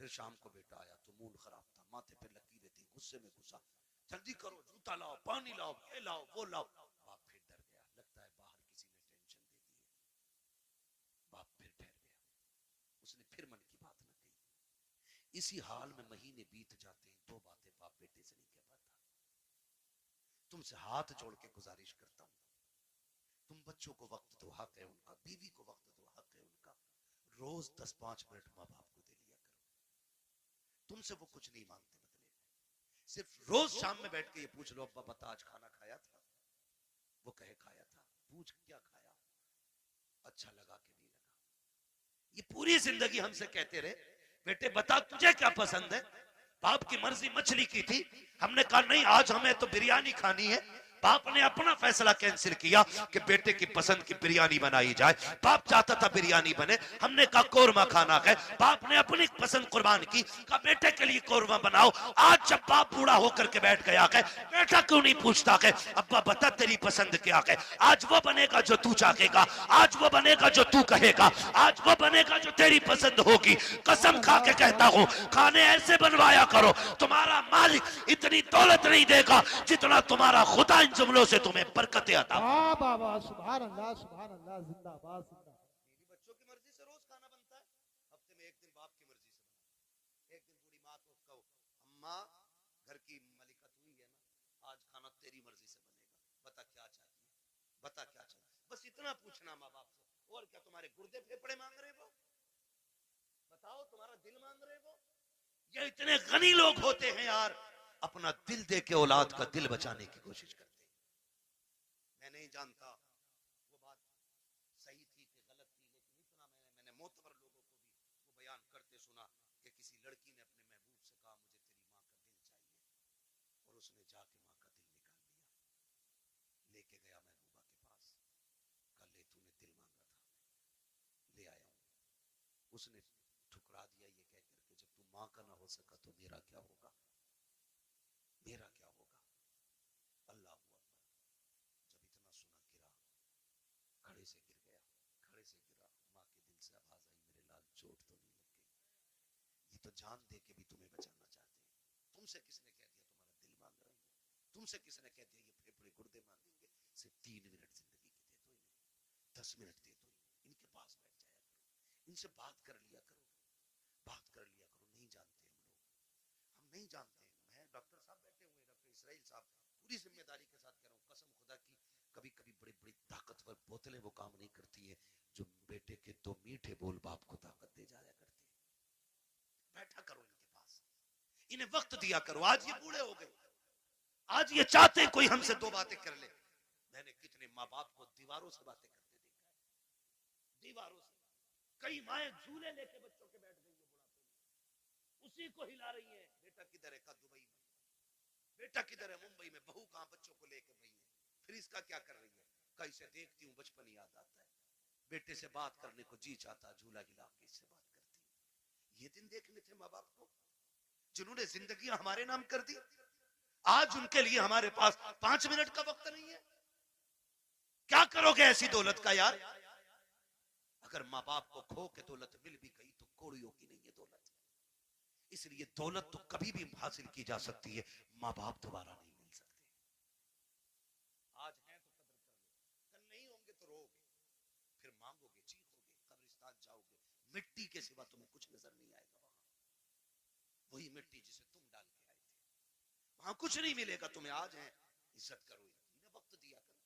फिर शाम को बेटा आया तो मूड खराब था, माथे पे लकीरें थी, गुस्से में गुस्सा, जल्दी करो, जूता लाओ, पानी लाओ, ये लाओ, वो लाओ। बाप फिर डर गया, लगता है बाहर किसी ने टेंशन दे दी है। बाप फिर ठहर गया, उसने फिर मन की बात न कही। इसी हाल में महीने बीत जाते हैं, 2 बातें बाप बेटे से नहीं कह पाता। तुमसे हाथ जोड़ के गुजारिश करता हूं, तुम बच्चों को वक्त दो, हक है उनका, बीवी को वक्त दो, हक है उनका। रोज 10-5 मिनट माँ बाप को दे लिया करो। तुमसे वो कुछ नहीं मांगते बदले में, सिर्फ रोज शाम में बैठ के ये पूछ लो, अब्बा बता आज खाना खाया था? वो कहे खाया था। पूछ क्या खाया, अच्छा लगा कि नहीं लगा। ये पूरी जिंदगी हमसे कहते रहे, बेटे बता तुझे क्या पसंद है? बाप की मर्जी मछली की थी, हमने कहा नहीं आज हमें तो बिरयानी खानी है। बाप ने अपना फैसला कैंसिल किया कि बेटे की पसंद की बिरयानी बनाई जाए। बाप चाहता था बिरयानी बने, हमने कहा कोरमा खाना है। बाप ने अपनी पसंद कुर्बान की, कहा बेटे के लिए कोरमा बनाओ। आज जब बाप बूढ़ा होकर के बैठ गया है, बेटा क्यों नहीं पूछता है अब्बा बता तेरी पसंद क्या है? आज वो बनेगा जो तू चाहेगा, आज वो बनेगा जो तू कहेगा, आज वो बनेगा जो तेरी पसंद होगी। कसम खा के कहता हूं, खाने ऐसे बनवाया करो, तुम्हारा मालिक इतनी दौलत नहीं देगा जितना तुम्हारा खुदा इन जुमलों से तुम्हें बरकतें अता। वाह बाबा, सुभान अल्लाह, सुभान अल्लाह, जिंदाबाद जिंदाबाद। मेरी बच्चों की मर्जी से रोज खाना बनता है, हफ्ते में एक दिन बाप की मर्जी से बनता है। एक दिन बूढ़ी माँ को कहो, अम्मा घर की मलिका तू ही है ना, आज खाना तेरी मर्जी से बनेगा, बता क्या चाहती है, बता क्या चाहती है। बस इतना पूछना माँ बाप से, और क्या तुम्हारे गुर्दे फेफड़े मांग रहे वो? बताओ तुम्हारा दिल मांग रहे वो? ये इतने गनी लोग होते हैं यार, अपना दिल दे के औलाद का दिल बचाने की कोशिश करते हैं। मैं नहीं जानता वो बात सही थी कि गलत थी, लेकिन इतना मैंने मोतबर लोगों को भी वो बयान करते सुना कि किसी लड़की ने अपने महबूब से कहा मुझे तेरी माँ का दिल चाहिए, और उसने जाके माँ का दिल निकाल लिया, लेके गया महबूबा के पास, कहा ले तूने दिल मांगा था, ले आया हूं। उसने ठुकरा दिया ये कह करके जब तू माँ का ना हो सका तो मेरा क्या होगा, मेरा क्या होगा। अल्लाह अकबर। जब इतना सुना गिरा, खड़े से गिर गया, खड़े से गिरा, माँ के दिल से आवाज आई मेरे लाल चोट तो नहीं लग गई? ये तो जान दे के भी तुम्हें बचाना चाहते हैं। तुमसे किसने कह दिया तुम्हारा दिल मांग रहे हैं? तुमसे किसने कह दिया ये फेफड़े गुर्दे मांगेंगे? सिर्फ 3 मिनट जिंदगी के दे दो इन्हें, 10 मिनट दे दो इनके पास बैठ जाया करो, इनसे बात कर लिया करो, बात कर लिया करो। नहीं जानते हम लोग, हम नहीं जानते। मैं डॉक्टर साहब बैठे हुए, डॉक्टर इसराइल साहब, पूरी जिम्मेदारी के साथ कह रहा हूँ, कसम खुदा की, कभी कभी बड़ी बड़ी ताकतवर बोतलें वो काम नहीं करती है जो बेटे के 2 मीठे बोल बाप को ताकत दे जाया करती है। बैठा करो इनके पास, इन्हें वक्त दिया करो। आज ये बूढ़े हो गए, आज ये चाहते कोई हमसे 2 बातें कर ले। मैंने कितने माँ बाप को दीवारों से बातें करते देखा है, दीवारों से। कई माएं झूले लेके बच्चों के बैठ गई है बुढ़ापे में, उसी को हिला रही है। बेटा किधर है? का दुबई में। बेटा किधर है? मुंबई में। बहू कहां? बच्चों को लेकर गई है। फिर इसका क्या कर रही है? कहीं से देखती हूँ बचपन याद आता है, बेटे से बात करने को जी चाहता, झूला हिला के इससे बात करती। ये दिन देखने थे माँ बाप को जिन्होंने जिंदगी हमारे नाम कर दी। आज उनके लिए हमारे पास 5 मिनट का वक्त नहीं है। क्या करोगे ऐसी दौलत का यार? अगर माँ बाप को खो के दौलत मिल भी गई तो कोड़ियों की नहीं है दौलत। इसलिए दौलत तो कभी भी हासिल की जा सकती है, माँ बाप दोबारा नहीं मिल सकते। आज हैं तो कदर कर लो, कल नहीं होंगे तो रोगे, फिर मांगोगे, चीखोगे, कब्रिस्तान जाओगे, मिट्टी के सिवा तुम्हें कुछ नजर नहीं आएगा। वहां वही मिट्टी जिसे तुम डाल के आए थे, वहां कुछ नहीं मिलेगा तुम्हें। आज है, इज्जत करो, इन्हें वक्त दिया करो।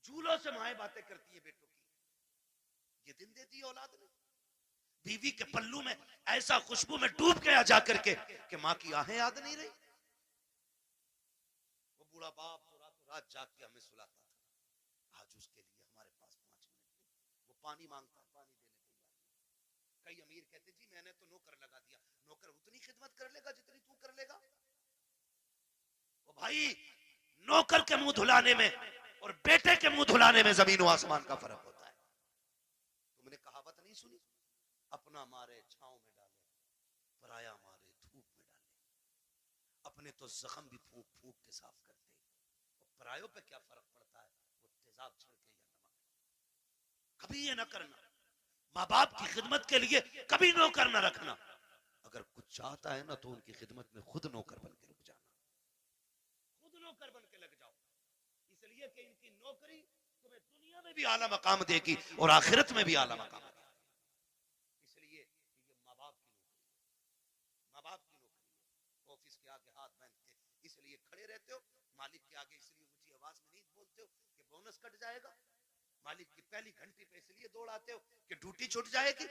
झूलों से माएं बातें करती है बेटों की, ये दिन दे दी औलाद ने। बीवी के पल्लू में ऐसा खुशबू में डूब गया जाकर के कि माँ की आहें याद नहीं रही। वो बूढ़ा बाप तो रातों रात जाग के हमें सुलाता था, आज उसके लिए हमारे पास 5 मिनट नहीं। वो पानी मांगता, पानी देने तैयार नहीं। कई अमीर कहते जी मैंने तो नौकर लगा दिया। नौकर उतनी खिदमत कर लेगा जितनी तू कर लेगा। वो भाई, नौकर के मुंह धुलाने में और बेटे के मुंह धुलाने में जमीन और आसमान का फर्क होता है। तुमने कहावत नहीं सुनी, अपना मारे छांव में डाले, पराया मारे धूप में डाले। अपने तो जख्म भी फूंक फूंक के साफ करते, और परायों पे क्या फर्क पड़ता है, वो तेजाब छिड़के या नमक। कभी ये ना करना, माँ बाप की खिदमत के लिए कभी नौकर ना रखना। अगर कुछ चाहता है ना तो उनकी खिदमत में खुद नौकर बन के रुक जाना, खुद नौकर बन के लग जाओ। इसलिए कि इनकी नौकरी तुम्हें दुनिया में भी आला मकाम देगी और आखिरत में भी आला मकाम देगी। इसलिए ये माँ बाप की नौकरी है, माँ बाप की नौकरी है। ऑफिस के आगे हाथ बांध के इसलिए खड़े रहते हो, मालिक के आगे इसलिए कट जाएगा। मालिक की पहली घंटी पे इसलिए दौड़ आते हो कि ड्यूटी छूट जाएगी।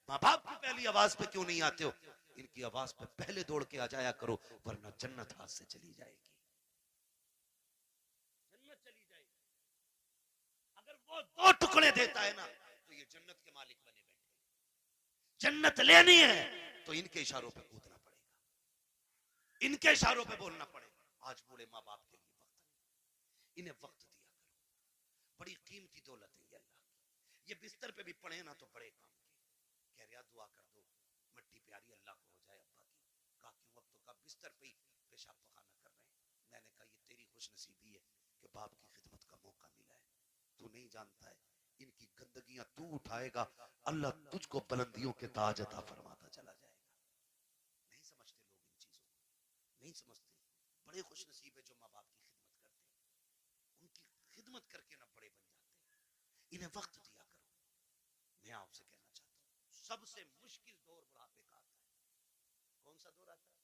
माँ बाप की पहली आवाज पे क्यों नहीं आते हो? इनकी आवाज पे पहले दौड़ के आ जाया करो, वरना जन्नत हाथ से चली जाएगी, जन्नत चली जाएगी। अगर वो 2 टुकड़े देता है ना तो ये जन्नत के मालिक बने बैठे। जन्नत लेनी है तो इनके इशारों पे कूदना पड़ेगा, इनके इशारों पे बोलना पड़ेगा। आज बूढ़े माँ बाप के लिए वक्त नहीं, इन्हें वक्त दिया करो। बड़ी कीमती दौलत है ये अल्लाह की। ये बिस्तर पे भी पड़े ना तो बड़े काम के। कह रहा दुआ कर दो, मट्टी प्यारी अल्लाह को हो जाए अब्बा की। कहा क्यों? अब तो का बिस्तर पे ही पेशाब पखाना कर रहे हैं। मैंने कहा ये तेरी खुशनसीबी है कि बाप की खिदमत का मौका मिला है। तू नहीं जानता है इनकी गंदगियां तू उठाएगा, अल्लाह तुझको बुलंदियों के ताज अता फरमाता चला जाएगा। नहीं समझते लोग इन चीजों को, नहीं समझते। बड़े खुशनसीब है जो माँ बाप की खिदमत करते हैं, उनकी खिदमत करके ना बड़े बन जाते हैं। इन्हें वक्त दिया करो। मैं आपसे कहना चाहता हूँ सबसे मुश्किल दौर बुढ़ापे का आता है। कौन सा दौर आता है?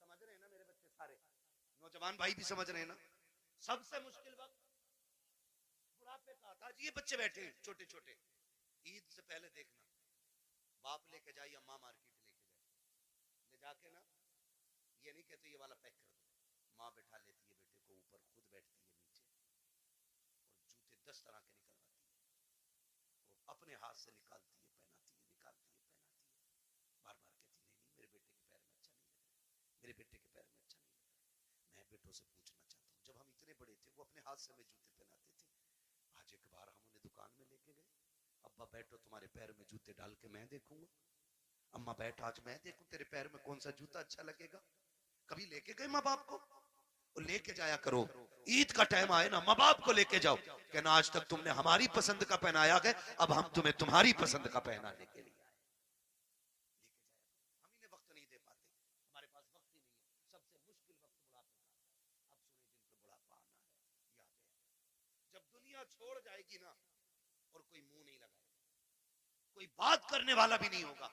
समझ रहे हैं ना मेरे बच्चे? सारे नौजवान भाई भी समझ रहे हैं ना? सबसे मुश्किल वक्त बुढ़ापे का आता है। ये बच्चे बैठे हैं छोटे छोटे, ईद से पहले देखना बाप लेके जाए या माँ मार्केट लेके जाए, ले जाके ना ये नहीं कहते ये वाला पैक कर दो, माँ बैठा लेती है बेटे को ऊपर, खुद बैठती है नीचे और जूते 10 तरह के निकलवाती है, वो अपने हाथ से निकालती है, पहनाती है, निकालती है, पहनाती है। बार बार कहती नहीं नहीं मेरे बेटे के पैर में अच्छा नहीं लग रहा, मेरे बेटे के पैर में अच्छा नहीं लग रहा। मैं बेटों से पूछना चाहता हूँ, जब हम इतने बड़े थे वो अपने हाथ से हमें जूते पहनाते थे। आज एक बार हम उन्हें दुकान में लेके गए, अब्बा बैठो तुम्हारे पैर में जूते डाल के मैं देखूंगा। अम्मा बैठ आज मैं देखूं तेरे पैर में कौन सा जूता अच्छा लगेगा। कभी लेके गए माँ बाप को? और लेके जाया करो। ईद का टाइम आए ना माँ बाप को लेके जाओ, कहना आज तक तुमने हमारी पसंद का पहनाया है, अब हम तुम्हें तुम्हारी पसंद का पहनाने के लिए आए। लेके जाया करो। हम इन्हें वक्त नहीं दे पाते, हमारे पास वक्त ही नहीं है। सबसे मुश्किल वक्त बुढ़ापे का आता है। अब सुने जिन पे बुढ़ापा आना है, याद है जब दुनिया छोड़ जाएगी ना और कोई मुंह नहीं लगाएगा, कोई बात करने वाला भी नहीं होगा,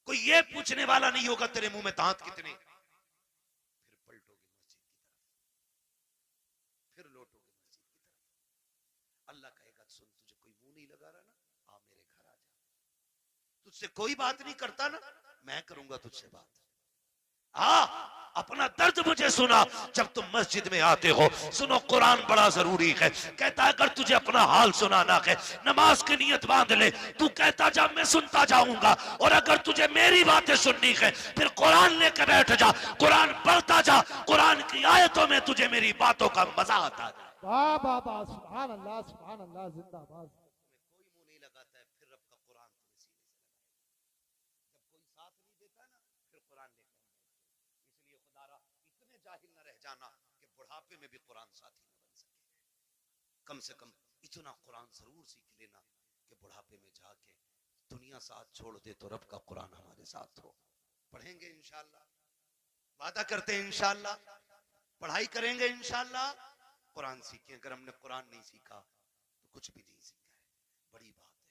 कोई ये पूछने वाला नहीं होगा तेरे मुंह में दांत कितने, फिर पलटोगे मस्जिद की तरफ, फिर लौटोगे मस्जिद की तरफ। अल्लाह कहेगा सुन तुझे कोई मुंह नहीं लगा रहा ना, आ मेरे घर आ जा। तुझसे कोई बात नहीं करता ना, मैं करूंगा तुझसे बात। अपना दर्द मुझे सुना जब तुम मस्जिद में आते हो। सुनो कुरान बड़ा जरूरी है, कहता है अगर तुझे अपना हाल सुनाना है नमाज की नियत बांध ले, तू कहता जा मैं सुनता जाऊंगा, और अगर तुझे मेरी बातें सुननी है फिर कुरान लेके बैठ जा, कुरान पढ़ता जा, कुरान की आयतों में तुझे मेरी बातों का मजा आता है। वाह वाह वाह, सुभान अल्लाह जिंदाबाद। कोई मुंह नहीं लगाता है फिर रब का कुरान तुम्हें सीने से लगाएगा। जब कोई साथ नहीं देता ना फिर कुरान लेकर इसलिए खुदारा इतने जाहिल न रह जाना कि बुढ़ापे में भी कुरान साथी न बन सके। कम से कम इतना कुरान जरूर सीख लेना कि बुढ़ापे में जाके दुनिया साथ छोड़ दे तो रब का कुरान हमारे साथ हो। पढ़ेंगे इंशाअल्लाह, वादा करते हैं इंशाअल्लाह, पढ़ाई करेंगे इंशाअल्लाह, कुरान सीखें। अगर हमने कुरान नहीं सीखा तो कुछ भी नहीं सीखा है। बड़ी बात है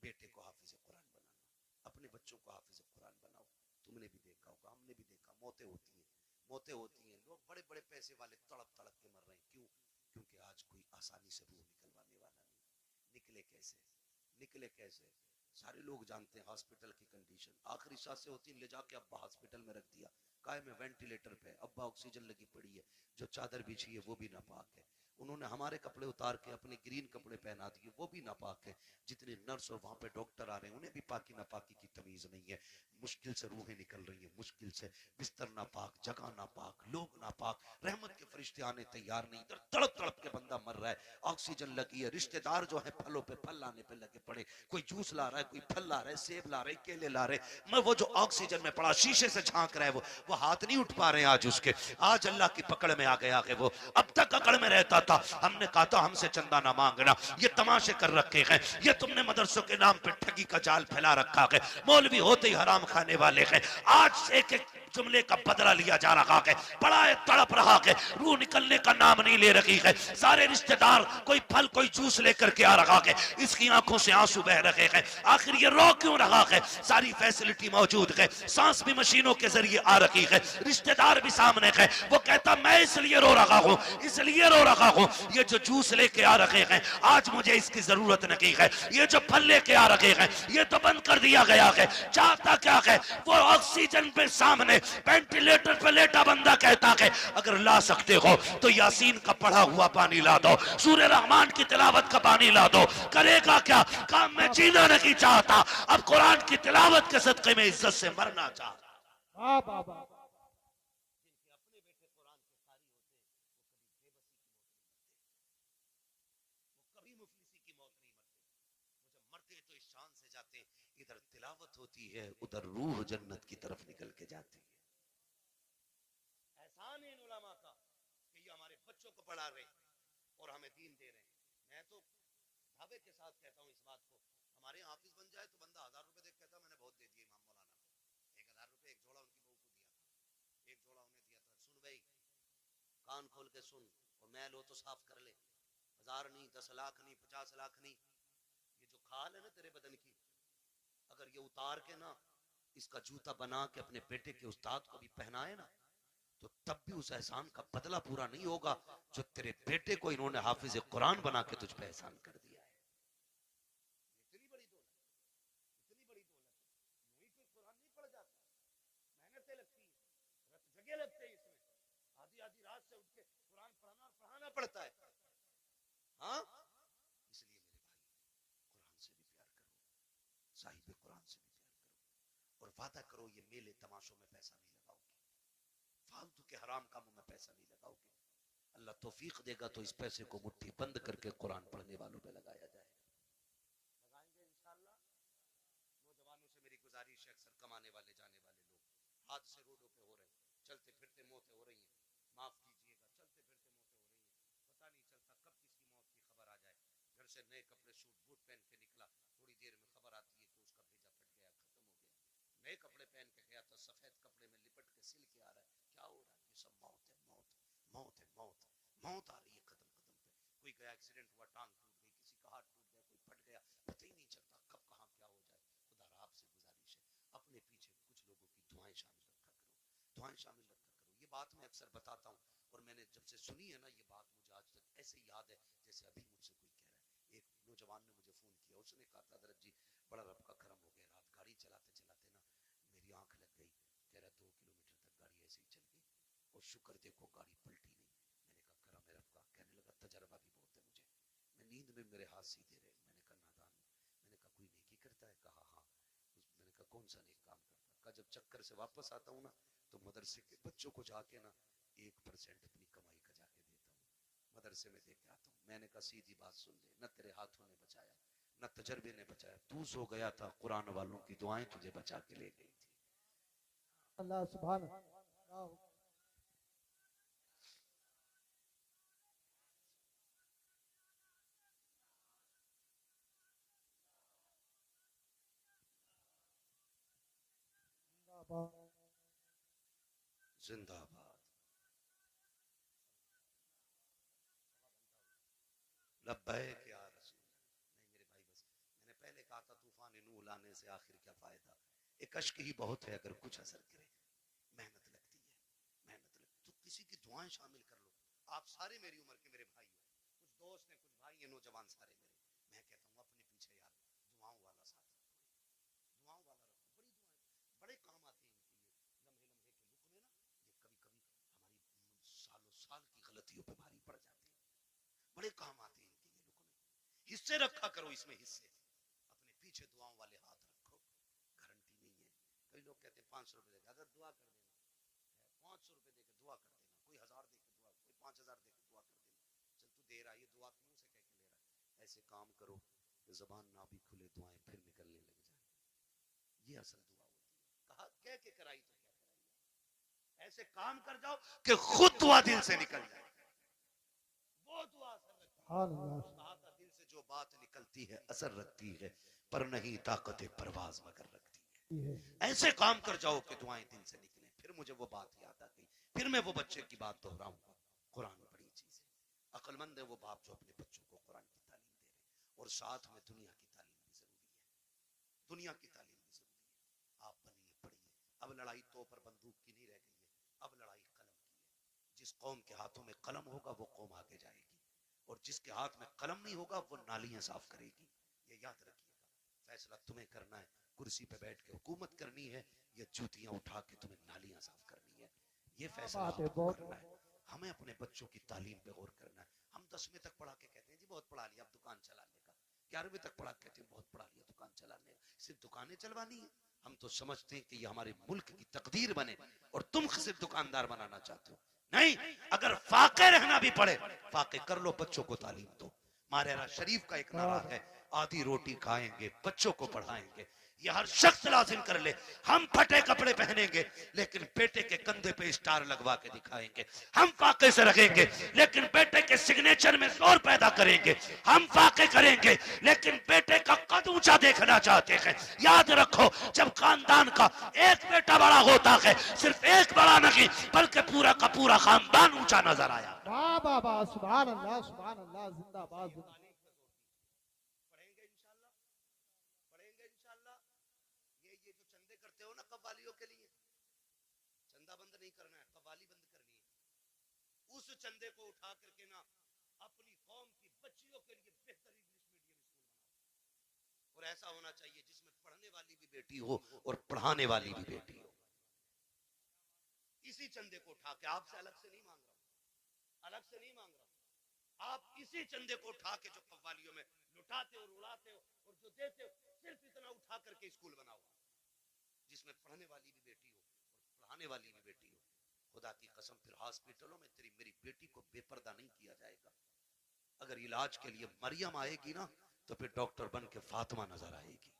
बेटे को हाफिज कुरान बनाना, अपने बच्चों को हाफिज कुरान बनाओ। तुमने भी देखा होगा, हमने भी देखा, मौतें होती हैं, मौतें होती हैं, लोग बड़े बड़े पैसे वाले तड़प तड़प के मर रहे हैं। क्यों? क्योंकि आज कोई आसानी से रूह निकलवाने वाला नहीं। निकले कैसे? निकले कैसे? सारे लोग जानते हैं हॉस्पिटल की कंडीशन, आखिरी सांसें होती हैं, ले जाके अब्बा हॉस्पिटल में रख दिया, काय में वेंटिलेटर पे, अब्बा ऑक्सीजन लगी पड़ी है, जो चादर बिछी है वो भी नापाक है, उन्होंने हमारे कपड़े उतार के अपने ग्रीन कपड़े पहना दिए वो भी नापाक है, जितने नर्स और वहां पे डॉक्टर आ रहे हैं उन्हें भी पाकी नापाकी की तमीज नहीं है। मुश्किल से रूहें निकल रही हैं, मुश्किल से, बिस्तर नापाक, जगह नापाक, लोग नापाक, रहमत के फरिश्ते आने तैयार नहीं, इधर तड़प तड़प के बंदा मर रहा है, ऑक्सीजन लगी है, रिश्तेदार जो है फलों पे फल लाने पे लगे पड़े, कोई जूस ला रहा है, कोई फल ला रहा है, सेब ला रहे, केले ला रहे, मैं वो जो ऑक्सीजन में पड़ा शीशे से झांक रहा है वो हाथ नहीं उठ पा रहे हैं आज उसके, आज अल्लाह की पकड़ में आ गया है वो। अब तक अकड़ में रहता था, हमने कहा था हमसे चंदा ना मांगना, ये तमाशे कर रखे हैं, ये तुमने मदरसों के नाम पे ठगी का जाल फैला रखा है, मौलवी होते ही हराम खाने वाले हैं। आज एक एक जुमले का बदला लिया जा रहा है, बड़ा तड़प रहा है, रूह निकलने का नाम नहीं ले रही है। सारे रिश्तेदार कोई फल कोई जूस लेकर के आ रहा है, इसकी आंखों से आंसू बह रहे हैं। आखिर ये रो क्यों रहा है? सारी फैसिलिटी मौजूद है, सांस भी मशीनों के जरिए आ रही है, रिश्तेदार भी सामने है। वो कहता मैं इसलिए रो रहा हूँ, इसलिए रो रहा हूँ, ये जो जूस लेके आ रहे हैं आज मुझे इसकी जरूरत नहीं है, ये जो फल लेके आ रहे हैं ये तो बंद कर दिया गया है। चाहता क्या है? वो ऑक्सीजन पे सामने वेंटिलेटर पे लेटा बंदा कहता है अगर ला सकते हो तो यासीन का पढ़ा हुआ पानी ला दो, सूरह रहमान की तिलावत का पानी ला दो। करेगा क्या? काम में जीना नहीं चाहता, अब कुरान की तिलावत के सदक़े में इज्जत से मरना चाहता। वाह बाबा। इधर तिलावत होती है, उधर रूह जन्नत की तरफ निकल के जाती है। एहसान है इन उलमा का कि ये हमारे बच्चों को पढ़ा रहे और हमें दीन दे रहे हैं। मैं तो दावे के साथ कहता हूँ इस बात को, हमारे यहाँ हाफिज बन जाए तो बंदा 1000 रुपए देख कहता मैंने बहुत दे दिए इमाम मौलाना को। 1000 रुपए एक जोड़ा उनकी बहू को दिया था, एक जोड़ा उन्हें दिया था। सुन भाई, कान खोल के सुन, और मैल हो तो साफ कर ले। 1000 नहीं, 10 लाख नहीं, 50 लाख नहीं, ये जो खाल है ना तेरे बदन की, अगर ये उतार के ना इसका जूता बना के अपने बेटे के उस्ताद को भी पहनाए ना तो तब भी उस एहसान का बदला पूरा नहीं होगा जो तेरे बेटे को इन्होंने हाफिज कुरान बना के तुझ पे एहसान कर दिया है। इतनी बड़ी दौलत, इतनी बड़ी दौलत, वही कोई कुरान नहीं पढ़ जाता, मेहनतें लगती हैं, रत जगह लगते हैं, इसमें आधी आधी रात से उठ के कुरान पढ़ाना और पढ़ाना पड़ता है। हाँ, इसलिए मेरे भाई कुरान से भी प्यार करो, साहिब कुरान से भी प्यार करो, और वादा करो ये मेले तमाशों में पैसा नहीं लगाओगे, फालतू के हराम कामों में पैसा नहीं लगाओगे। अल्लाह तौफीक देगा तो इस पैसे को मुट्ठी बंद करके कुरान पढ़ने वालों पे लगाया जाएगा। लगाएंगे इंशाअल्लाह। नौजवानों से मेरी गुजारिश है, अक्सर कमाने वाले जाने वाले लोग हादसे रोडों पे हो रहे हैं, चलते फिरते मौतें हो रही हैं, माफ कीजिएगा, चलते फिरते मौतें हो रही हैं, पता नहीं चलता कब किसकी मौत की खबर आ जाए। घर से नए कपड़े सूट बूट पहन के निकला, थोड़ी देर में खबर आती है कि उसका भेजा फट गया, खत्म हो गया। नए कपड़े पहन के गया था, सफेद कपड़े में लिपट के सिल के आ रहा है, क्या हो रहा है? ये सब मौत है, मौत, मौत है, मौत, मौत आ रही है कदम कदम पे। कोई गया एक्सीडेंट हुआ, टांग टूट गई, किसी का हाथ टूट गया, कोई फट गया, पता ही नहीं चलता कब कहाँ क्या हो जाए। खुदा आपसे गुजारिश है, अपने पीछे कुछ लोगों की दुआएं शामिल रखा करो, दुआएं शामिल रखा करो। ये बात मैं अक्सर बताता हूँ और मैंने जब से सुनी है ना ये बात मुझे आज तक ऐसे याद है जैसे अभी मुझसे कोई कह रहा है। एक नौजवान ने मुझे फोन किया, उसने कहा था हज़रत जी बड़ा रब का करम हो गया, रात गाड़ी चलाते चलाते ना मेरी आंख लग गई, कह रहा 2 किलोमीटर तक गाड़ी ऐसे ही चल गई और शुक्र देखो गाड़ी पलटी नहीं। मैंने कहा करम है रब का। कहने लगा तजर्बा भी बहुत है मुझे, मैं नींद में मेरे हाथ सीधे रहे। मैंने कहा नादान हूं। मैंने कहा कोई नेकी करता है? कहा हाँ। मैंने कहा कौन सा नेक काम करता है? कहा जब चक्कर से वापस आता हूँ ना तो मदरसे के बच्चों को जाके ना 1% अपनी कमाई का जाके देता हूँ, मदरसे में दे के आता हूँ। मैंने कहा सीधी बात सुन ले, न तेरे हाथों ने बचाया न तजर्बे ने बचाया, तू सो गया था, कुरान वालों की दुआएं तुझे बचा के ले गई थी। अल्लाह सुभान अल्लाह। जिंदाबाद। लब्बैक या रसूल। नहीं मेरे भाई, बस मैंने पहले कहा था तूफान नूह लाने से आखिर क्या फायदा, एक अश्क ही बहुत है अगर कुछ असर करे। मेहनत लगती है, मेहनत लगती तो किसी की दुआएं शामिल कर लो। आप सारे मेरी उम्र के मेरे भाई हो, कुछ दोस्त हैं, कुछ भाई हैं, नौजवान सारे मेरे। मैं कहता हूँ अपने पीछे यार दुआओं वाला साथ रखो, दुआओं वाला रखो। बड़ी दुआएं बड़े काम आते हैं इनके, ये लम्हे लम्हे के लुक में ना, ये कभी कभी हमारी सालों साल की गलतियों पे भारी पड़ जाते हैं, बड़े काम आते हैं इनके ये लुक में। हिस्से रखा करो इसमें, हिस्से अपने पीछे दुआओं वाले हाथ रखो। गारंटी नहीं है, कई लोग कहते हैं 500 रुपए देकर अगर दुआ कर देना, 500 रुपए देकर दुआ कर देना, कोई 1000 देकर दुआ, कोई 5000 देकर दुआ कर देना। चल तू दे रहा है, ये दुआ क्यों से कह के ले रहा है? ऐसे काम करो कि जबान ना भी खुले दुआएं फिर निकलने लग जाए। ये असल दुआ होती है। कहा कह के कराई तो क्या कराई, ऐसे काम कर जाओ कि खुद दुआ दिल से निकल जाए। वो दुआ असर रखती है। कहा था दिल से जो बात निकलती है असर रखती है, पर नहीं ताकत परवाज मगर रखती है। ऐसे काम कर जाओ कि दुआएं दिल से निकले, फिर फिर मुझे वो बात याद आ गई, फिर मैं वो बच्चे की बात दोहराऊंगा। कुरान बड़ी चीज है, अक्लमंद है वो बाप जो अपने बच्चों को कुरान की तालीम दे रहे, और साथ में दुनिया की तालीम भी जरूरी है, दुनिया की तालीम भी जरूरी है। आप बनिए, पढ़िए। अब लड़ाई तो पर बंदूक की नहीं रह गई है, अब लड़ाई कलम की है। जिस कौम के हाथों में कलम होगा वो कौम आगे जाएगी, और जिसके हाथ में कलम नहीं होगा वो नालियां साफ करेगी। ये याद रखिएगा, फैसला तुम्हें करना है, कुर्सी पे बैठ के हुकूमत करनी है या जूतियां उठा के तुम्हें नालियां साफ करनी है, ये फैसला बात है, आपको बहुत करना है। हमें अपने बच्चों की तालीम पे गौर करना है। हम 10वीं तक पढ़ा के कहते हैं जी बहुत पढ़ा लिया, अब दुकान चलाने का। 11वीं तक पढ़ा के कहते हैं बहुत पढ़ा लिया, दुकान चलाने का। सिर्फ दुकानें चलवानी है? हम तो समझते हैं कि ये हमारे मुल्क की तकदीर बने और तुम सिर्फ दुकानदार बनाना चाहते हो। नहीं, अगर फाके रहना भी पड़े फाके कर लो, बच्चों को तालीम दो। मारेरा शरीफ का एक नारा है, आधी रोटी खाएंगे बच्चों को पढ़ाएंगे। ये हर शख्स लाजिम कर ले। हम फटे कपड़े पहनेंगे लेकिन बेटे के कंधे पे स्टार लगवा के दिखाएंगे। हम फाके से रखेंगे लेकिन बेटे के सिग्नेचर में जोर पैदा करेंगे। हम फाके करेंगे लेकिन बेटे का कद ऊंचा देखना चाहते हैं। याद रखो, जब खानदान का एक बेटा बड़ा होता है, सिर्फ एक बड़ा नहीं बल्कि पूरा का पूरा खानदान ऊंचा नजर आया। वाह वाह वाह, सुभान अल्लाह जिंदाबाद जिंदाबाद। पढ़ेंगे इंशाल्लाह, पढ़ेंगे इंशाल्लाह। ये जो चंदे करते हो ना कव्वालियों के लिए, चंदा बंद नहीं करना है, कव्वाली बंद करनी है। उस चंदे को उठा करके ना अपनी कौम की बच्चियों के लिए बेहतर इंग्लिश मीडियम स्कूल बनाओ, और ऐसा होना चाहिए जिसमें पढ़ने वाली भी बेटी हो और पढ़ाने वाली भी बेटी हो। इसी चंदे को उठा के, आपसे अलग से नहीं मांग रहा हूं, अलग से नहीं मांग रहा हूं, आप इसी चंदे को उठा के जो कव्वालियों में लुटाते हो, उड़ाते हो और जो देते हो, सिर्फ इतना उठा करके स्कूल बनाओ जिसमें पढ़ने वाली भी बेटी हो और पढ़ाने वाली भी बेटी हो। खुदा की कसम, फिर हॉस्पिटलों में तेरी मेरी बेटी को बेपर्दा नहीं किया जाएगा। अगर इलाज के लिए मरियम आएगी ना तो फिर डॉक्टर बन के फातिमा नजर आएगी।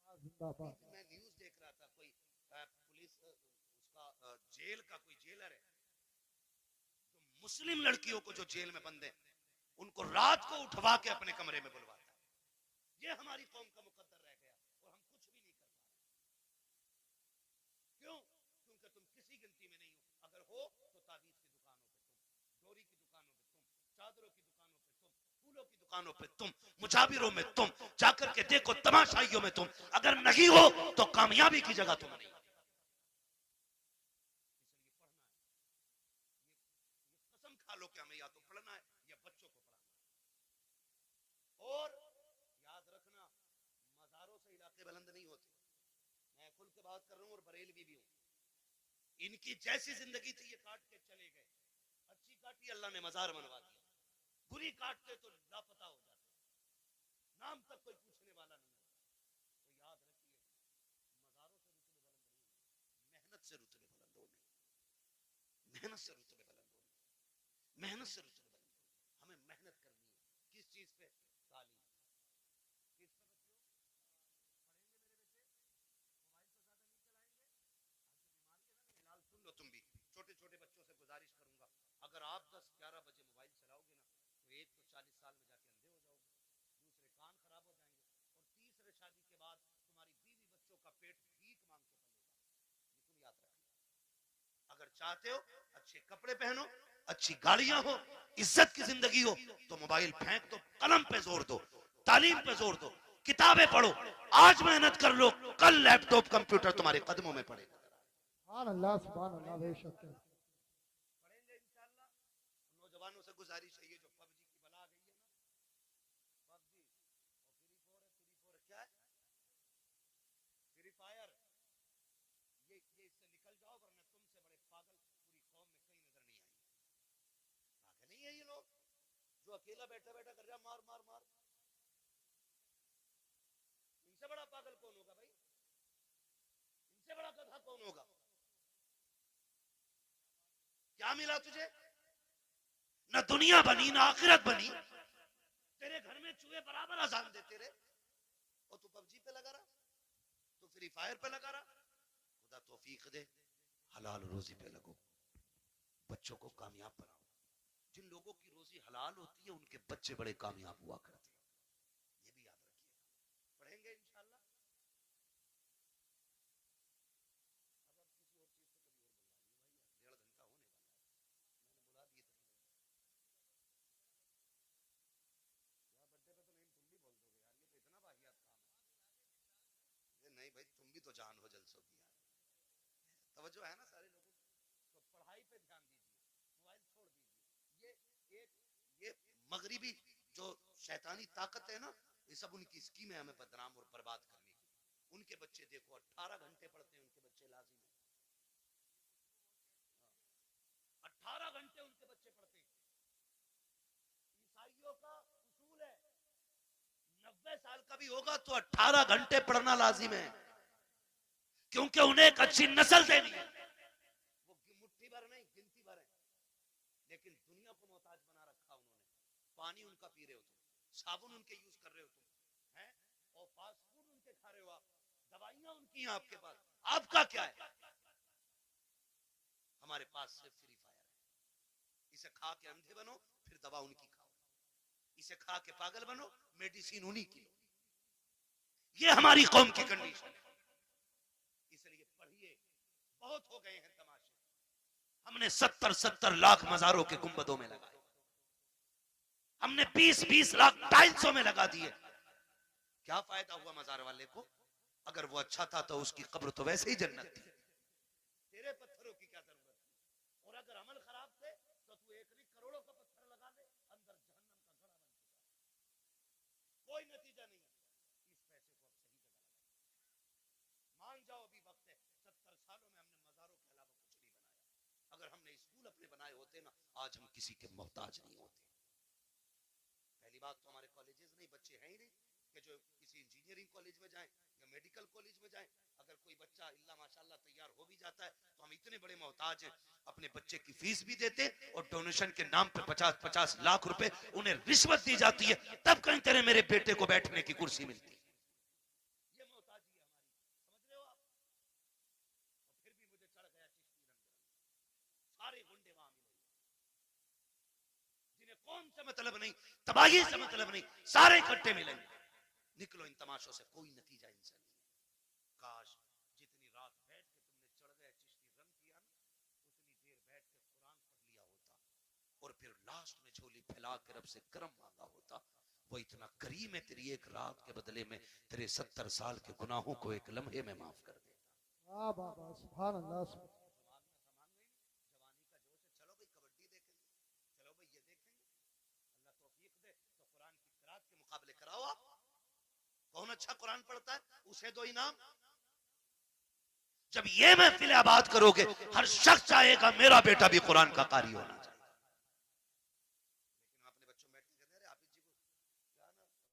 मैं न्यूज देख रहा था, कोई पुलिस उसका जेल का कोई जेलर है जो मुस्लिम लड़कियों को जो जेल में बंद है उनको रात को उठवा के अपने कमरे में बुलवाता है। ये हमारी कौम का मुकद्दर रह गया और हम कुछ भी नहीं कर पा रहे। क्यों? क्योंकि तुम किसी गिनती में नहीं हो। अगर हो तो ताबीज की दुकानों पे तुम, डोरी की दुकानों पे तुम, चादरों की दुकानों पे तुम, फूलों की दुकानों पे तुम, मुजाबिरों में तुम, जाकर के देखो तमाशाइयों में तुम। अगर नहीं हो तो कामयाबी की जगह तुम नहीं। कसम खा लो कि हमें या तो पढ़ना है या बच्चों को पढ़ाना है। और याद रखना, मजारों से इलाके बुलंद नहीं होते। मैं खुल के बात कर रहा हूं और बरेलवी भी हूं। इनकी जैसी जिंदगी थी ये काट के चले गए। अच्छी काटी, अल्लाह ने मजार बनवा दिया। बुरी काटते तो लापता हो जाते, नाम तक कोई पूछने वाला नहीं होता। तो याद रखिए, मजारों से रुतबे बुलंद नहीं, मेहनत से रुतबे बुलंद होने, मेहनत से रुतबे बुलंद होने, मेहनत से रुतबे बुलंद होने। हमें मेहनत करनी है। किस चीज पे? तालीम। किस पे बच्चों? पढ़ेंगे मेरे बेटे, मोबाइल तो ज्यादा नहीं चलाएंगे। आजकल बीमारी है ना, हिलाल सुन लो तुम भी। छोटे छोटे बच्चों से गुजारिश करूंगा, अगर आप 10-11 बजे मोबाइल चलाओगे ना तो एक तो 40 साल में जाके अंधे हो जाओगे, दूसरे कान खराब हो जाएंगे, और तीसरे शादी के बाद तुम्हारी बीवी बच्चों का पेट भीख मांग के पलेगा। ये तुम याद रखना। अगर चाहते हो अच्छे कपड़े पहनो, अच्छी गाड़ियां हो, इज्जत की जिंदगी हो, तो मोबाइल फेंक दो, कलम पे जोर दो, तालीम पे जोर दो, किताबें पढ़ो। आज मेहनत कर लो, कल लैपटॉप कंप्यूटर तुम्हारे कदमों में पड़ेगा। सुभान अल्लाह बेशक। पढ़ेंगे इंशाल्लाह। नौजवानों से गुजारिश है, ये जो पबजी की बला आ गई है ना, पबजी और फ्री फायर क्या है, फ्री फायर, ये इससे निकल जाओ, वरना तुमसे बड़े पागल पूरी कौम में कहीं नजर नहीं आएंगे। पागल नहीं है ये लोग जो अकेला बैठा बैठा कर रहा मार मार मार। इनसे बड़ा पागल कौन होगा भाई? इनसे बड़ा गधा कौन होगा? क्या मिला तुझे? ना दुनिया बनी ना आखिरत बनी। तेरे घर में चूहे बराबर अजान देते रहे और तू पबजी पे लगा रहा, तू फ्री फायर पे लगा रहा। खुदा तौफीक दे, हलाल रोजी पे लगो, बच्चों को कामयाब बनाओ। जिन लोगों की रोजी हलाल होती है उनके बच्चे बड़े कामयाब हुआ करते हैं, ये भी याद रखिएगा। पढ़ेंगे इंशाल्लाह। तवज्जो है ना सारे लोगों को? तो पढ़ाई पे ध्यान दीजिए, मोबाइल छोड़ दीजिए। ये मगरिबी जो शैतानी ताकत है ना, ये सब उनकी स्कीम है हमें बदनाम और बर्बाद करने की। उनके बच्चे देखो 18 घंटे पढ़ते हैं, उनके बच्चे लाजिम है 18 घंटे उनके बच्चे पढ़ते हैं। ईसाइयों का उसूल है 90 साल का भी होगा तो 18 घंटे पढ़ना लाजिम है, क्योंकि उन्हें एक अच्छी नस्ल देनी है। वो मुट्ठी भर नहीं, गिनती भर है, लेकिन दुनिया को मोहताज बना रखा उन्होंने। पानी उनका पी रहे हो तुम, साबुन उनके यूज कर रहे हो तुम, हैं? और फास्ट फूड उनके खा रहे हो आप, दवाइयां उनकी हैं आपके पास। आपका क्या है? हमारे पास सिर्फ फ्री फायर है। इसे खा के अंधे बनो, फिर दवा उनकी खाओ। इसे खा के पागल बनो, मेडिसिन उन्हीं की लो। ये हमारी कौम की कंडीशन है। इसलिए पढ़िए, बहुत हो गए हैं तमाशे। हमने 70-70 लाख मजारों के गुंबदों में लगाए, हमने 20-20 लाख टाइल्सों में लगा दिए। क्या फायदा हुआ मजार वाले को? अगर वो अच्छा था तो उसकी कब्र तो वैसे ही जन्नत थी, तेरे पत्थरों की क्या जरूरत थी? और अगर अमल खराब थे तो तू एक नहीं करोड़ों का पत्थर लगा दे, अंदर जहन्नम का घड़ा बन चुका है। कोई नतीजा नहीं है। इस पैसे को अब सही जगह लगाओ। मान जाओ अभी वक्त है, 70 सालों में हमने मजारों के अलावा कुछ नहीं बनाया। अगर हमने स्कूल अपने बनाए होते ना, आज हम किसी के मोहताज नहीं होते। पहली बात तो हमारे कॉलेजेस नहीं, बच्चे हैं ही नहीं कि जो किसी इंजीनियरिंग कॉलेज में जाएं या मेडिकल कॉलेज में जाएं। अगर कोई बच्चा इल्ला माशाल्लाह तैयार हो भी जाता है तो हम इतने बड़े मोहताज हैं, अपने बच्चे की फीस भी देते और डोनेशन के नाम पे 50-50 लाख रुपए उन्हें रिश्वत दी जाती है, तब कहीं तेरे मेरे बेटे को बैठने की कुर्सी मिलती है। ये मोहताजी है हमारी, समझ रहे हो आप? और फिर भी मुझे चढ़ गया चिश्ती रंग, सारे गुंडे वहां मिले, जिन्हें कौन से मतलब नहीं, तबाही से मतलब नहीं, सारे इकट्ठे मिलेंगे। निकलो इन तमाशों से, कोई नतीजा इनसे नहीं। काश जितनी रात बैठ के तुमने चढ़ गए चिश्ती रंग किया ना, उतनी देर बैठ के कुरान पढ़ लिया होता और फिर लास्ट में झोली फैला के रब से करम मांगा होता। वो इतना करीम है, तेरी एक रात के बदले में तेरे 70 साल के गुनाहों को एक लम्हे में माफ कर देता। वाह वाह वाह, सुभान अल्लाह। जवानी का जोश है, चलो भाई कबड्डी देखेंगे, चलो भाई ये देखेंगे, अल्लाह तौफीक दे तो कुरान की किरात के मुकाबले कराओ। आप कौन अच्छा कुरान पढ़ता है उसे दो इनाम। जब ये महफिल आबाद करोगे, हर शख्स चाहेगा मेरा बेटा भी कुरान का कारी होना चाहिए।